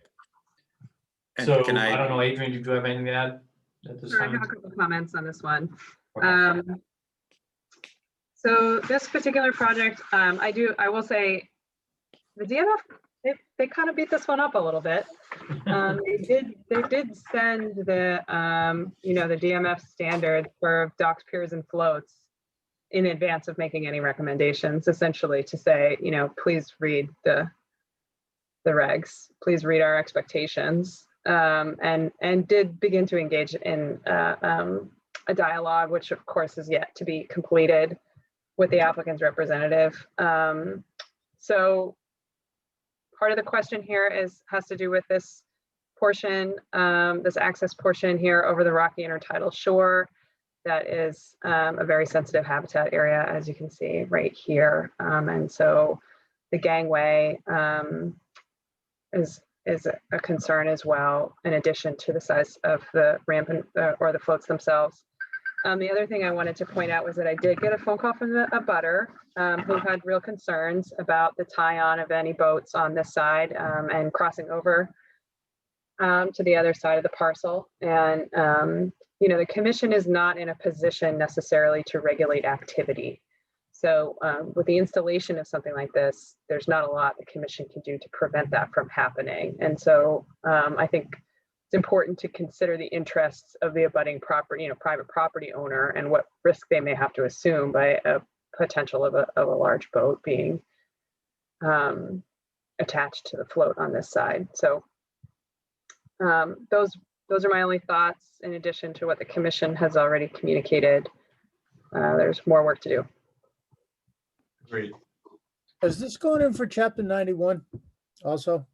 [SPEAKER 14] And
[SPEAKER 6] So
[SPEAKER 14] can
[SPEAKER 6] I don't know, Adrian, do you have anything to add at this
[SPEAKER 1] Sure, I
[SPEAKER 6] time?
[SPEAKER 1] have a couple of comments on this one.
[SPEAKER 6] Okay.
[SPEAKER 1] So this particular project, I will say, the DMF, they kind of beat this one up a little bit. They did send the the DMF standard for docks, piers, and floats in advance of making any recommendations, essentially to say, please read the regs, please read our expectations, and did begin to engage in a dialogue, which of course is yet to be completed with the applicant's representative. So part of the question here has to do with this portion, this access portion here over the rocky intertidal shore. That is a very sensitive habitat area, as you can see right here. And so the gangway is a concern as well, in addition to the size of the ramp or the floats themselves. The other thing I wanted to point out was that I did get a phone call from a butter who had real concerns about the tie-on of any boats on this side and crossing over to the other side of the parcel. And, the commission is not in a position necessarily to regulate activity. So with the installation of something like this, there's not a lot the commission can do to prevent that from happening. And so I think it's important to consider the interests of the abutting property, private property owner, and what risk they may have to assume by a potential of a large boat being attached to the float on this side. So those are my only thoughts, in addition to what the commission has already communicated. There's more work to do.
[SPEAKER 6] Agreed.
[SPEAKER 4] Is this going in for chapter 91 also?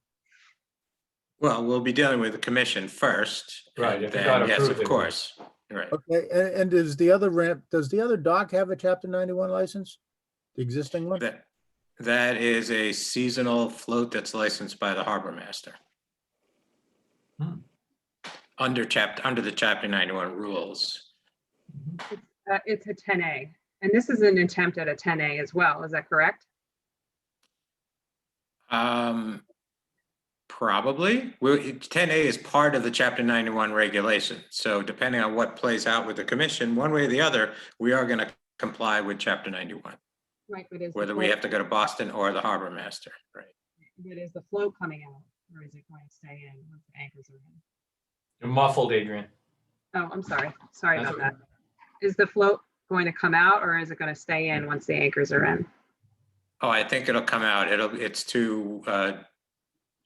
[SPEAKER 14] Well, we'll be dealing with the commission first.
[SPEAKER 6] Right,
[SPEAKER 14] and
[SPEAKER 6] if you
[SPEAKER 14] then,
[SPEAKER 6] got
[SPEAKER 14] yes,
[SPEAKER 6] approved,
[SPEAKER 14] of course. Right.
[SPEAKER 4] Okay, and does the other ramp, does the other dock have a chapter 91 license? The existing one?
[SPEAKER 14] That is a seasonal float that's licensed by the harbor master. Under the chapter 91 rules.
[SPEAKER 1] It's a 10A, and this is an attempt at a 10A as well. Is that correct?
[SPEAKER 14] Probably. 10A is part of the chapter 91 regulation. So depending on what plays out with the commission, one way or the other, we are going to comply with chapter 91.
[SPEAKER 1] Right, but
[SPEAKER 14] Whether we have to go to Boston or the harbor master, right?
[SPEAKER 1] But is the float coming out, or is it going to stay in once the anchors are in?
[SPEAKER 6] You're muffled, Adrian.
[SPEAKER 1] Oh, I'm sorry. Sorry
[SPEAKER 6] That's
[SPEAKER 1] about that. Is the float going to come out, or is it going to stay in once the anchors are in?
[SPEAKER 14] Oh, I think it'll come out. It's too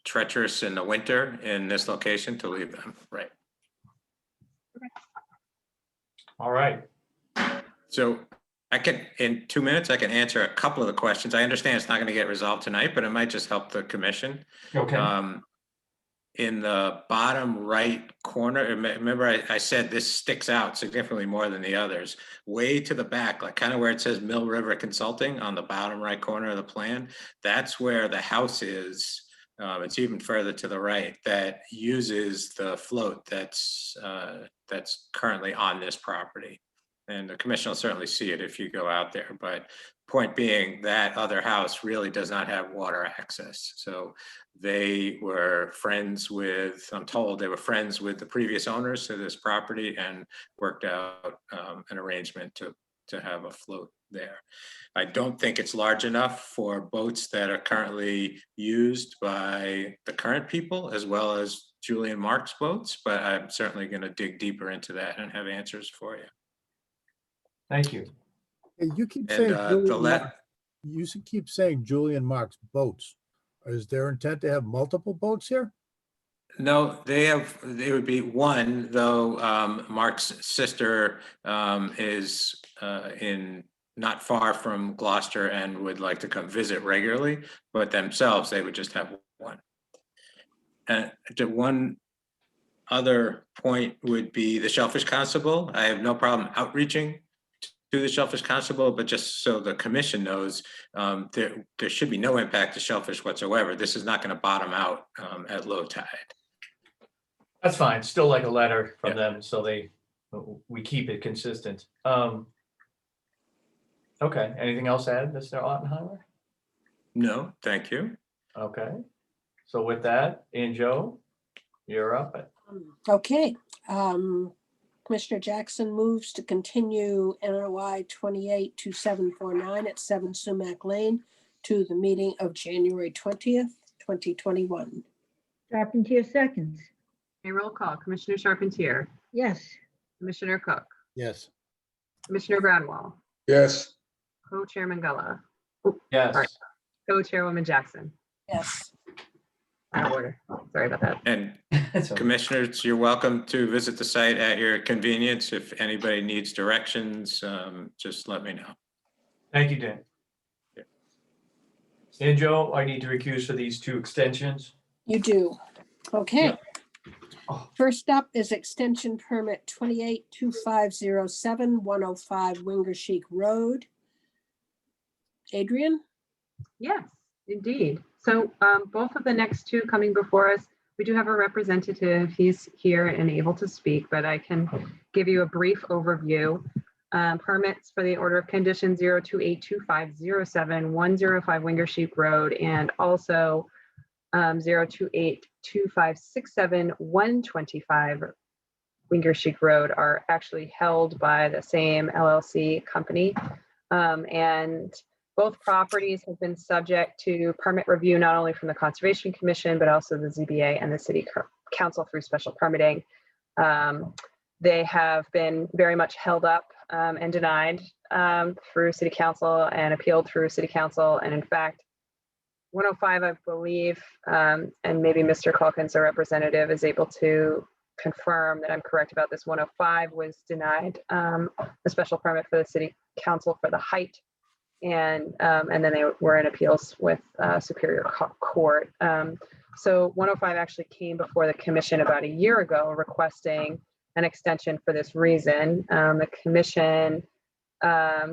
[SPEAKER 14] treacherous in the winter in this location to leave them, right?
[SPEAKER 6] All right.
[SPEAKER 14] So I can, in 2 minutes, I can answer a couple of the questions. I understand it's not going to get resolved tonight, but it might just help the commission.
[SPEAKER 6] Okay.
[SPEAKER 14] In the bottom right corner, remember I said this sticks out significantly more than the others. Way to the back, like kind of where it says Mill River Consulting on the bottom right corner of the plan, that's where the house is. It's even further to the right that uses the float that's currently on this property. And the commission will certainly see it if you go out there. But point being, that other house really does not have water access. So they were friends with, I'm told they were friends with the previous owners of this property and worked out an arrangement to have a float there. I don't think it's large enough for boats that are currently used by the current people as well as Julian Marks boats, but I'm certainly going to dig deeper into that and have answers for you.
[SPEAKER 6] Thank you.
[SPEAKER 4] Hey, you keep
[SPEAKER 14] And
[SPEAKER 4] saying
[SPEAKER 14] the
[SPEAKER 4] Julian
[SPEAKER 14] let,
[SPEAKER 4] Marks- you keep saying Julian Marks boats. Is there intent to have multiple boats here?
[SPEAKER 14] no, they would be one, though. Mark's sister is in not far from Gloucester and would like to come visit regularly, but themselves, they would just have one. And the one other point would be the Shellfish Constable. I have no problem outreaching to the Shellfish Constable, but just so the commission knows, there should be no impact to shellfish whatsoever. This is not going to bottom out at low tide.
[SPEAKER 6] That's fine. Still like a letter from
[SPEAKER 14] Yeah.
[SPEAKER 6] them, so we keep it consistent. Okay, anything else to add, Mr. Ottenheimer?
[SPEAKER 14] No, thank you.
[SPEAKER 6] Okay, so with that, and Joe, you're up.
[SPEAKER 5] Okay, Commissioner Jackson moves to continue NOI 282749 at 7 Sumac Lane to the meeting of January 20th, 2021.
[SPEAKER 9] Charpentier seconds.
[SPEAKER 1] A roll call, Commissioner Charpentier,
[SPEAKER 9] Yes.
[SPEAKER 1] Commissioner Cook,
[SPEAKER 4] Yes.
[SPEAKER 1] Commissioner Brownwell,
[SPEAKER 7] Yes,
[SPEAKER 1] Co-Chairman Gullo,
[SPEAKER 6] Yes.
[SPEAKER 1] All right. Co-Chairwoman Jackson.
[SPEAKER 5] Yes.
[SPEAKER 1] Out of order. Sorry about that.
[SPEAKER 14] And
[SPEAKER 6] That's okay.
[SPEAKER 14] commissioners, you're welcome to visit the site at your convenience. If anybody needs directions, just let me know.
[SPEAKER 6] Thank you, Dan.
[SPEAKER 14] Yeah.
[SPEAKER 6] And Joe, I need to recuse for these two extensions.
[SPEAKER 5] You do. Okay.
[SPEAKER 6] Yeah. Oh.
[SPEAKER 5] First up is extension permit 282507 105 Wingersheek Road. Adrian?
[SPEAKER 1] Yes, indeed. So both of the next two coming before us, we do have a representative. He's here and able to speak, but I can give you a brief overview. Permits for the order of condition 0282507 105 Wingersheek Road and also 0282567 125 Wingersheek Road are actually held by the same LLC company. And both properties have been subject to permit review, not only from the Conservation Commission, but also the ZBA and the City Council through special permitting. They have been very much held up and denied through City Council and appealed through City Council. And in fact, 105, I believe, and maybe Mr. Calkins, our representative, is able to confirm that I'm correct about this. 105 was denied a special permit for the City Council for the height. And then they were in appeals with Superior Court. So 105 actually came before the commission about a year ago requesting an extension for this reason. The commission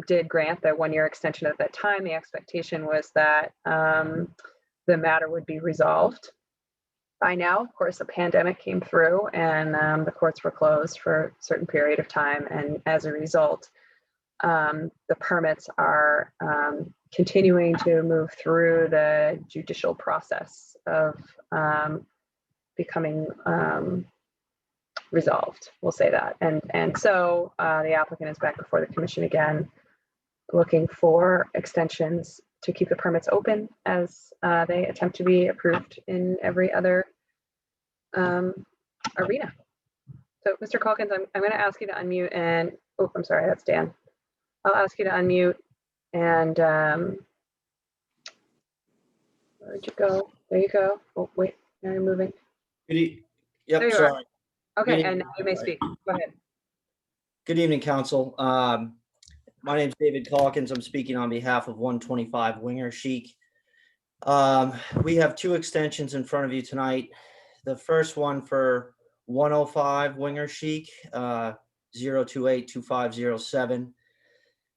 [SPEAKER 1] did grant the 1-year extension at that time. The expectation was that the matter would be resolved by now. Of course, a pandemic came through and the courts were closed for a certain period of time. And as a result, the permits are continuing to move through the judicial process of becoming resolved. We'll say that. And so the applicant is back before the commission again, looking for extensions to keep the permits open as they attempt to be approved in every other arena. So Mr. Calkins, I'm going to ask you to unmute and, oh, I'm sorry, that's Dan. I'll ask you to unmute and where'd you go? There you go. Oh, wait, now you're moving.
[SPEAKER 15] Yep,
[SPEAKER 1] There you are.
[SPEAKER 15] sorry.
[SPEAKER 1] Okay,
[SPEAKER 15] Good
[SPEAKER 1] and now you may speak. Go ahead.
[SPEAKER 15] Good evening, council. My name's David Calkins. I'm speaking on behalf of 125 Winger Chic. We have two extensions in front of you tonight. The first one for 105 Winger Chic, 0282507.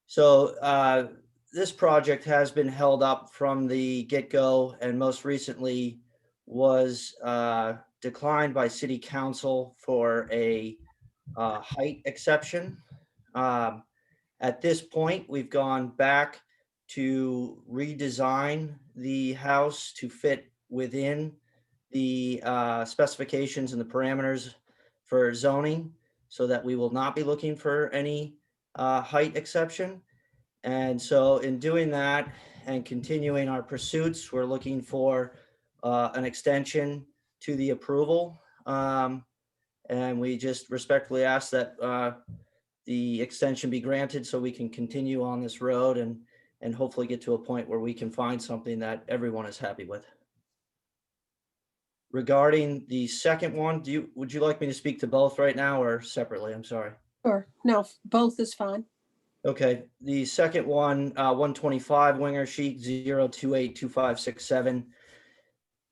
[SPEAKER 15] So this project has been held up from the get-go and most recently was declined by City Council for a height exception. At this point, we've gone back to redesign the house to fit within the specifications and the parameters for zoning so that we will not be looking for any height exception. And so in doing that and continuing our pursuits, we're looking for an extension to the approval. And we just respectfully ask that the extension be granted so we can continue on this road and hopefully get to a point where we can find something that everyone is happy with. Regarding the second one, would you like me to speak to both right now or separately? I'm sorry.
[SPEAKER 5] Sure. No, both is fine.
[SPEAKER 15] Okay, the second one, 125 Winger Chic 0282567.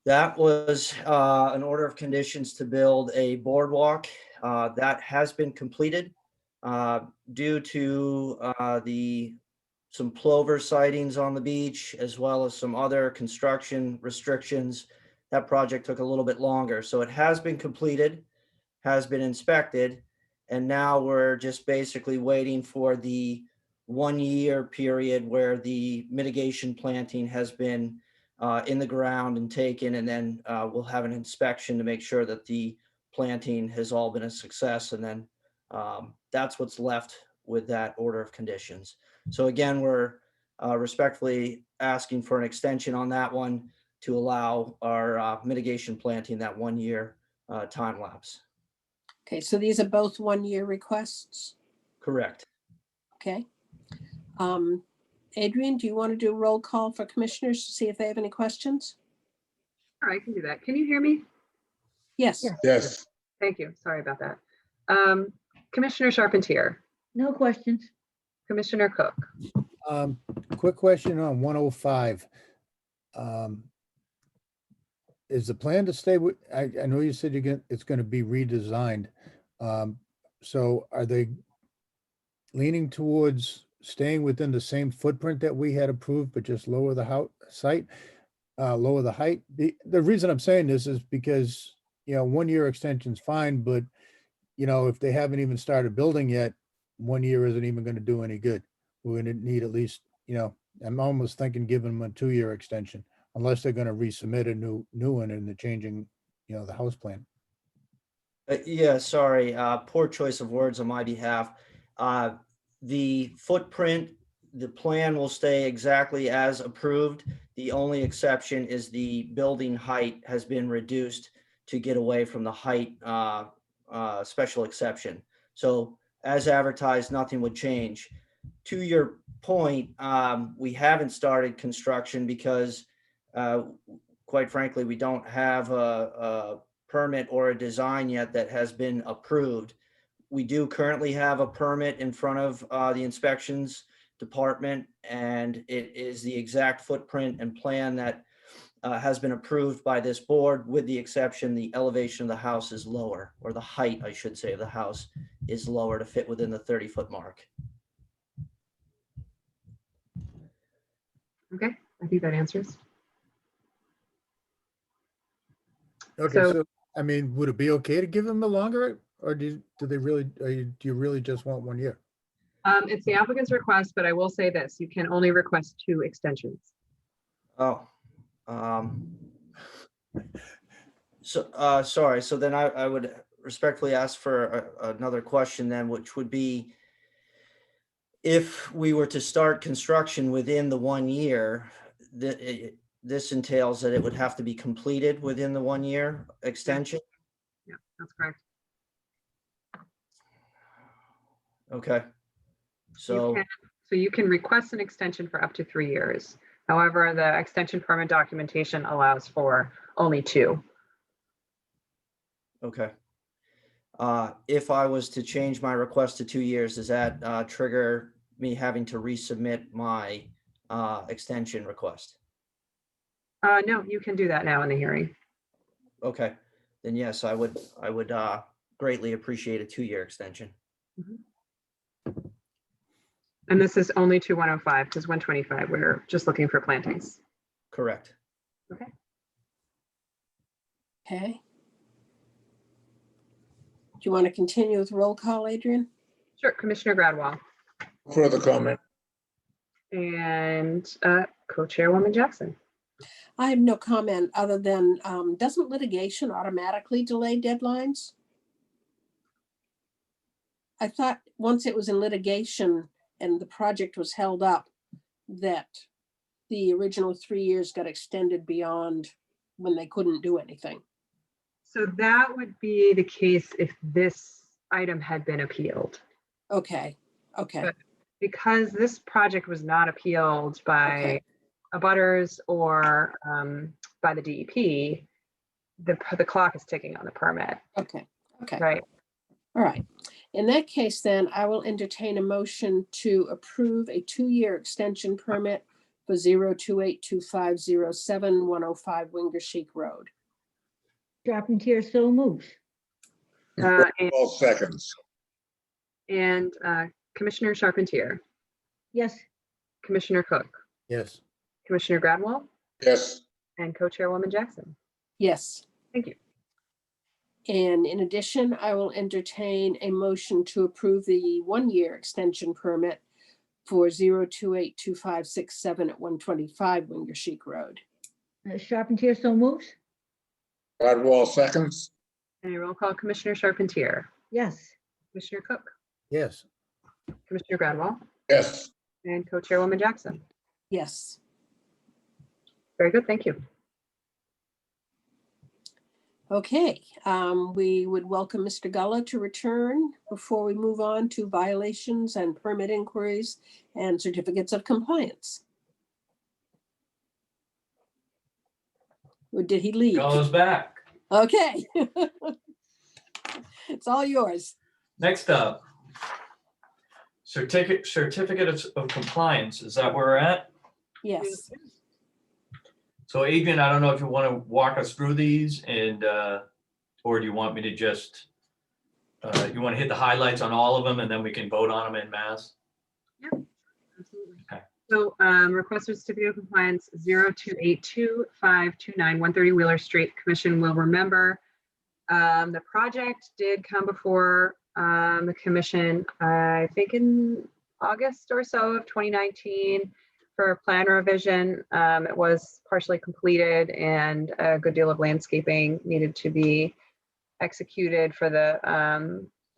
[SPEAKER 15] That was an order of conditions to build a boardwalk that has been completed due to some plover sightings on the beach, as well as some other construction restrictions. That project took a little bit longer. So it has been completed, has been inspected, and now we're just basically waiting for the 1 year period where the mitigation planting has been in the ground and taken, and then we'll have an inspection to make sure that the planting has all been a success. And then that's what's left with that order of conditions. So again, we're respectfully asking for an extension on that one to allow our mitigation planting that 1 year time lapse.
[SPEAKER 5] Okay, so these are both 1 year requests?
[SPEAKER 15] Correct.
[SPEAKER 5] Okay. Adrian, do you want to do a roll call for commissioners to see if they have any questions?
[SPEAKER 1] All right, I can do that. Can you hear me?
[SPEAKER 5] Yes.
[SPEAKER 7] Yes.
[SPEAKER 1] Thank you. Sorry about that. Commissioner Charpentier,
[SPEAKER 9] No questions.
[SPEAKER 1] Commissioner Cook.
[SPEAKER 4] Quick question on 105. Is the plan to stay with, I know you said it's going to be redesigned. So are they leaning towards staying within the same footprint that we had approved, but just lower the lower the height? The reason I'm saying this is because, 1 year extension's fine, but if they haven't even started building yet, 1 year isn't even going to do any good. We're going to need at least, I'm almost thinking giving them a 2 year extension, unless they're going to resubmit a new one and they're changing, the house plan.
[SPEAKER 15] Yeah, sorry, poor choice of words on my behalf. The footprint, the plan will stay exactly as approved. The only exception is the building height has been reduced to get away from the height special exception. So as advertised, nothing would change. To your point, we haven't started construction because quite frankly, we don't have a permit or a design yet that has been approved. We do currently have a permit in front of the inspections department, and it is the exact footprint and plan that has been approved by this board, with the exception the elevation of the house is lower, or the height, I should say, of the house is lower to fit within the 30-foot mark.
[SPEAKER 1] Okay, I think that answers.
[SPEAKER 4] Okay, so I mean, would it be okay to give them a longer, or do they really, do you really just want 1 year?
[SPEAKER 1] It's the applicant's request, but I will say this, you can only request 2 extensions.
[SPEAKER 15] Oh, so sorry. So then I would respectfully ask for another question then, which would be, if we were to start construction within the 1 year, this entails that it would have to be completed within the 1 year extension?
[SPEAKER 1] Yeah, that's correct.
[SPEAKER 15] Okay. So
[SPEAKER 1] you can request an extension for up to 3 years. However, the extension permit documentation allows for only 2.
[SPEAKER 15] Okay. If I was to change my request to 2 years, does that trigger me having to resubmit my extension request?
[SPEAKER 1] No, you can do that now in the hearing.
[SPEAKER 15] Okay, then yes, I would greatly appreciate a 2-year extension.
[SPEAKER 1] And this is only to 105 because 125, we're just looking for plantings.
[SPEAKER 15] Correct.
[SPEAKER 1] Okay.
[SPEAKER 5] Okay. Do you want to continue with roll call, Adrian?
[SPEAKER 1] Sure, Commissioner Gradwell
[SPEAKER 7] Further comment?
[SPEAKER 1] and Co-Chairwoman Jackson.
[SPEAKER 5] I have no comment other than, doesn't litigation automatically delay deadlines? I thought once it was in litigation and the project was held up, that the original 3 years got extended beyond when they couldn't do anything.
[SPEAKER 1] So that would be the case if this item had been appealed.
[SPEAKER 5] Okay, okay,
[SPEAKER 1] But because this project was not appealed by
[SPEAKER 5] Okay.
[SPEAKER 1] abutters or by the DEP, the clock is ticking on the permit,
[SPEAKER 5] okay, okay.
[SPEAKER 1] right?
[SPEAKER 5] All right. In that case, then I will entertain a motion to approve a 2-year extension permit for 0282507-105 Wingershik Road.
[SPEAKER 9] Charpentier so moves.
[SPEAKER 1] And
[SPEAKER 7] All seconds.
[SPEAKER 1] Commissioner Charpentier,
[SPEAKER 9] Yes,
[SPEAKER 1] Commissioner Cook,
[SPEAKER 4] Yes.
[SPEAKER 1] Commissioner Gradwell,
[SPEAKER 7] Yes,
[SPEAKER 1] and Co-Chairwoman Jackson.
[SPEAKER 5] Yes.
[SPEAKER 1] Thank you.
[SPEAKER 5] And in addition, I will entertain a motion to approve the 1-year extension permit for 0282567 at 125 Wingershik Road.
[SPEAKER 9] Charpentier so moves.
[SPEAKER 7] Gradwell seconds.
[SPEAKER 1] And a roll call, Commissioner Charpentier,
[SPEAKER 9] Yes,
[SPEAKER 1] Commissioner Cook,
[SPEAKER 4] Yes.
[SPEAKER 1] Commissioner Gradwell,
[SPEAKER 7] Yes,
[SPEAKER 1] and Co-Chairwoman Jackson.
[SPEAKER 5] Yes.
[SPEAKER 1] Very good, thank you.
[SPEAKER 5] Okay, we would welcome Mr. Gullah to return before we move on to violations and permit inquiries and certificates of compliance. Or did he leave?
[SPEAKER 6] Goes back.
[SPEAKER 5] Okay. It's all yours.
[SPEAKER 6] Next up. Certificate of compliance, is that where we're at?
[SPEAKER 5] Yes.
[SPEAKER 6] So Adrian, I don't know if you want to walk us through these and, or do you want me to just, you want to hit the highlights on all of them and then we can vote on them en masse?
[SPEAKER 1] Absolutely.
[SPEAKER 6] Okay.
[SPEAKER 1] So request for certificate of compliance 0282529 Wheeler Street. Commission will remember the project did come before the commission, I think in August or so of 2019 for plan revision. It was partially completed and a good deal of landscaping needed to be executed for the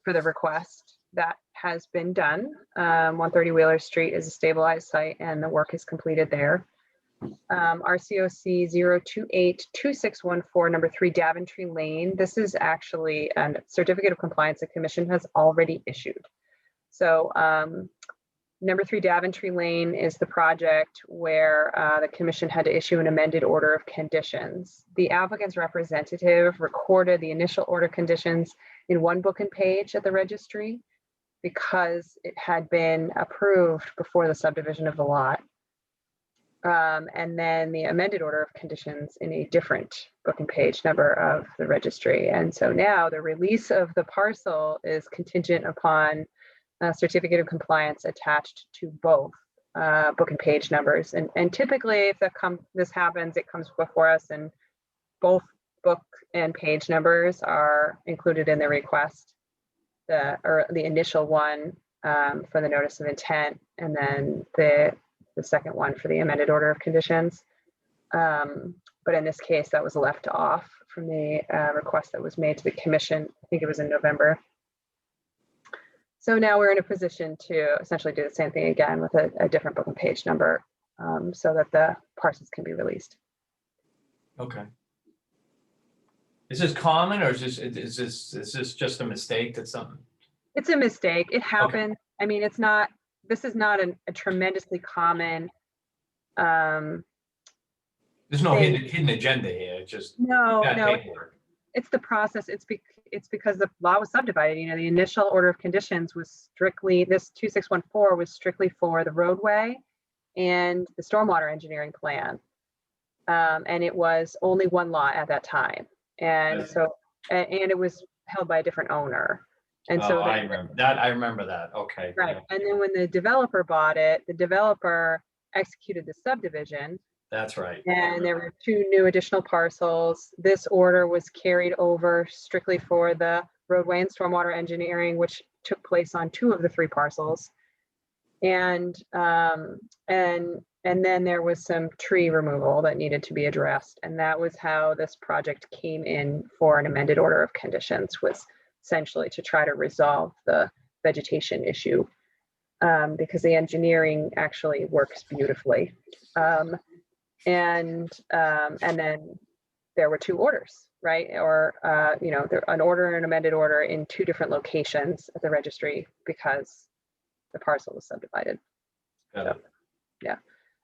[SPEAKER 1] request. That has been done. 130 Wheeler Street is a stabilized site and the work is completed there. RCOC 0282614, number 3 Daventry Lane. This is actually a certificate of compliance the commission has already issued. So number 3 Daventry Lane is the project where the commission had to issue an amended order of conditions. The applicant's representative recorded the initial order conditions in one book and page at the registry because it had been approved before the subdivision of the lot. And then the amended order of conditions in a different book and page number of the registry. And so now the release of the parcel is contingent upon a certificate of compliance attached to both book and page numbers. And typically if this happens, it comes before us and both book and page numbers are included in the request, or the initial one for the notice of intent, and then the second one for the amended order of conditions. But in this case, that was left off from the request that was made to the commission. I think it was in November. So now we're in a position to essentially do the same thing again with a different book and page number so that the parcels can be released.
[SPEAKER 6] Okay. Is this common or is this just a mistake that something?
[SPEAKER 1] It's a mistake. It happened. Okay. I mean, this is not a tremendously common.
[SPEAKER 6] There's no hidden agenda here. It's just
[SPEAKER 1] no. it's the process. It's because the law was subdivided. You know, the initial order of conditions was strictly, this 2614 was strictly for the roadway and the stormwater engineering plan. And it was only one lot at that time. And
[SPEAKER 6] Right.
[SPEAKER 1] so, and it was held by a different owner. And so,
[SPEAKER 6] Oh, I remember that. I remember that. Okay.
[SPEAKER 1] right.
[SPEAKER 6] yeah,
[SPEAKER 1] And then when the developer bought it, the developer executed the subdivision.
[SPEAKER 6] That's right.
[SPEAKER 1] And there were 2 new additional parcels. This order was carried over strictly for the roadway and stormwater engineering, which took place on 2 of the 3 parcels. And then there was some tree removal that needed to be addressed. And that was how this project came in for an amended order of conditions, was essentially to try to resolve the vegetation issue, because the engineering actually works beautifully. And then there were 2 orders, right? Or, you know, an order and an amended order in 2 different locations at the registry because the parcel was subdivided.
[SPEAKER 6] Got
[SPEAKER 1] So,
[SPEAKER 6] it.
[SPEAKER 1] yeah.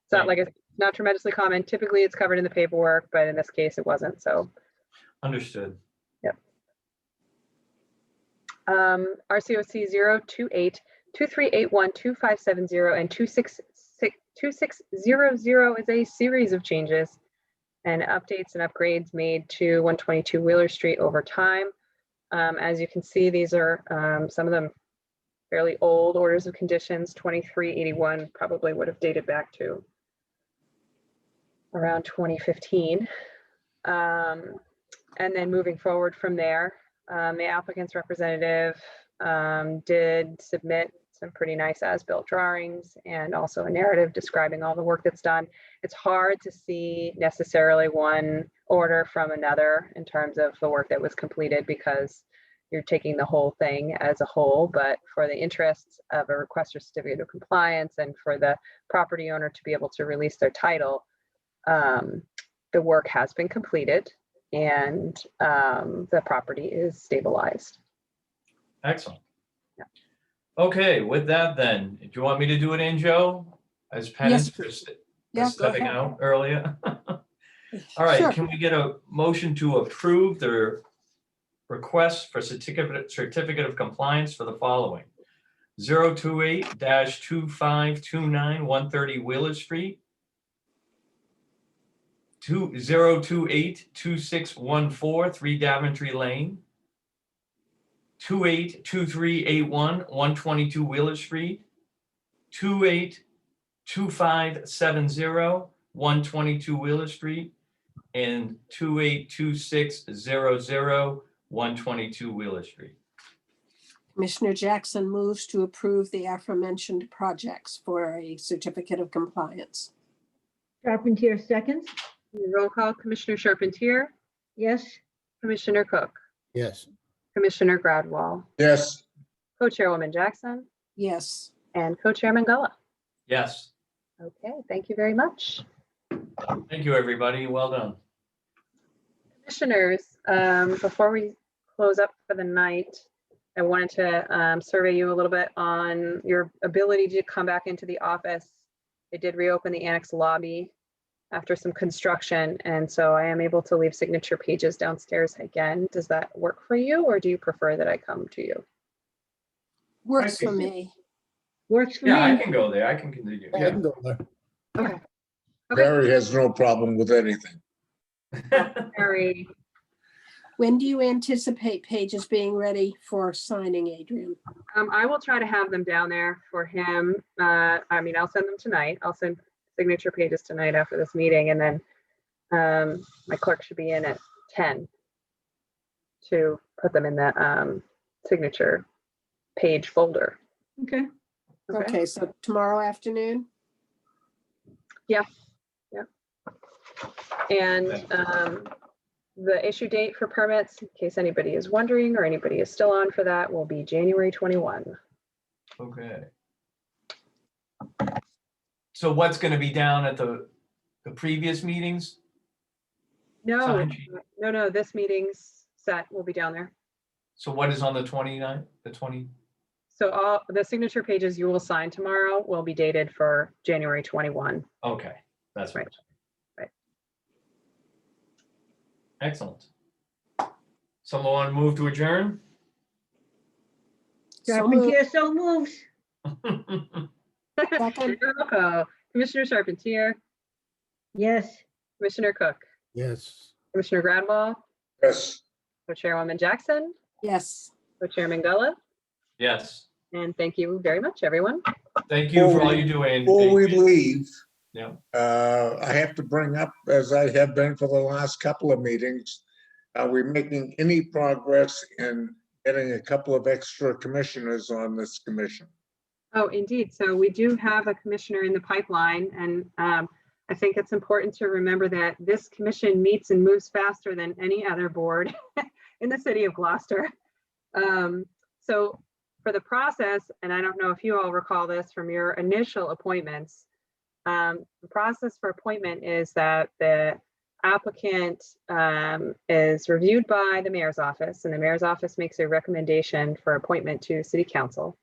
[SPEAKER 1] It's not like, it's not tremendously common. Typically it's covered in the paperwork, but in this case it wasn't. So,
[SPEAKER 6] Understood.
[SPEAKER 1] yep. RCOC 028 2381 2570 and 2600 is a series of changes and updates and upgrades made to 122 Wheeler Street over time. As you can see, these are some of them fairly old orders of conditions. 2381 probably would have dated back to around 2015. And then moving forward from there, the applicant's representative did submit some pretty nice as-built drawings and also a narrative describing all the work that's done. It's hard to see necessarily one order from another in terms of the work that was completed because you're taking the whole thing as a whole, but for the interests of a request for certificate of compliance and for the property owner to be able to release their title, the work has been completed and the property is stabilized.
[SPEAKER 6] Excellent. Okay, with that then, do you want me to do it in, Joe? As penance for
[SPEAKER 5] Yeah, go
[SPEAKER 6] stepping
[SPEAKER 5] ahead.
[SPEAKER 6] out earlier? All right,
[SPEAKER 5] Sure.
[SPEAKER 6] can we get a motion to approve the request for certificate of compliance for the following? 028-2529 130 Wheeler Street. 028-2614 3 Daventry Lane. 282381 122 Wheeler Street. 282570 122 Wheeler Street. And 282600 122 Wheeler Street.
[SPEAKER 5] Commissioner Jackson moves to approve the aforementioned projects for a certificate of compliance.
[SPEAKER 9] Charpentier seconds.
[SPEAKER 1] Roll call, Commissioner Charpentier,
[SPEAKER 9] Yes.
[SPEAKER 1] Commissioner Cook,
[SPEAKER 4] Yes.
[SPEAKER 1] Commissioner Gradwall,
[SPEAKER 7] Yes,
[SPEAKER 1] Co-Chairwoman Jackson,
[SPEAKER 5] Yes.
[SPEAKER 1] and Co-Chairman Gullah.
[SPEAKER 6] Yes,
[SPEAKER 1] Okay, thank you very much.
[SPEAKER 6] thank you, everybody. Well done.
[SPEAKER 1] Commissioners, before we close up for the night, I wanted to survey you a little bit on your ability to come back into the office. They did reopen the annex lobby after some construction, and so I am able to leave signature pages downstairs again. Does that work for you, or do you prefer that I come to you?
[SPEAKER 5] Works for
[SPEAKER 6] think-
[SPEAKER 5] me.
[SPEAKER 9] Works for
[SPEAKER 6] Yeah, I
[SPEAKER 9] me.
[SPEAKER 6] can go there. I can continue.
[SPEAKER 4] I can go there.
[SPEAKER 1] Okay.
[SPEAKER 7] Barry has no problem with anything.
[SPEAKER 1] Very,
[SPEAKER 5] When do you anticipate pages being ready for signing, Adrian?
[SPEAKER 1] I will try to have them down there for him. I mean, I'll send them tonight. I'll send signature pages tonight after this meeting, and then my clerk should be in at 10 to put them in the signature page folder.
[SPEAKER 9] Okay.
[SPEAKER 5] Okay, so tomorrow afternoon?
[SPEAKER 1] And the issue date for permits, in case anybody is wondering or anybody is still on for that, will be January 21.
[SPEAKER 6] Okay. So what's going to be down at the previous meetings?
[SPEAKER 1] No,
[SPEAKER 6] Sign sheet.
[SPEAKER 1] no, this meeting's set will be down there.
[SPEAKER 6] So what is on the 29th, the 20?
[SPEAKER 1] So all the signature pages you will sign tomorrow will be dated for January 21.
[SPEAKER 6] Okay, that's right.
[SPEAKER 1] Right.
[SPEAKER 6] Excellent. Someone want to move to adjourn?
[SPEAKER 5] So
[SPEAKER 9] Charpentier so moves.
[SPEAKER 5] Second.
[SPEAKER 1] Roll call. Commissioner Charpentier,
[SPEAKER 9] Yes.
[SPEAKER 1] Commissioner Cook,
[SPEAKER 4] Yes.
[SPEAKER 1] Commissioner Gradwall,
[SPEAKER 7] Yes.
[SPEAKER 1] Co-Chairwoman Jackson,
[SPEAKER 5] Yes.
[SPEAKER 1] Co-Chairman Gullo,
[SPEAKER 6] Yes.
[SPEAKER 1] and thank you very much, everyone.
[SPEAKER 6] Thank you for all you do,
[SPEAKER 7] Before we
[SPEAKER 6] Adrian.
[SPEAKER 7] leave,
[SPEAKER 6] Yeah.
[SPEAKER 7] I have to bring up, as I have been for the last couple of meetings, are we making any progress in getting a couple of extra commissioners on this commission?
[SPEAKER 1] Oh, indeed. So we do have a commissioner in the pipeline, and I think it's important to remember that this commission meets and moves faster than any other board in the city of Gloucester. So for the process, and I don't know if you all recall this from your initial appointments, the process for appointment is that the applicant is reviewed by the mayor's office, and the mayor's office makes a recommendation for appointment to city council.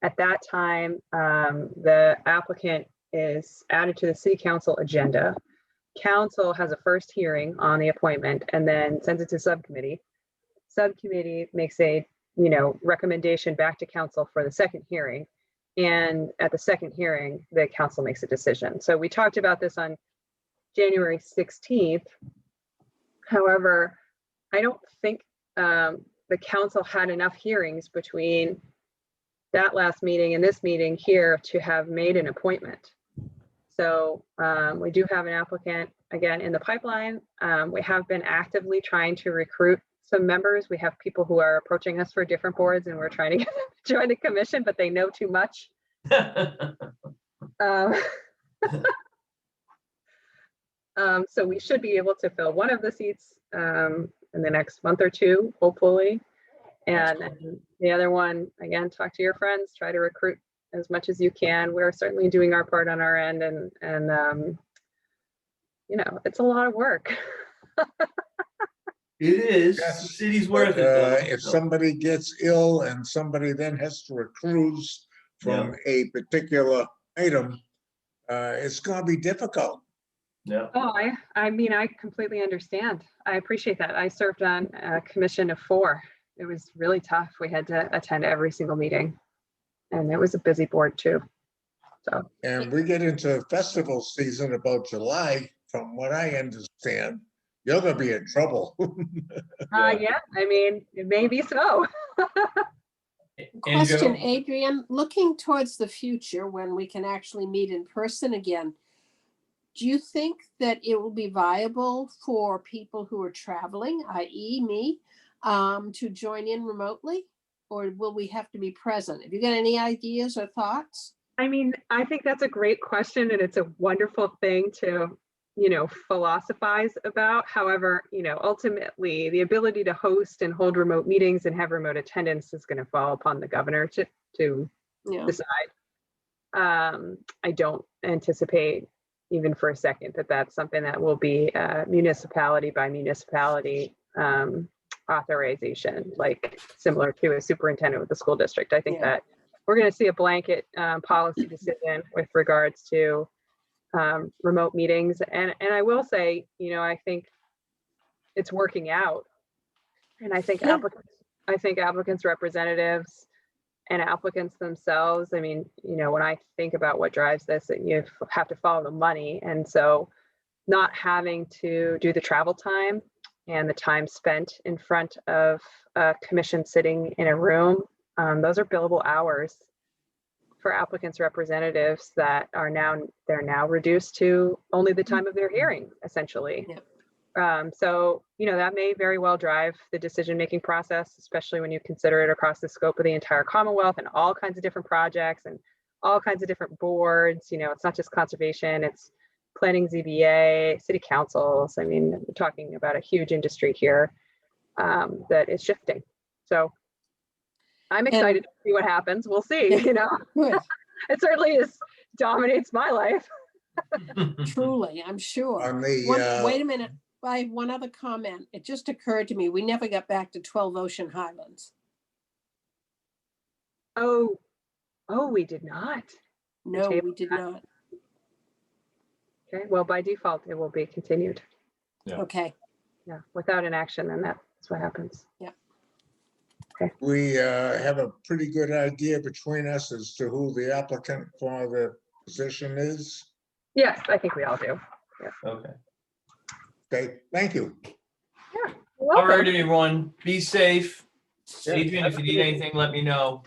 [SPEAKER 1] At that time, the applicant is added to the city council agenda. Council has a first hearing on the appointment and then sends it to subcommittee. Subcommittee makes a recommendation back to council for the second hearing. And at the second hearing, the council makes a decision. So we talked about this on January 16th. However, I don't think the council had enough hearings between that last meeting and this meeting here to have made an appointment. So we do have an applicant again in the pipeline. We have been actively trying to recruit some members. We have people who are approaching us for different boards and we're trying to get them to join the commission, but they know too much. So we should be able to fill one of the seats in the next month or two, hopefully. And then the other one, again, talk to your friends, try to recruit as much as you can. We're certainly doing our part on our end, and it's a lot of work.
[SPEAKER 6] It is.
[SPEAKER 7] Yes,
[SPEAKER 6] The city's
[SPEAKER 7] But,
[SPEAKER 6] worth it. though.
[SPEAKER 7] if somebody gets ill and somebody then has to recruit from a particular item, it's gonna be difficult.
[SPEAKER 6] Yeah.
[SPEAKER 1] Oh, I mean, I completely understand. I appreciate that. I served on a commission of 4. It was really tough. We had to attend every single meeting, and it was a busy board too. So,
[SPEAKER 7] And we get into festival season about July, from what I understand, you're gonna be in trouble.
[SPEAKER 1] yeah, I mean, it may be so.
[SPEAKER 5] Question,
[SPEAKER 6] Joe?
[SPEAKER 5] Adrian, looking towards the future when we can actually meet in person again, do you think that it will be viable for people who are traveling, i.e. me, to join in remotely? Or will we have to be present? Have you got any ideas or thoughts?
[SPEAKER 1] I mean, I think that's a great question, and it's a wonderful thing to, philosophize about. However, ultimately, the ability to host and hold remote meetings and have remote attendance is going to fall upon the governor to
[SPEAKER 5] Yeah.
[SPEAKER 1] decide. I don't anticipate even for a second that that's something that will be municipality by municipality authorization, like similar to a superintendent with the school district. I think
[SPEAKER 5] Yeah.
[SPEAKER 1] that we're going to see a blanket policy decision with regards to remote meetings. And I will say, I think it's working out. And I think
[SPEAKER 5] Yeah.
[SPEAKER 1] applicants, representatives, and applicants themselves, I mean, when I think about what drives this, you have to follow the money. And so not having to do the travel time and the time spent in front of a commission sitting in a room, those are billable hours for applicants' representatives that they're now reduced to only the time of their hearing, essentially.
[SPEAKER 5] Yep.
[SPEAKER 1] So, that may very well drive the decision-making process, especially when you consider it across the scope of the entire Commonwealth and all kinds of different projects and all kinds of different boards. It's not just conservation, it's planning, ZBA, city councils. I mean, we're talking about a huge industry here that is shifting. So I'm excited to see what happens. We'll see,
[SPEAKER 5] Good.
[SPEAKER 1] It certainly dominates my life.
[SPEAKER 5] Truly, I'm sure.
[SPEAKER 7] On the,
[SPEAKER 5] Wait a minute. I have one other comment. It just occurred to me, we never got back to 12 Ocean Highlands.
[SPEAKER 1] Oh, we did not.
[SPEAKER 5] No,
[SPEAKER 1] table
[SPEAKER 5] we did not.
[SPEAKER 1] Okay, well, by default, it will be continued.
[SPEAKER 6] Yeah.
[SPEAKER 5] Okay.
[SPEAKER 1] Yeah, without an action, then That's what happens.
[SPEAKER 7] We have a pretty good idea between us as to who the applicant for the position is.
[SPEAKER 1] Yes, I think we all do.
[SPEAKER 6] Okay.
[SPEAKER 7] Okay, thank you.
[SPEAKER 1] You're
[SPEAKER 6] All right,
[SPEAKER 1] welcome.
[SPEAKER 6] everyone, be safe.
[SPEAKER 7] Yeah,
[SPEAKER 6] Adrian, if you need anything, let me know.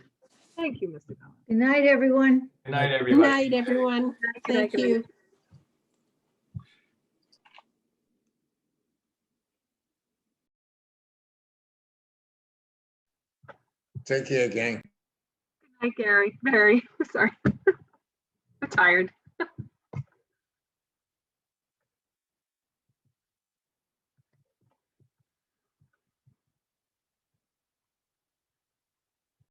[SPEAKER 1] Thank you, Mr. Collins.
[SPEAKER 9] Good night, everyone.
[SPEAKER 6] Good night,
[SPEAKER 5] Good
[SPEAKER 6] everybody.
[SPEAKER 5] night, everyone.
[SPEAKER 1] Good night,
[SPEAKER 5] Thank
[SPEAKER 1] good night.
[SPEAKER 5] you.
[SPEAKER 7] Take care, gang.
[SPEAKER 1] Hi, Gary. Barry. Sorry. I'm tired.